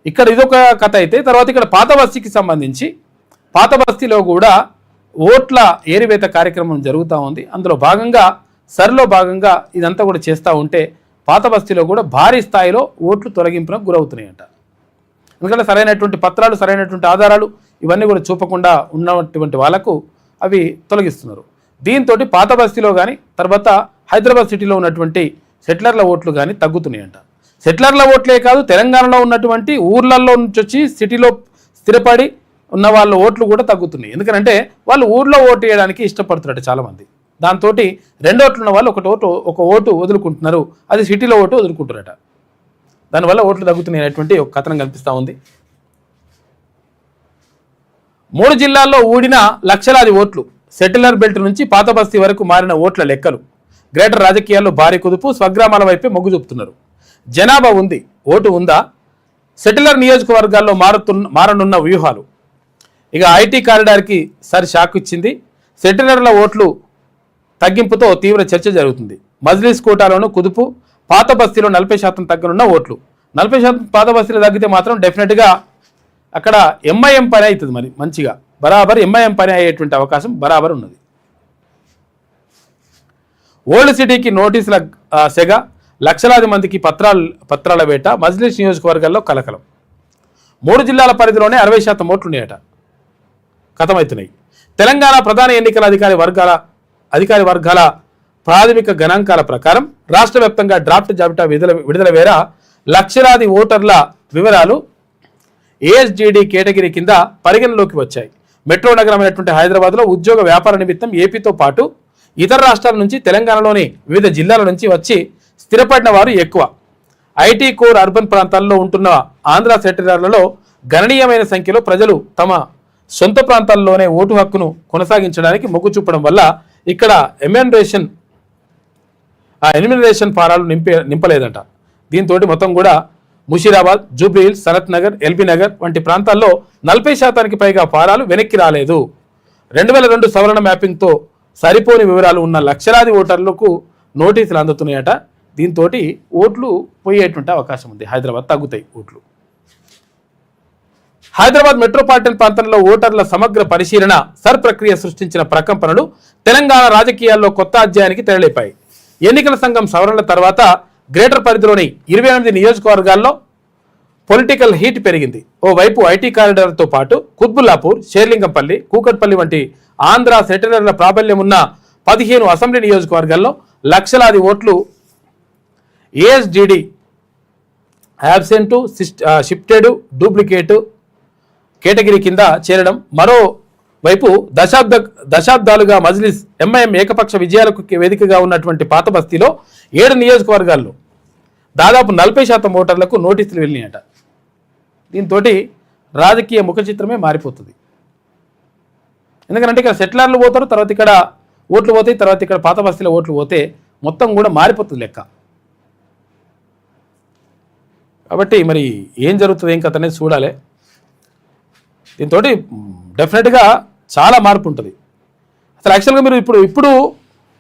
ఇక్కడ ఇదొక కథ అయితే, తర్వాత ఇక్కడ పాత బస్తీకి సంబంధించి పాత బస్తీలో కూడా ఓట్ల ఏరివేత కార్యక్రమం జరుగుతూ ఉంది. అందులో భాగంగా సర్లో భాగంగా ఇదంతా కూడా చేస్తూ ఉంటే పాత బస్తీలో కూడా భారీ స్థాయిలో ఓట్లు తొలగింపునకు గురవుతున్నాయంట. ఎందుకంటే సరైనటువంటి పత్రాలు, సరైనటువంటి ఆధారాలు ఇవన్నీ కూడా చూపకుండా ఉన్నటువంటి వాళ్ళకు అవి తొలగిస్తున్నారు. దీంతో పాత బస్తీలో కానీ తర్వాత హైదరాబాద్ సిటీలో ఉన్నటువంటి సెటిలర్ల ఓట్లు కానీ తగ్గుతున్నాయంట. సెటిలర్ల ఓట్లే కాదు, తెలంగాణలో ఉన్నటువంటి ఊర్లలో నుంచి వచ్చి సిటీలో స్థిరపడి ఉన్న వాళ్ళ ఓట్లు కూడా తగ్గుతున్నాయి. ఎందుకంటే వాళ్ళు ఊర్లో ఓటు వేయడానికి ఇష్టపడుతున్నట్టు చాలామంది. దాంతో 2 ఓట్లు ఉన్న వాళ్ళు ఒక ఓటు వదులుకుంటున్నారు, అది సిటీలో ఓటు వదులుకుంటున్నారట. దానివల్ల ఓట్లు తగ్గుతున్నాయి అనేటువంటి ఒక కథనం కనిపిస్తూ ఉంది. 3 జిల్లాల్లో ఊడిన లక్షలాది ఓట్లు. సెటిలర్ బెల్ట్ నుంచి పాత బస్తీ వరకు మారిన ఓట్ల లెక్కలు. గ్రేటర్ రాజకీయాల్లో భారీ కుదుపు, స్వగ్రామాల వైపే మొగ్గు చూపుతున్నారు. జనాభా ఉంది, ఓటు ఉందా? సెటిలర్ నియోజకవర్గాల్లో మారనున్న వ్యూహాలు. ఇక ఐటీ కారిడార్కి షాక్ ఇచ్చింది. సెటిలర్ల ఓట్లు తగ్గింపుతో తీవ్ర చర్చ జరుగుతుంది. మజ్లిస్ కోటాలోనూ కుదుపు. పాత బస్తీలో 40% తగ్గనున్న ఓట్లు. 40% పాత బస్తీలో తగ్గితే మాత్రం డెఫినెట్గా అక్కడ ఎంఐఎం పని అవుతుంది. మరి మంచిగా బరాబర్ ఎంఐఎం పని అయ్యేటువంటి అవకాశం బరాబర్ ఉన్నది. ఓల్డ్ సిటీకి నోటీసుల సెగ, లక్షలాది మందికి పత్రాల వేట. మజ్లిస్ నియోజకవర్గాల్లో కలకలం. 3 జిల్లాల పరిధిలోనే 60% ఓట్లున్నాయట, ఖతమవుతున్నాయి. తెలంగాణ ప్రధాన ఎన్నికల అధికారి వర్గాల ప్రాథమిక గణాంకాల ప్రకారం రాష్ట్ర వ్యాప్తంగా డ్రాఫ్ట్ జాబితా విడుదల వేర లక్షలాది ఓటర్ల వివరాలు ASGD కేటగిరీ కింద పరిగణలోకి వచ్చాయి. మెట్రో నగరమైనటువంటి హైదరాబాద్లో ఉద్యోగ వ్యాపార నిమిత్తం ఏపీతో పాటు ఇతర రాష్ట్రాల నుంచి తెలంగాణలోని వివిధ జిల్లాల నుంచి వచ్చి స్థిరపడిన వారు ఎక్కువ. ఐటీ కోర్ అర్బన్ ప్రాంతాల్లో ఉంటున్న ఆంధ్ర సెటిలర్లలో గణనీయమైన సంఖ్యలో ప్రజలు తమ సొంత ప్రాంతాల్లోనే ఓటు హక్కును కొనసాగించడానికి మొగ్గు చూపడం వల్ల ఇక్కడ ఎన్యూమరేషన్ ఫారాలు నింపలేదంట. దీంతో మొత్తం కూడా ముషీరాబాద్, జూబ్లీహిల్స్, సనత్ నగర్, ఎల్బీ నగర్ వంటి ప్రాంతాల్లో 40% పైగా ఫారాలు వెనక్కి రాలేదు. 2002 సవరణ మ్యాపింగ్తో సరిపోని వివరాలు ఉన్న లక్షలాది ఓటర్లకు నోటీసులు అందుతున్నాయట. దీంతో ఓట్లు పోయేటువంటి అవకాశం ఉంది. హైదరాబాద్ తగ్గుతాయి ఓట్లు. హైదరాబాద్ మెట్రోపాలిటన్ ప్రాంతంలో ఓటర్ల సమగ్ర పరిశీలన ప్రక్రియ సృష్టించిన ప్రకంపనలు తెలంగాణ రాజకీయాల్లో కొత్త అధ్యాయానికి తెరలేపాయి. ఎన్నికల సంఘం సవరణల తర్వాత గ్రేటర్ పరిధిలోని 28 నియోజకవర్గాల్లో పొలిటికల్ హీట్ పెరిగింది. ఓవైపు ఐటీ కారిడార్తో పాటు కుత్బుల్లాపూర్, షేర్లింగంపల్లి, కూకట్పల్లి వంటి ఆంధ్ర సెటిలర్ల ప్రాబల్యం ఉన్న 15 అసెంబ్లీ నియోజకవర్గాల్లో లక్షలాది ఓట్లు ఏఎస్డిడి యాబ్సెంటు, షిఫ్టెడ్, డూప్లికేటు కేటగిరీ కింద చేరడం, మరోవైపు దశాబ్దాలుగా మజ్లిస్ ఎంఐఎం ఏకపక్ష విజయాలకు వేదికగా ఉన్నటువంటి పాత బస్తీలో 7 నియోజకవర్గాల్లో దాదాపు 40% ఓటర్లకు నోటీసులు వెళ్ళినాయట. దీంతో రాజకీయ ముఖ చిత్రమే మారిపోతుంది. ఎందుకంటే ఇక్కడ సెటిలర్లు పోతారు, తర్వాత ఇక్కడ ఓట్లు పోతాయి, తర్వాత ఇక్కడ పాత బస్తీలో ఓట్లు పోతే మొత్తం కూడా మారిపోతుంది లెక్క. కాబట్టి మరి ఏం జరుగుతుంది, ఏం కథ అనేది చూడాలి. దీంతో డెఫినెట్గా చాలా మార్పు ఉంటుంది. అసలు యాక్చువల్గా మీరు ఇప్పుడు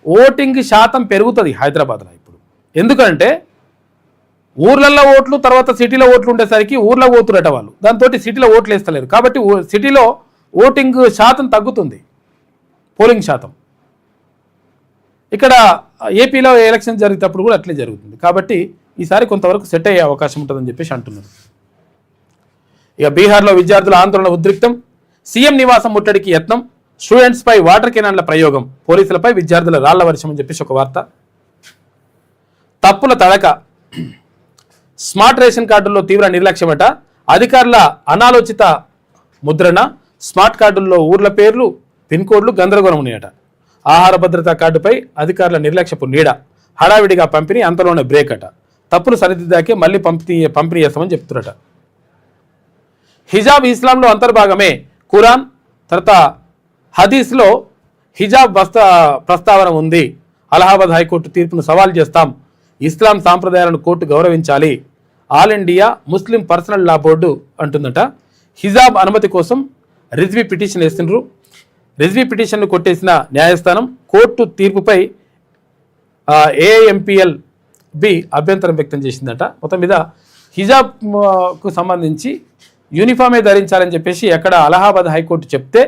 ఓటింగ్ శాతం పెరుగుతుంది హైదరాబాద్లో ఇప్పుడు. ఎందుకంటే ఊర్లలో ఓట్లు, తర్వాత సిటీలో ఓట్లు ఉండేసరికి ఊర్లో పోతురట వాళ్ళు, దాంతో సిటీలో ఓట్లు వేస్తలేరు. కాబట్టి సిటీలో ఓటింగ్ శాతం తగ్గుతుంది, పోలింగ్ శాతం. ఇక్కడ ఏపీలో ఎలక్షన్ జరిగేటప్పుడు కూడా అట్లే జరుగుతుంది. కాబట్టి ఈసారి కొంతవరకు సెట్ అయ్యే అవకాశం ఉంటుందని చెప్పేసి అంటున్నారు. ఇక బీహార్లో విద్యార్థుల ఆందోళన ఉద్రిక్తం, సీఎం నివాసం ముట్టడికి యత్నం, స్టూడెంట్స్పై వాటర్ కెనాన్ల ప్రయోగం, పోలీసులపై విద్యార్థుల రాళ్ల వర్షం అని చెప్పేసి ఒక వార్త. తప్పుల తడక, స్మార్ట్ రేషన్ కార్డుల్లో తీవ్ర నిర్లక్ష్యమట, అధికారుల అనాలోచిత ముద్రణ, స్మార్ట్ కార్డుల్లో ఊర్ల పేర్లు, పిన్ కోడ్లు గందరగోళం ఉన్నాయట. ఆహార భద్రతా కార్డుపై అధికారుల నిర్లక్ష్యపు నీడ, హడావిడిగా పంపిణీ, అంతలోనే బ్రేక్ అట. తప్పులు సరిదిద్దాకే మళ్ళీ పంపిణీ చేస్తామని చెప్తున్నట. హిజాబ్ ఇస్లాంలో అంతర్భాగమే, ఖురాన్ తర్వాత హదీస్లో హిజాబ్ ప్రస్తావన ఉంది. అలహాబాద్ హైకోర్టు తీర్పును సవాల్ చేస్తాం, ఇస్లాం సాంప్రదాయాలను కోర్టు గౌరవించాలి, ఆల్ ఇండియా ముస్లిం పర్సనల్ లా బోర్డు అంటుందట. హిజాబ్ అనుమతి కోసం రిజ్వీ పిటిషన్ వేస్తుండ్రు. రిజ్వీ పిటిషన్ను కొట్టేసిన న్యాయస్థానం కోర్టు తీర్పుపై ఏఐఎంపీఎల్ బి అభ్యంతరం వ్యక్తం చేసిందట. మొత్తం మీద హిజాబ్కు సంబంధించి యూనిఫామే ధరించాలని చెప్పేసి అక్కడ అలహాబాద్ హైకోర్టు చెప్తే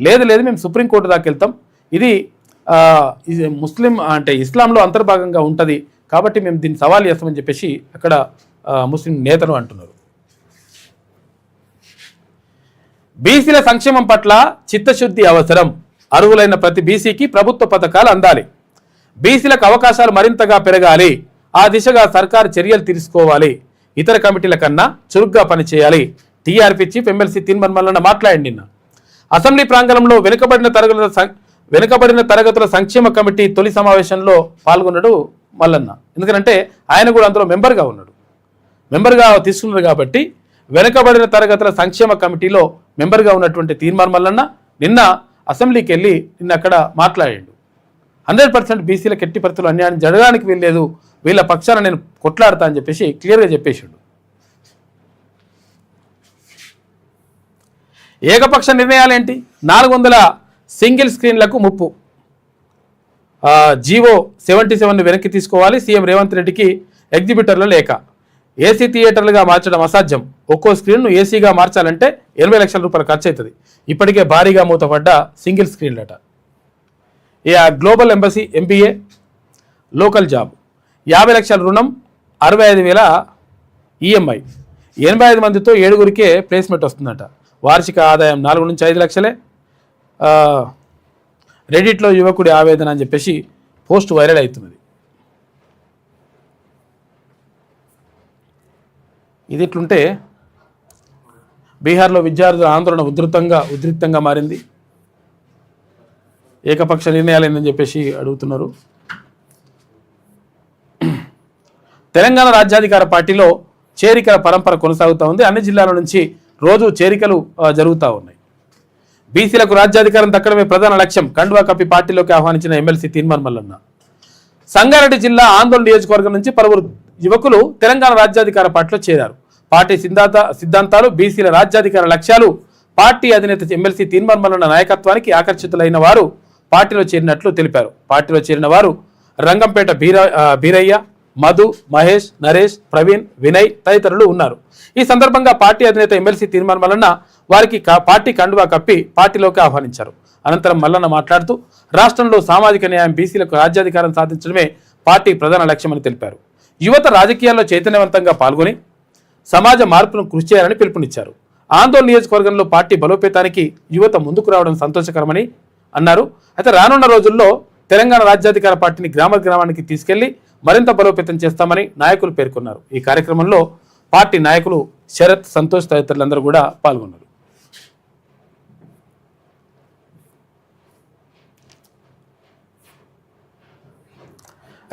లేదు మేము సుప్రీంకోర్టు దాకా వెళ్తాం, ఇది ముస్లిం అంటే ఇస్లాంలో అంతర్భాగంగా ఉంటుంది, కాబట్టి మేము దీన్ని సవాల్ చేస్తామని చెప్పేసి అక్కడ ముస్లిం నేతలు అంటున్నారు. బీసీల సంక్షేమం పట్ల చిత్తశుద్ధి అవసరం, అర్హులైన ప్రతి బీసీకి ప్రభుత్వ పథకాలు అందాలి, బీసీలకు అవకాశాలు మరింతగా పెరగాలి, ఆ దిశగా సర్కారు చర్యలు తీసుకోవాలి, ఇతర కమిటీల కన్నా చురుగ్గా పనిచేయాలి. TRP chief MLC Teenmar Mallanna మాట్లాడి నిన్న అసెంబ్లీ ప్రాంగణంలో వెనుకబడిన తరగతుల సంక్షేమ కమిటీ తొలి సమావేశంలో పాల్గొన్నాడు మల్లన్న. ఎందుకంటే ఆయన కూడా అందులో మెంబర్గా తీసుకున్నారు. కాబట్టి వెనుకబడిన తరగతుల సంక్షేమ కమిటీలో మెంబర్గా ఉన్నటువంటి తీన్మార్ మల్లన్న నిన్న అసెంబ్లీకి వెళ్ళి అక్కడ మాట్లాడాడు. 100% బీసీలకు ఎట్టి పరిస్థితుల్లో అన్యాయం జరగడానికి వీల్లేదు, వీళ్ళ పక్షాన నేను కొట్లాడతా అని చెప్పేసి క్లియర్గా చెప్పేశాడు. ఏకపక్ష నిర్ణయాలేంటి, 400 సింగిల్ స్క్రీన్లకు ముప్పు, జీవో 77ను వెనక్కి తీసుకోవాలి, సీఎం రేవంత్ రెడ్డికి ఎగ్జిబిటర్ల లేఖ, ఏసీ థియేటర్లుగా మార్చడం అసాధ్యం, ఒక్కో స్క్రీన్ను ఏసీగా మార్చాలంటే 80 లక్షల రూపాయలు ఖర్చు అవుతుంది, ఇప్పటికే భారీగా మూతపడ్డ సింగిల్ స్క్రీన్లట. Global embassy MBA local job, 50 లక్షల రుణం, 65,000 ఈఎంఐ, 85 మందితో 7గురికే ప్లేస్మెంట్ వస్తుందట, వార్షిక ఆదాయం 4 నుంచి 5 లక్షలే. రెడిట్లో యువకుడి ఆవేదన అని చెప్పేసి పోస్ట్ వైరల్ అవుతున్నది. ఇది ఇట్లుంటే బీహార్లో విద్యార్థుల ఆందోళన ఉద్రిక్తంగా మారింది. ఏకపక్ష నిర్ణయాలు ఏందని చెప్పేసి అడుగుతున్నారు. తెలంగాణ రాజ్యాధికార పార్టీలో చేరికల పరంపర కొనసాగుతూ ఉంది. అన్ని జిల్లాల నుంచి రోజు చేరికలు జరుగుతూ ఉన్నాయి. బీసీలకు రాజ్యాధికారం దక్కడమే ప్రధాన లక్ష్యం, కండువా కప్పి పార్టీలోకి ఆహ్వానించిన ఎమ్మెల్సీ తీన్మార్ మల్లన్న. సంగారెడ్డి జిల్లా ఆందోళన నియోజకవర్గం నుంచి పలువురు యువకులు తెలంగాణ రాజ్యాధికార పార్టీలో చేరారు. పార్టీ సిద్ధాంతాలు, బీసీల రాజ్యాధికార లక్ష్యాలు పార్టీ అధినేత ఎమ్మెల్సీ తీన్మార్ మల్లన్న నాయకత్వానికి ఆకర్షితులైన వారు పార్టీలో చేరినట్లు తెలిపారు. పార్టీలో చేరిన వారు రంగంపేట బీరయ్య, మధు, మహేష్, నరేష్, ప్రవీణ్, వినయ్ తదితరులు ఉన్నారు. ఈ సందర్భంగా పార్టీ అధినేత ఎమ్మెల్సీ తీన్మార్ మల్లన్న వారికి పార్టీ కండువా కప్పి పార్టీలోకి ఆహ్వానించారు. అనంతరం మల్లన్న మాట్లాడుతూ రాష్ట్రంలో సామాజిక న్యాయం, బీసీలకు రాజ్యాధికారం సాధించడమే పార్టీ ప్రధాన లక్ష్యమని తెలిపారు. యువత రాజకీయాల్లో చైతన్యవంతంగా పాల్గొని సమాజ మార్పును కృషి చేయాలని పిలుపునిచ్చారు. ఆందోళన నియోజకవర్గంలో పార్టీ బలోపేతానికి యువత ముందుకు రావడం సంతోషకరమని అన్నారు. అయితే రానున్న రోజుల్లో తెలంగాణ రాజ్యాధికార పార్టీని గ్రామానికి తీసుకెళ్లి మరింత బలోపేతం చేస్తామని నాయకులు పేర్కొన్నారు. ఈ కార్యక్రమంలో పార్టీ నాయకులు శరత్, సంతోష్ తదితరులందరూ కూడా పాల్గొన్నారు.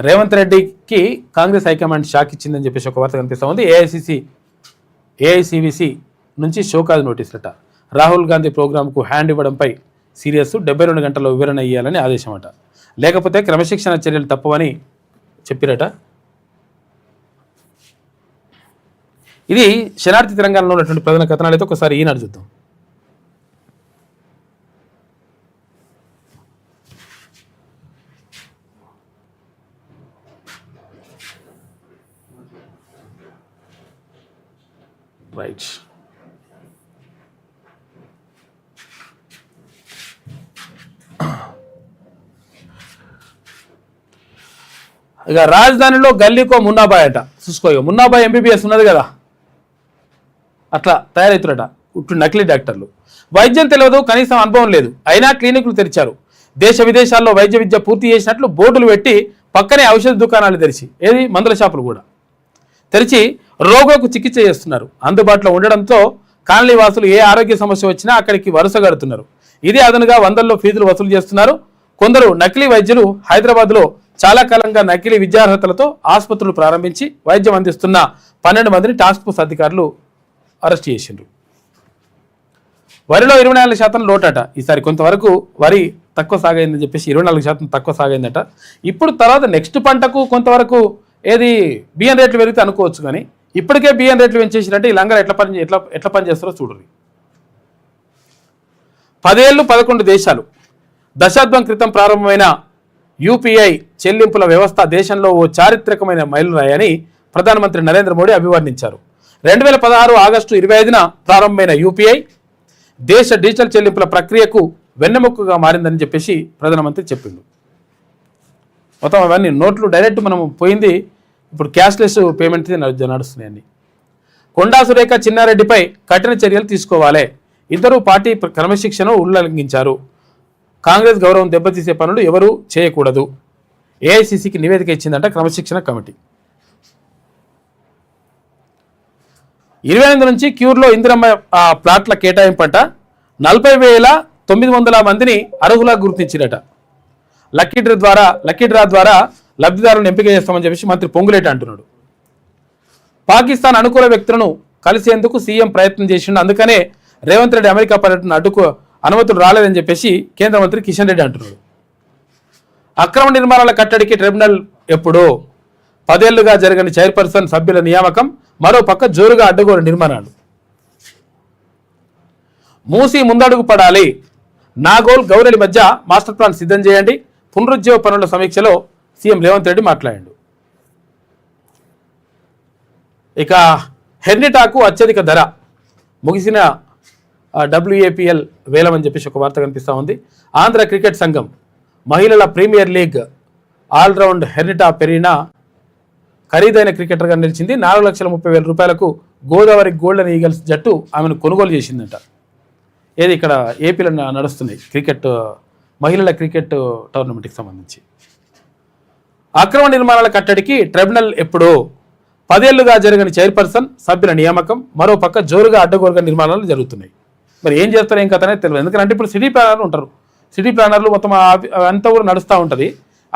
రేవంత్ రెడ్డికి కాంగ్రెస్ హైకమాండ్ షాక్ ఇచ్చిందని చెప్పేసి ఒక వార్త కనిపిస్తూ ఉంది. ఏఐసివిసి నుంచి షోకాజ్ నోటీసులట. రాహుల్ గాంధీ ప్రోగ్రాంకు హ్యాండ్ ఇవ్వడంపై సీరియస్, 72 గంటల్లో వివరణ ఇవ్వాలని ఆదేశమట. లేకపోతే క్రమశిక్షణ చర్యలు తప్పవని చెప్పిరట. ఇది శనార్థి తెలంగాణలో ఉన్నటువంటి ప్రధాన కథనాలు. అయితే ఒకసారి ఈనాడు చూద్దాం. రైట్, ఇక రాజధానిలో గల్లీకో మున్నాబాయ్ అట. చూసుకో, మున్నాబాయ్ ఎంబీబీఎస్ ఉన్నది కదా, అట్లా తయారవుతున్నట. ఇప్పుడు నకిలీ డాక్టర్లు. వైద్యం తెలియదు, కనీసం అనుభవం లేదు, అయినా క్లినిక్లు తెరిచారు. దేశ విదేశాల్లో వైద్య విద్య పూర్తి చేసినట్లు బోర్డులు పెట్టి పక్కనే ఔషధ దుకాణాలు తెరిచి, మందుల షాపులు కూడా తెరిచి రోగులకు చికిత్స చేస్తున్నారు. అందుబాటులో ఉండడంతో కాలనీ వాసులు ఏ ఆరోగ్య సమస్య వచ్చినా అక్కడికి వరుస కడుతున్నారు. ఇదే అదనుగా వందల్లో ఫీజులు వసూలు చేస్తున్నారు. కొందరు నకిలీ వైద్యులు హైదరాబాద్లో చాలా కాలంగా నకిలీ విద్యార్హతలతో ఆసుపత్రులు ప్రారంభించి వైద్యం అందిస్తున్న 12 మందిని టాస్క్ ఫోర్స్ అధికారులు అరెస్ట్ చేసిండ్రు. వరిలో 24% లోటట. ఈసారి కొంతవరకు వరి తక్కువ సాగైందని చెప్పేసి 24% తక్కువ సాగైందట. ఇప్పుడు తర్వాత నెక్స్ట్ పంటకు కొంతవరకు బియ్యం రేట్లు పెరిగితే అనుకోవచ్చు, కానీ ఇప్పటికే బియ్యం రేట్లు పెంచేసినట్టే ఈ లంగర్ ఎట్లా పనిచేస్తారో చూడండి. 10 ఏళ్ళు 11 దేశాలు. దశాబ్దం క్రితం ప్రారంభమైన యూపీఐ చెల్లింపుల వ్యవస్థ దేశంలో ఓ చారిత్రకమైన మైలురాయని ప్రధానమంత్రి నరేంద్ర మోడీ అభివర్ణించారు. 2016 ఆగస్టు 25న ప్రారంభమైన యూపీఐ దేశ డిజిటల్ చెల్లింపుల ప్రక్రియకు వెన్నెముకగా మారిందని చెప్పేసి ప్రధానమంత్రి చెప్పిండు. మొత్తం అవన్నీ నోట్లు డైరెక్ట్ మనం పోయింది, ఇప్పుడు క్యాష్లెస్ పేమెంట్ నడుస్తున్నాయని. కొండా సురేఖ చిన్నారెడ్డిపై కఠిన చర్యలు తీసుకోవాలి. ఇద్దరు పార్టీ క్రమశిక్షణను ఉల్లంఘించారు. కాంగ్రెస్ గౌరవం దెబ్బతీసే పనులు ఎవరూ చేయకూడదు. ఏఐసిసికి నివేదిక ఇచ్చిందంట క్రమశిక్షణ కమిటీ. 28 నుంచి క్యూర్లో ఇందిరమ్మ ప్లాట్ల కేటాయింపంట. 40,900 మందిని అర్హులుగా గుర్తించినట. లక్కీ డ్రా ద్వారా లబ్ధిదారులను ఎంపిక చేస్తామని చెప్పేసి మంత్రి పొంగులేటి అంటున్నాడు. పాకిస్తాన్ అనుకూల వ్యక్తులను కలిసేందుకు సీఎం ప్రయత్నం చేసిండు. అందుకనే రేవంత్ రెడ్డి అమెరికా పర్యటన అనుమతులు రాలేదని చెప్పేసి కేంద్ర మంత్రి కిషన్ రెడ్డి అంటున్నాడు. అక్రమ నిర్మాణాల కట్టడికి ట్రిబ్యునల్ ఎప్పుడో. 10 ఏళ్లుగా జరగని చైర్పర్సన్ సభ్యుల నియామకం. మరో పక్క జోరుగా అడ్డగోలు నిర్మాణాలు. మూసి ముందడుగు పడాలి. నాగోల్ గౌరెలి మధ్య మాస్టర్ ప్లాన్ సిద్ధం చేయండి. పునరుజ్జీవ పనుల సమీక్షలో సీఎం రేవంత్ రెడ్డి మాట్లాడాడు. ఇక హెర్నిటాకు అత్యధిక ధర. ముగిసిన WAPL వేలం అని చెప్పేసి ఒక వార్త కనిపిస్తూ ఉంది. ఆంధ్ర క్రికెట్ సంఘం మహిళల ప్రీమియర్ లీగ్ ఆల్రౌండ్ హెర్నిటా పెరీనా ఖరీదైన క్రికెటర్గా నిలిచింది. 4,30,000 రూపాయలకు గోదావరి గోల్డెన్ ఈగల్స్ జట్టు ఆమెను కొనుగోలు చేసిందంట. ఇక్కడ ఏపీలో నడుస్తున్నాయి మహిళల క్రికెట్ టోర్నమెంట్కి సంబంధించి. అక్రమ నిర్మాణాల కట్టడికి ట్రిబ్యునల్ ఎప్పుడో. 10 ఏళ్లుగా జరగని చైర్పర్సన్ సభ్యుల నియామకం. మరో పక్క జోరుగా అడ్డగోలుగా నిర్మాణాలు జరుగుతున్నాయి. మరి ఏం చేస్తారో ఏం కథనే తెలియదు. ఎందుకంటే ఇప్పుడు సిటీ ప్లానర్లు ఉంటారు. సిటీ ప్లానర్లు మొత్తం అంతా కూడా నడుస్తూ ఉంటుంది.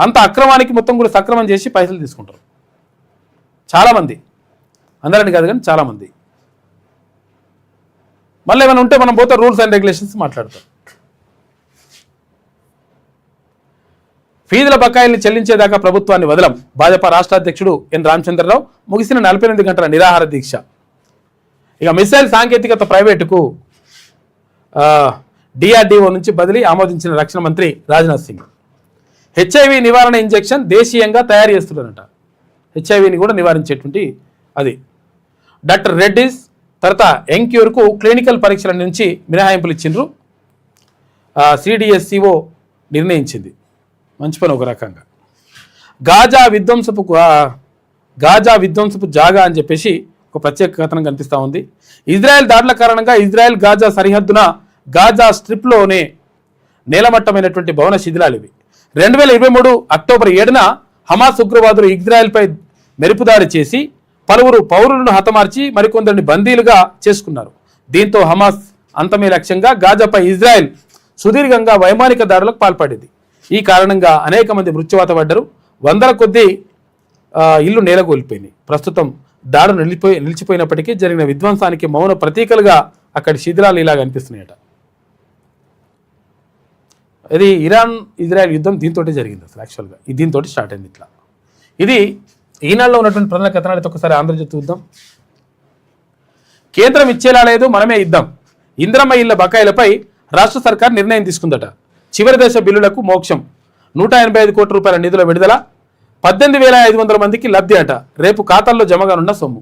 అంత అక్రమానికి మొత్తం కూడా సక్రమం చేసి పైసలు తీసుకుంటారు చాలామంది. అందరిని కాదు కానీ చాలామంది. మళ్ళీ ఏమైనా ఉంటే మనం పోతే రూల్స్ అండ్ రెగ్యులేషన్స్ మాట్లాడతాం. ఫీజుల బకాయిల్ని చెల్లించేదాకా ప్రభుత్వాన్ని వదలం. భాజపా రాష్ట్ర అధ్యక్షుడు ఎన్ రామచంద్రరావు. ముగిసిన 48 గంటల నిరాహార దీక్ష. ఇక మిసైల్ సాంకేతికత ప్రైవేటుకు DRDO నుంచి బదిలీ ఆమోదించిన రక్షణ మంత్రి రాజ్నాథ్ సింగ్. HIV నివారణ ఇంజెక్షన్ దేశీయంగా తయారు చేస్తున్నారట. HIVని కూడా నివారించేటువంటి అది. డాక్టర్ రెడ్డిస్ తర్వాత ఎంక్యూర్కు క్లినికల్ పరీక్షల నుంచి మినహాయింపులు ఇచ్చిండ్రు. CDSCO నిర్ణయించింది. మంచి పని ఒక రకంగా. గాజా విధ్వంసపు జాగా అని చెప్పేసి ఒక ప్రత్యేక కథనం కనిపిస్తూ ఉంది. ఇజ్రాయెల్ దాడుల కారణంగా ఇజ్రాయెల్ గాజా సరిహద్దున గాజా స్ట్రిప్లోనే నేలమట్టమైనటువంటి భవన శిథిలాలు ఇవి. 2023 అక్టోబర్ 7న హమాస్ ఉగ్రవాదులు ఇజ్రాయెల్పై మెరుపుదాడి చేసి పలువురు పౌరులను హతమార్చి మరికొందరిని బందీలుగా చేసుకున్నారు. దీంతో హమాస్ అంతమే లక్ష్యంగా గాజాపై ఇజ్రాయెల్ సుదీర్ఘంగా వైమానిక దాడులకు పాల్పడింది. ఈ కారణంగా అనేక మంది మృత్యువాత పడ్డారు. వందల కొద్దీ ఇల్లు నేలకూలిపోయింది. ప్రస్తుతం దాడులు నిలిచిపోయినప్పటికీ జరిగిన విధ్వంసానికి మౌన ప్రతీకలుగా అక్కడి శిథిలాలు ఇలా కనిపిస్తున్నాయట. ఇది ఇరాన్ ఇజ్రాయెల్ యుద్ధం దీంతో జరిగింది. అసలు యాక్చువల్గా దీంతో స్టార్ట్ అయింది. ఇట్లా ఇది ఈనాడులో ఉన్నటువంటి ప్రధాన కథనాలతో ఒకసారి ఆంధ్రజ్యోతి చూద్దాం. కేంద్రం ఇచ్చేలా లేదు, మనమే ఇద్దాం. ఇందిరమ్మ ఇళ్ల బకాయిలపై రాష్ట్ర సర్కార్ నిర్ణయం తీసుకుందట. చివరి దశ బిల్లులకు మోక్షం. 185 కోట్ల రూపాయల నిధుల విడుదల. 18,500 మందికి లబ్ధి అట. రేపు ఖాతాల్లో జమగానున్న సొమ్ము.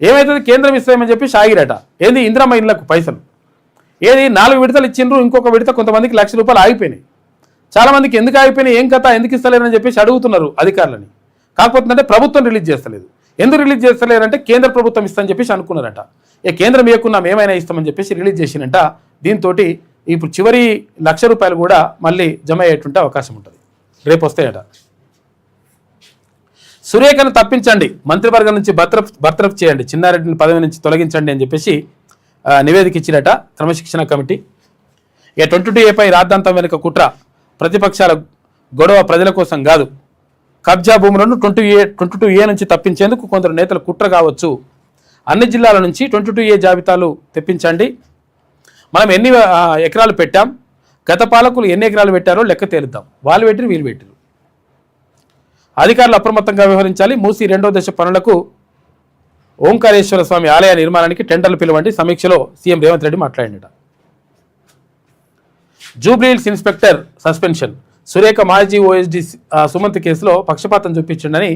ఏమైతుంది, కేంద్రం ఇస్తామని చెప్పి షాగిరట. ఏంది ఇందిరమ్మ ఇళ్లకు పైసలు, ఏది 4 విడతలు ఇచ్చిండ్రు, ఇంకొక విడత కొంతమందికి ₹1,00,000 ఆగిపోయినాయి. చాలామందికి ఎందుకు ఆగిపోయినాయి, ఏం కథ, ఎందుకు ఇస్తలేరని చెప్పేసి అడుగుతున్నారు అధికారులని. కాకపోతే అంటే ప్రభుత్వం రిలీజ్ చేస్తలేదు. ఎందుకు రిలీజ్ చేస్తలేరంటే కేంద్ర ప్రభుత్వం ఇస్తామని చెప్పేసి అనుకున్నారట. కేంద్రం ఇవ్వకున్నాం ఏమైనా ఇస్తామని చెప్పేసి రిలీజ్ చేసినట్ట. దీంతో ఇప్పుడు చివరి ₹1,00,000 కూడా మళ్ళీ జమ అయ్యేటువంటి అవకాశం ఉంటుంది. రేపు వస్తాయట. సురేఖను తప్పించండి, మంత్రివర్గం నుంచి బర్తరఫ్ చేయండి, చిన్నారెడ్డిని పదవి నుంచి తొలగించండి అని చెప్పేసి నివేదిక ఇచ్చినట క్రమశిక్షణ కమిటీ. 22A రాద్ధాంతం వెనుక కుట్ర, ప్రతిపక్షాల గొడవ ప్రజల కోసం కాదు. కబ్జా భూములను 22A నుంచి తప్పించేందుకు కొందరు నేతలు కుట్ర కావచ్చు. అన్ని జిల్లాల నుంచి 22A జాబితాలు తెప్పించండి. మనం ఎన్ని ఎకరాలు పెట్టాం, గత పాలకులు ఎన్ని ఎకరాలు పెట్టారో లెక్క తేలుద్దాం. వాళ్ళు పెట్టిరు, వీళ్ళు పెట్టిరు. అధికారులు అప్రమత్తంగా వ్యవహరించాలి. మూసి 2వ దశ పనులకు ఓంకారేశ్వర స్వామి ఆలయ నిర్మాణానికి టెండర్లు పిలవండి. సమీక్షలో సీఎం రేవంత్ రెడ్డి మాట్లాడినట. Jubilee Hills inspector suspension. సురేఖ మాజీ ఓఎస్డీ సుమంత్ కేసులో పక్షపాతం చూపించండి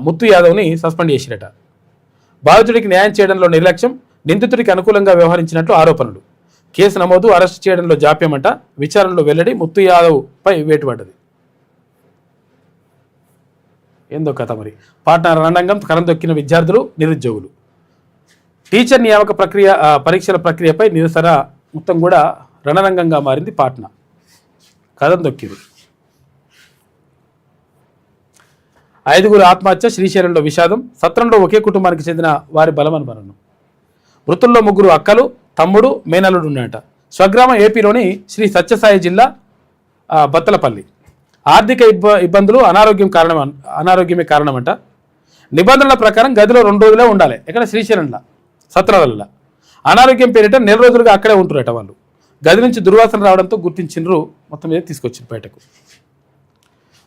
ముత్తు యాదవ్ని సస్పెండ్ చేసిరట. బాధితుడికి న్యాయం చేయడంలో నిర్లక్ష్యం, నిందితుడికి అనుకూలంగా వ్యవహరించినట్లు ఆరోపణలు. కేసు నమోదు, అరెస్టు చేయడంలో జాప్యమంట. విచారణలో వెల్లడి, ముత్తు యాదవ్ పై వేటు పడ్డది. ఏందో కథ మరి. పాట్నా రణరంగం, కరందొక్కిన విద్యార్థులు, నిరుద్యోగులు. టీచర్ నియామక పరీక్షల ప్రక్రియపై నిరసన మొత్తం కూడా రణరంగంగా మారింది. పాట్నా కథం దొక్కిరు. 5 ఆత్మహత్య, శ్రీశైలంలో విషాదం. సత్రంలో ఒకే కుటుంబానికి చెందిన వారి బలమని మరణం. మృతుల్లో 3 అక్కలు, తమ్ముడు, మేనల్లుడు ఉన్నాయట. స్వగ్రామం ఏపీలోని శ్రీ సత్యసాయి జిల్లా బత్తలపల్లి. ఆర్థిక ఇబ్బందులు, అనారోగ్యమే కారణమంట. నిబంధనల ప్రకారం గదిలో 2 రోజులే ఉండాలి. ఎక్కడ, శ్రీశైలంలో సత్రాలలో. అనారోగ్యం పేరిట 4 రోజులుగా అక్కడే ఉంటున్నారట వాళ్ళు. గది నుంచి దుర్వాసన రావడంతో గుర్తించిండ్రు, మొత్తం మీద తీసుకొచ్చిండ్రు బయటకు.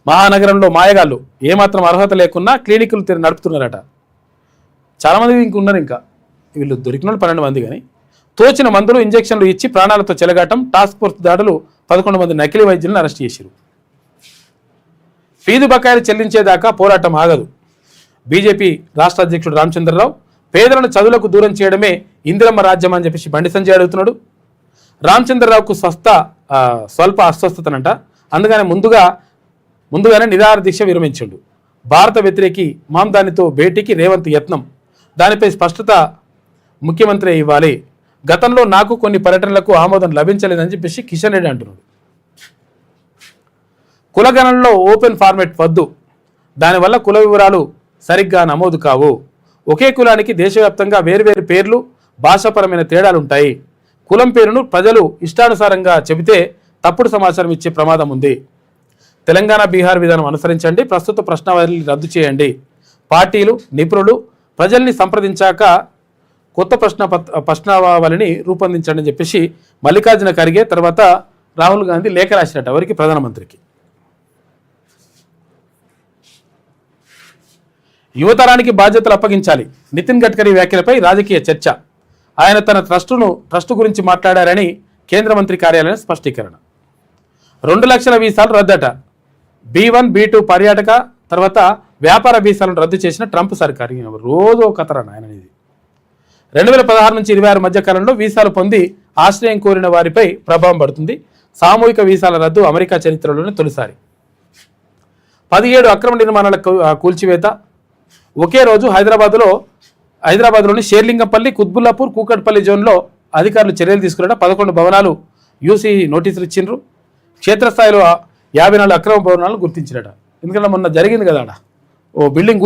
మహానగరంలో మాయగాళ్ళు ఏమాత్రం అర్హత లేకున్నా క్లినిక్లు నడుపుతున్నారట. చాలామంది ఇంకున్నారు. ఇంకా వీళ్ళు దొరికిన 12 మంది. కానీ తోచిన మందులు, ఇంజక్షన్లు ఇచ్చి ప్రాణాలతో చెలగాటం. టాస్క్ ఫోర్స్ దాడులు 11 మంది నకిలీ వైద్యులను అరెస్ట్ చేశారు. ఫీజు బకాయిలు చెల్లించేదాకా పోరాటం ఆగదు. బీజేపీ రాష్ట్ర అధ్యక్షుడు రామచంద్రరావు. పేదలను చదువులకు దూరం చేయడమే ఇందిరమ్మ రాజ్యం అని చెప్పేసి బండి సంజయ్ అడుగుతున్నాడు. రామచంద్రరావుకు స్వల్ప అస్వస్థతనంట. అందుకనే ముందుగానే నిరాహార దీక్ష విరమించాడు. భారత వ్యతిరేకి మామ్దానితో భేటీకి రేవంత్ యత్నం. దానిపై స్పష్టత ముఖ్యమంత్రి ఇవ్వాలి. గతంలో నాకు కొన్ని పర్యటనలకు ఆమోదం లభించలేదని చెప్పేసి కిషన్ రెడ్డి అంటున్నాడు. కులగణనలో ఓపెన్ ఫార్మెట్ వద్దు, దానివల్ల కుల వివరాలు సరిగ్గా నమోదు కావు. ఒకే కులానికి దేశవ్యాప్తంగా వేర్వేరు పేర్లు, భాషాపరమైన తేడాలుంటాయి. కులం పేరును ప్రజలు ఇష్టానుసారంగా చెబితే తప్పుడు సమాచారం ఇచ్చే ప్రమాదం ఉంది. తెలంగాణ, బీహార్ విధానం అనుసరించండి. ప్రస్తుత ప్రశ్నావళిని రద్దు చేయండి. పార్టీలు, నిపుణులు ప్రజల్ని సంప్రదించాక కొత్త ప్రశ్నావళిని రూపొందించండి అని చెప్పేసి మల్లికార్జున ఖర్గే తర్వాత రాహుల్ గాంధీ లేఖ రాసినట్టు ఎవరికి, ప్రధానమంత్రికి. యువతరానికి బాధ్యతలు అప్పగించాలి. నితిన్ గడ్కరీ వ్యాఖ్యలపై రాజకీయ చర్చ. ఆయన తన ట్రస్టు గురించి మాట్లాడారని కేంద్ర మంత్రి కార్యాలయం స్పష్టీకరణ. 2 లక్షల వీసాలు రద్దట. B1, B2 పర్యాటక తర్వాత వ్యాపార వీసాలను రద్దు చేసిన ట్రంప్ సర్కార్. రోజు కథరా ఆయన. ఇది 2016 నుంచి 26 మధ్య కాలంలో వీసాలు పొంది ఆశ్రయం కోరిన వారిపై ప్రభావం పడుతుంది. సామూహిక వీసాల రద్దు అమెరికా చరిత్రలోనే తొలిసారి. 17 అక్రమ నిర్మాణాల కూల్చివేత. ఒకే రోజు హైదరాబాద్లో హైదరాబాద్లోని షేర్లింగంపల్లి, కుత్బుల్లాపూర్, కూకట్పల్లి జోన్లో అధికారులు చర్యలు తీసుకురాట 11 భవనాలు యూసీ నోటీసులు ఇచ్చిండ్రు. క్షేత్రస్థాయిలో 54 అక్రమ భవనాలను గుర్తించినట. ఎందుకంటే మొన్న జరిగింది కదా, ఆడ ఓ బిల్డింగ్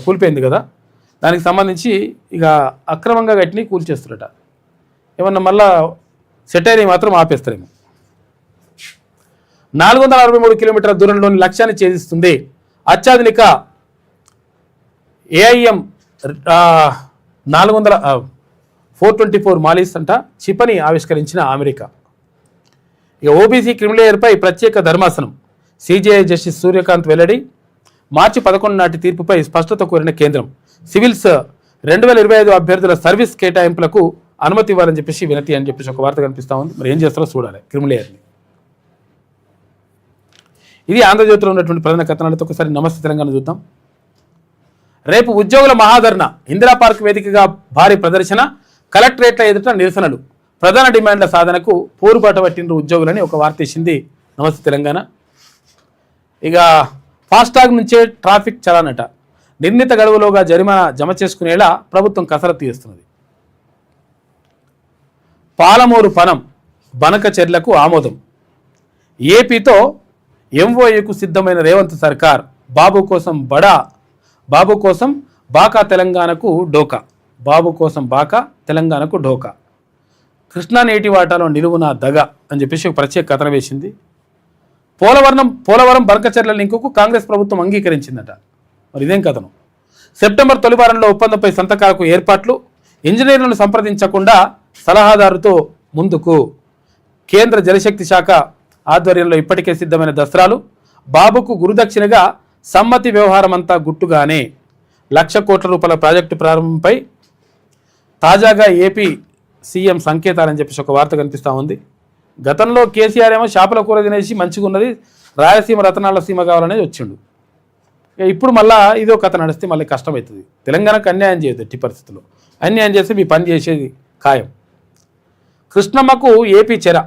కూలిపోయింది కదా, దానికి సంబంధించి ఇక అక్రమంగా కట్టిని కూల్చేస్తున్నట. ఏమన్నా మళ్ళా సెట్ అయినవి మాత్రం ఆపేస్తారేమో. 463 కిలోమీటర్ల దూరంలోని లక్ష్యాన్ని ఛేదిస్తుంది అత్యాధునిక ఏఐఎం 424 మాలిస్ అంట క్షిపణి ఆవిష్కరించిన అమెరికా. ఇక ఓబీసీ క్రిమిలేయర్పై ప్రత్యేక ధర్మాసనం, సిజేఐ జస్టిస్ సూర్యకాంత్ వెల్లడి. మార్చి 11 నాటి తీర్పుపై స్పష్టత కోరిన కేంద్రం. సివిల్స్ 2025 అభ్యర్థుల సర్వీస్ కేటాయింపులకు అనుమతి ఇవ్వాలని చెప్పేసి వినతి అని చెప్పేసి ఒక వార్త కనిపిస్తూ ఉంది. మరి ఏం చేస్తారో చూడాలి క్రిమిలేయర్ని. ఇది ఆంధ్రజ్యోతిలో ఉన్నటువంటి ప్రధాన కథనాలతో ఒకసారి నమస్తే తెలంగాణ చూద్దాం. రేపు ఉద్యోగుల మహాధరణ, ఇందిరా పార్క్ వేదికగా భారీ ప్రదర్శన, కలెక్టరేట్ల ఎదుట నిరసనలు, ప్రధాన డిమాండ్ల సాధనకు పోరుబాట పట్టిన ఉద్యోగులని ఒక వార్త ఇచ్చింది నమస్తే తెలంగాణ. ఇక ఫాస్టాగ్ నుంచే ట్రాఫిక్ చలానట, నిర్ణీత గడువులోగా జరిమానా జమ చేసుకునేలా ప్రభుత్వం కసరత్తు చేస్తున్నది. పాలమూరు పనం బనకచెర్లకు ఆమోదం, ఏపీతో ఎంఓఏకు సిద్ధమైన రేవంత్ సర్కార్. బాబు కోసం బాకా తెలంగాణకు డోకా, బాబు కోసం బాకా తెలంగాణకు డోకా. కృష్ణా నీటి వాటాలో నిలువున దగ అని చెప్పేసి ఒక ప్రత్యేక కథనం వేసింది. పోలవరం బనకచెర్ల లింకుకు కాంగ్రెస్ ప్రభుత్వం అంగీకరించిందట. మరి ఇదేం కథనం? సెప్టెంబర్ తొలి వారంలో ఒప్పందంపై సంతకాలకు ఏర్పాట్లు, ఇంజనీర్లను సంప్రదించకుండా సలహాదారుతో ముందుకు. కేంద్ర జలశక్తి శాఖ ఆధ్వర్యంలో ఇప్పటికే సిద్ధమైన దసరాలు, బాబుకు గురుదక్షిణగా సమ్మతి వ్యవహారం అంతా గుట్టుగానే. 1,00,000 కోట్ల రూపాయల ప్రాజెక్టు ప్రారంభంపై తాజాగా ఏపీ సీఎం సంకేతాలని చెప్పేసి ఒక వార్త కనిపిస్తూ ఉంది. గతంలో కేసీఆర్ ఏమో చేపల కూర తినేసి మంచిగా ఉన్నది, రాయలసీమ రతనాల సీమ కావాలనేది వచ్చిండు. ఇప్పుడు మళ్ళీ ఇదో కథ నడిస్తే మళ్ళీ కష్టమవుతుంది. తెలంగాణకు అన్యాయం చేయదు, ఎట్టి పరిస్థితుల్లో అన్యాయం చేస్తే మీ పని చేసేది ఖాయం. కృష్ణమ్మకు ఏపీ చెర,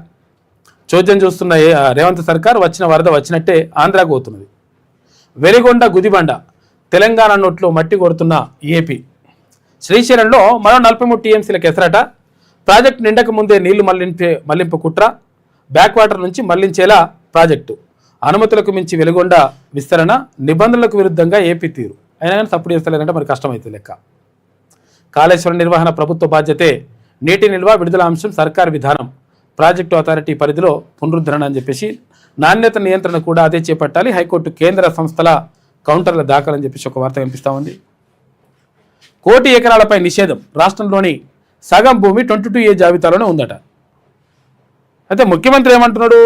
చోద్యం చూస్తున్న రేవంత్ సర్కార్ వచ్చిన వరద వచ్చినట్టే ఆంధ్రాకు పోతున్నది. వెలిగొండ గుదిబండ, తెలంగాణ నోట్లో మట్టి కొడుతున్న ఏపీ. శ్రీశైలంలో మరో 43 టీఎంసీలకు ఎసరట, ప్రాజెక్టు నిండక ముందే నీళ్లు మళ్లింపు కుట్ర, బ్యాక్ వాటర్ నుంచి మళ్లించేలా ప్రాజెక్టు. అనుమతులకు మించి వెలిగొండ విస్తరణ, నిబంధనలకు విరుద్ధంగా ఏపీ తీరు. అయినా కానీ తప్పుడు చేస్తలేరంటే మరి కష్టమవుతుంది లెక్క. కాళేశ్వరం నిర్వహణ ప్రభుత్వ బాధ్యతే, నీటి నిల్వ విడుదల అంశం సర్కార్ విధానం, ప్రాజెక్టు అథారిటీ పరిధిలో పునరుద్ధరణ అని చెప్పేసి నాణ్యత నియంత్రణ కూడా అదే చేపట్టాలి, హైకోర్టు కేంద్ర సంస్థల కౌంటర్ల దాఖలని చెప్పేసి ఒక వార్త కనిపిస్తూ ఉంది. 1 కోటి ఎకరాలపై నిషేధం, రాష్ట్రంలోని సగం భూమి 22A జాబితాలోనే ఉందట. అయితే ముఖ్యమంత్రి ఏమంటున్నాడు,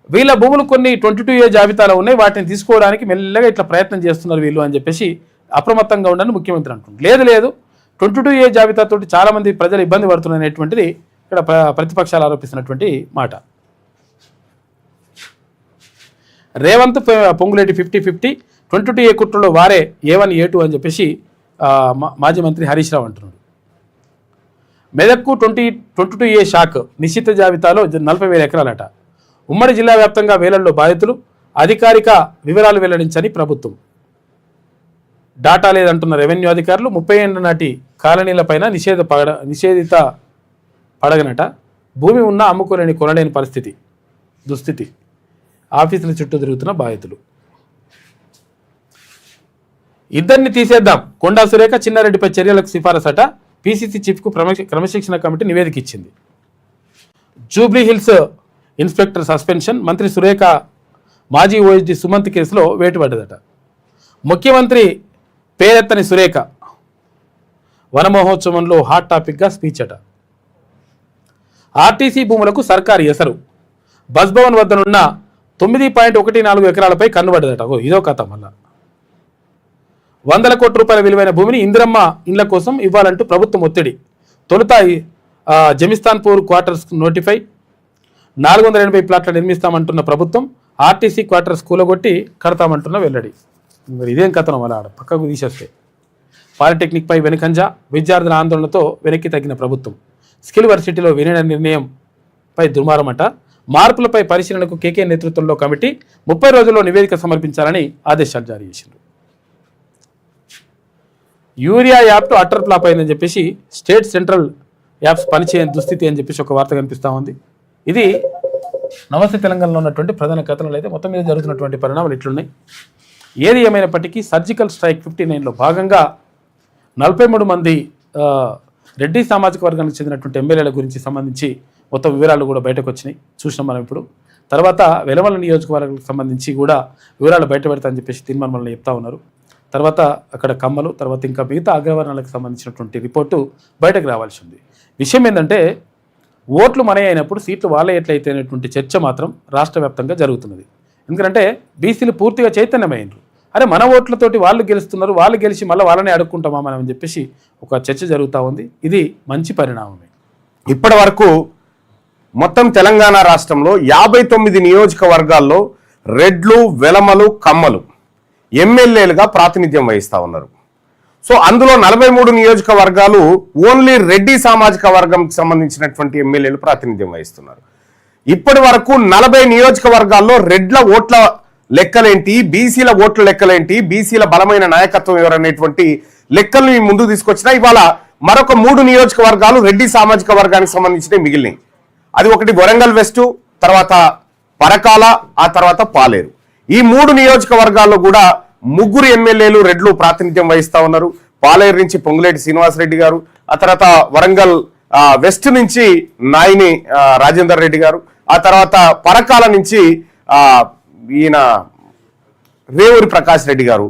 వీళ్ళ భూములు కొన్ని 22A జాబితాలో ఉన్నాయి, వాటిని తీసుకోవడానికి మెల్లగా ఇట్లా ప్రయత్నం చేస్తున్నారు వీళ్ళు అని చెప్పేసి అప్రమత్తంగా ఉండాలని ముఖ్యమంత్రి అంటున్నారు. లేదు 22A జాబితాతో చాలామంది ప్రజలు ఇబ్బంది పడుతున్నారనేటువంటిది ఇక్కడ ప్రతిపక్షాలు ఆరోపిస్తున్నటువంటి మాట. రేవంత్ పొంగులేటి 50-50, 22A కుట్రలో వారే A1 A2 అని చెప్పేసి మాజీ మంత్రి హరీష్ రావు అంటున్నాడు. మెదక్కు 22A షాక్, నిశ్చిత జాబితాలో 40,000 ఎకరాలట. ఉమ్మడి జిల్లా వ్యాప్తంగా వేలల్లో బాధితులు, అధికారిక వివరాలు వెల్లడించని ప్రభుత్వం. డాటా లేదంటున్న రెవెన్యూ అధికారులు. 30 ఏళ్ల నాటి కాలనీలపైన నిషేధిత పడగనట. భూమి ఉన్నా అమ్ముకోలేని కొనలేని దుస్థితి. ఆఫీసుల చుట్టూ తిరుగుతున్న బాధితులు. ఇద్దరిని తీసేద్దాం, కొండా సురేఖ చిన్నారెడ్డిపై చర్యలకు సిఫారసట. పీసీసీ చీఫ్కు క్రమశిక్షణ కమిటీ నివేదిక ఇచ్చింది. జూబ్లీ హిల్స్ ఇన్స్పెక్టర్ సస్పెన్షన్, మంత్రి సురేఖ మాజీ ఓఎస్డీ సుమంత్ కేసులో వేటుపడ్డదట. ముఖ్యమంత్రి పేరెత్తని సురేఖ వన మహోత్సవంలో హాట్ టాపిక్గా స్పీచ్ అట. ఆర్టీసీ భూములకు సర్కారు ఎసరు, బస్ భవన్ వద్దనున్న 9.14 ఎకరాలపై కన్నుబడ్డదట. ఇదో కథ. మళ్ళా 100 కోట్ల రూపాయల విలువైన భూమిని ఇందిరమ్మ ఇండ్ల కోసం ఇవ్వాలంటూ ప్రభుత్వం ఒత్తిడి. తొలుత జమిస్తాన్పూర్ క్వార్టర్స్ నోటిఫై, 480 ప్లాట్ల నిర్మిస్తామంటున్న ప్రభుత్వం, ఆర్టీసీ క్వార్టర్స్ కూలగొట్టి కడతామంటున్న వెల్లడి. మరి ఇదేం కథనం అలా పక్కకు తీసేస్తే. పాలిటెక్నిక్పై వెనుకంజ, విద్యార్థుల ఆందోళనతో వెనక్కి తగ్గిన ప్రభుత్వం. స్కిల్ వర్సిటీలో విలీన నిర్ణయంపై దుర్మారమట. మార్పులపై పరిశీలనకు కేకే నేతృత్వంలో కమిటీ 30 రోజుల్లో నివేదిక సమర్పించాలని ఆదేశాలు జారీ చేసింది. Urea app to utter flop అయిందని చెప్పేసి స్టేట్ సెంట్రల్ యాప్స్ పనిచేయని దుస్థితి అని చెప్పేసి ఒక వార్త కనిపిస్తూ ఉంది. ఇది నమస్తే తెలంగాణలో ఉన్నటువంటి ప్రధాన కథనాలు. అయితే మొత్తం మీద జరుగుతున్నటువంటి పరిణామాలు ఇట్లున్నాయి. ఏది ఏమైనప్పటికీ సర్జికల్ స్ట్రైక్ 59లో భాగంగా 43 మంది రెడ్డి సామాజిక వర్గానికి చెందినటువంటి ఎమ్మెల్యేల గురించి సంబంధించి మొత్తం వివరాలు కూడా బయటకు వచ్చినాయి, చూసినాం మనం ఇప్పుడు. తర్వాత వెలమల నియోజకవర్గానికి సంబంధించి కూడా వివరాలు బయట పెడతామని చెప్పేసి తీర్మానం చెప్తా ఉన్నారు. తర్వాత అక్కడ కమ్మలు, తర్వాత ఇంకా మిగతా అగ్రవర్ణాలకు సంబంధించినటువంటి రిపోర్టు బయటకు రావాల్సి ఉంది. విషయం ఏంటంటే ఓట్లు మనవి అయినప్పుడు సీట్లు వాళ్ళే ఎట్లయితే అనేటువంటి చర్చ మాత్రం రాష్ట్ర వ్యాప్తంగా జరుగుతున్నది. ఎందుకంటే బీసీలు పూర్తిగా చైతన్యమైనరు. అరే మన ఓట్లతోటి వాళ్ళు గెలుస్తున్నారు, వాళ్ళు గెలిచి మళ్ళీ వాళ్ళనే అడుక్కుంటామా మనం అని చెప్పేసి ఒక చర్చ జరుగుతూ ఉంది. ఇది మంచి పరిణామమే. ఇప్పటి వరకు మొత్తం తెలంగాణ రాష్ట్రంలో 59 నియోజకవర్గాల్లో రెడ్లు, వెలమలు, కమ్మలు ఎమ్మెల్యేలుగా ప్రాతినిధ్యం వహిస్తూ ఉన్నారు. సో అందులో 43 నియోజకవర్గాలు ఓన్లీ రెడ్డి సామాజిక వర్గంకి సంబంధించినటువంటి ఎమ్మెల్యేలు ప్రాతినిధ్యం వహిస్తున్నారు. ఇప్పటి వరకు 40 నియోజకవర్గాల్లో రెడ్ల ఓట్ల లెక్కలేంటి, బీసీల ఓట్ల లెక్కలేంటి, బీసీల బలమైన నాయకత్వం ఎవరనేటువంటి లెక్కల్ని ముందు తీసుకొచ్చినా ఇవాళ మరొక 3 నియోజకవర్గాలు రెడ్డి సామాజిక వర్గానికి సంబంధించినవి మిగిలినాయి. అది ఒకటి వరంగల్ వెస్ట్, తర్వాత పరకాల, ఆ తర్వాత పాలేరు. ఈ 3 నియోజకవర్గాల్లో కూడా 3 ఎమ్మెల్యేలు రెడ్లు ప్రాతినిధ్యం వహిస్తా ఉన్నారు. పాలేరు నుంచి పొంగులేటి శ్రీనివాసరెడ్డి గారు, ఆ తర్వాత వరంగల్ వెస్ట్ నుంచి నాయిని రాజేందర్ రెడ్డి గారు, ఆ తర్వాత పరకాల నుంచి ఈయన రేవూరి ప్రకాష్ రెడ్డి గారు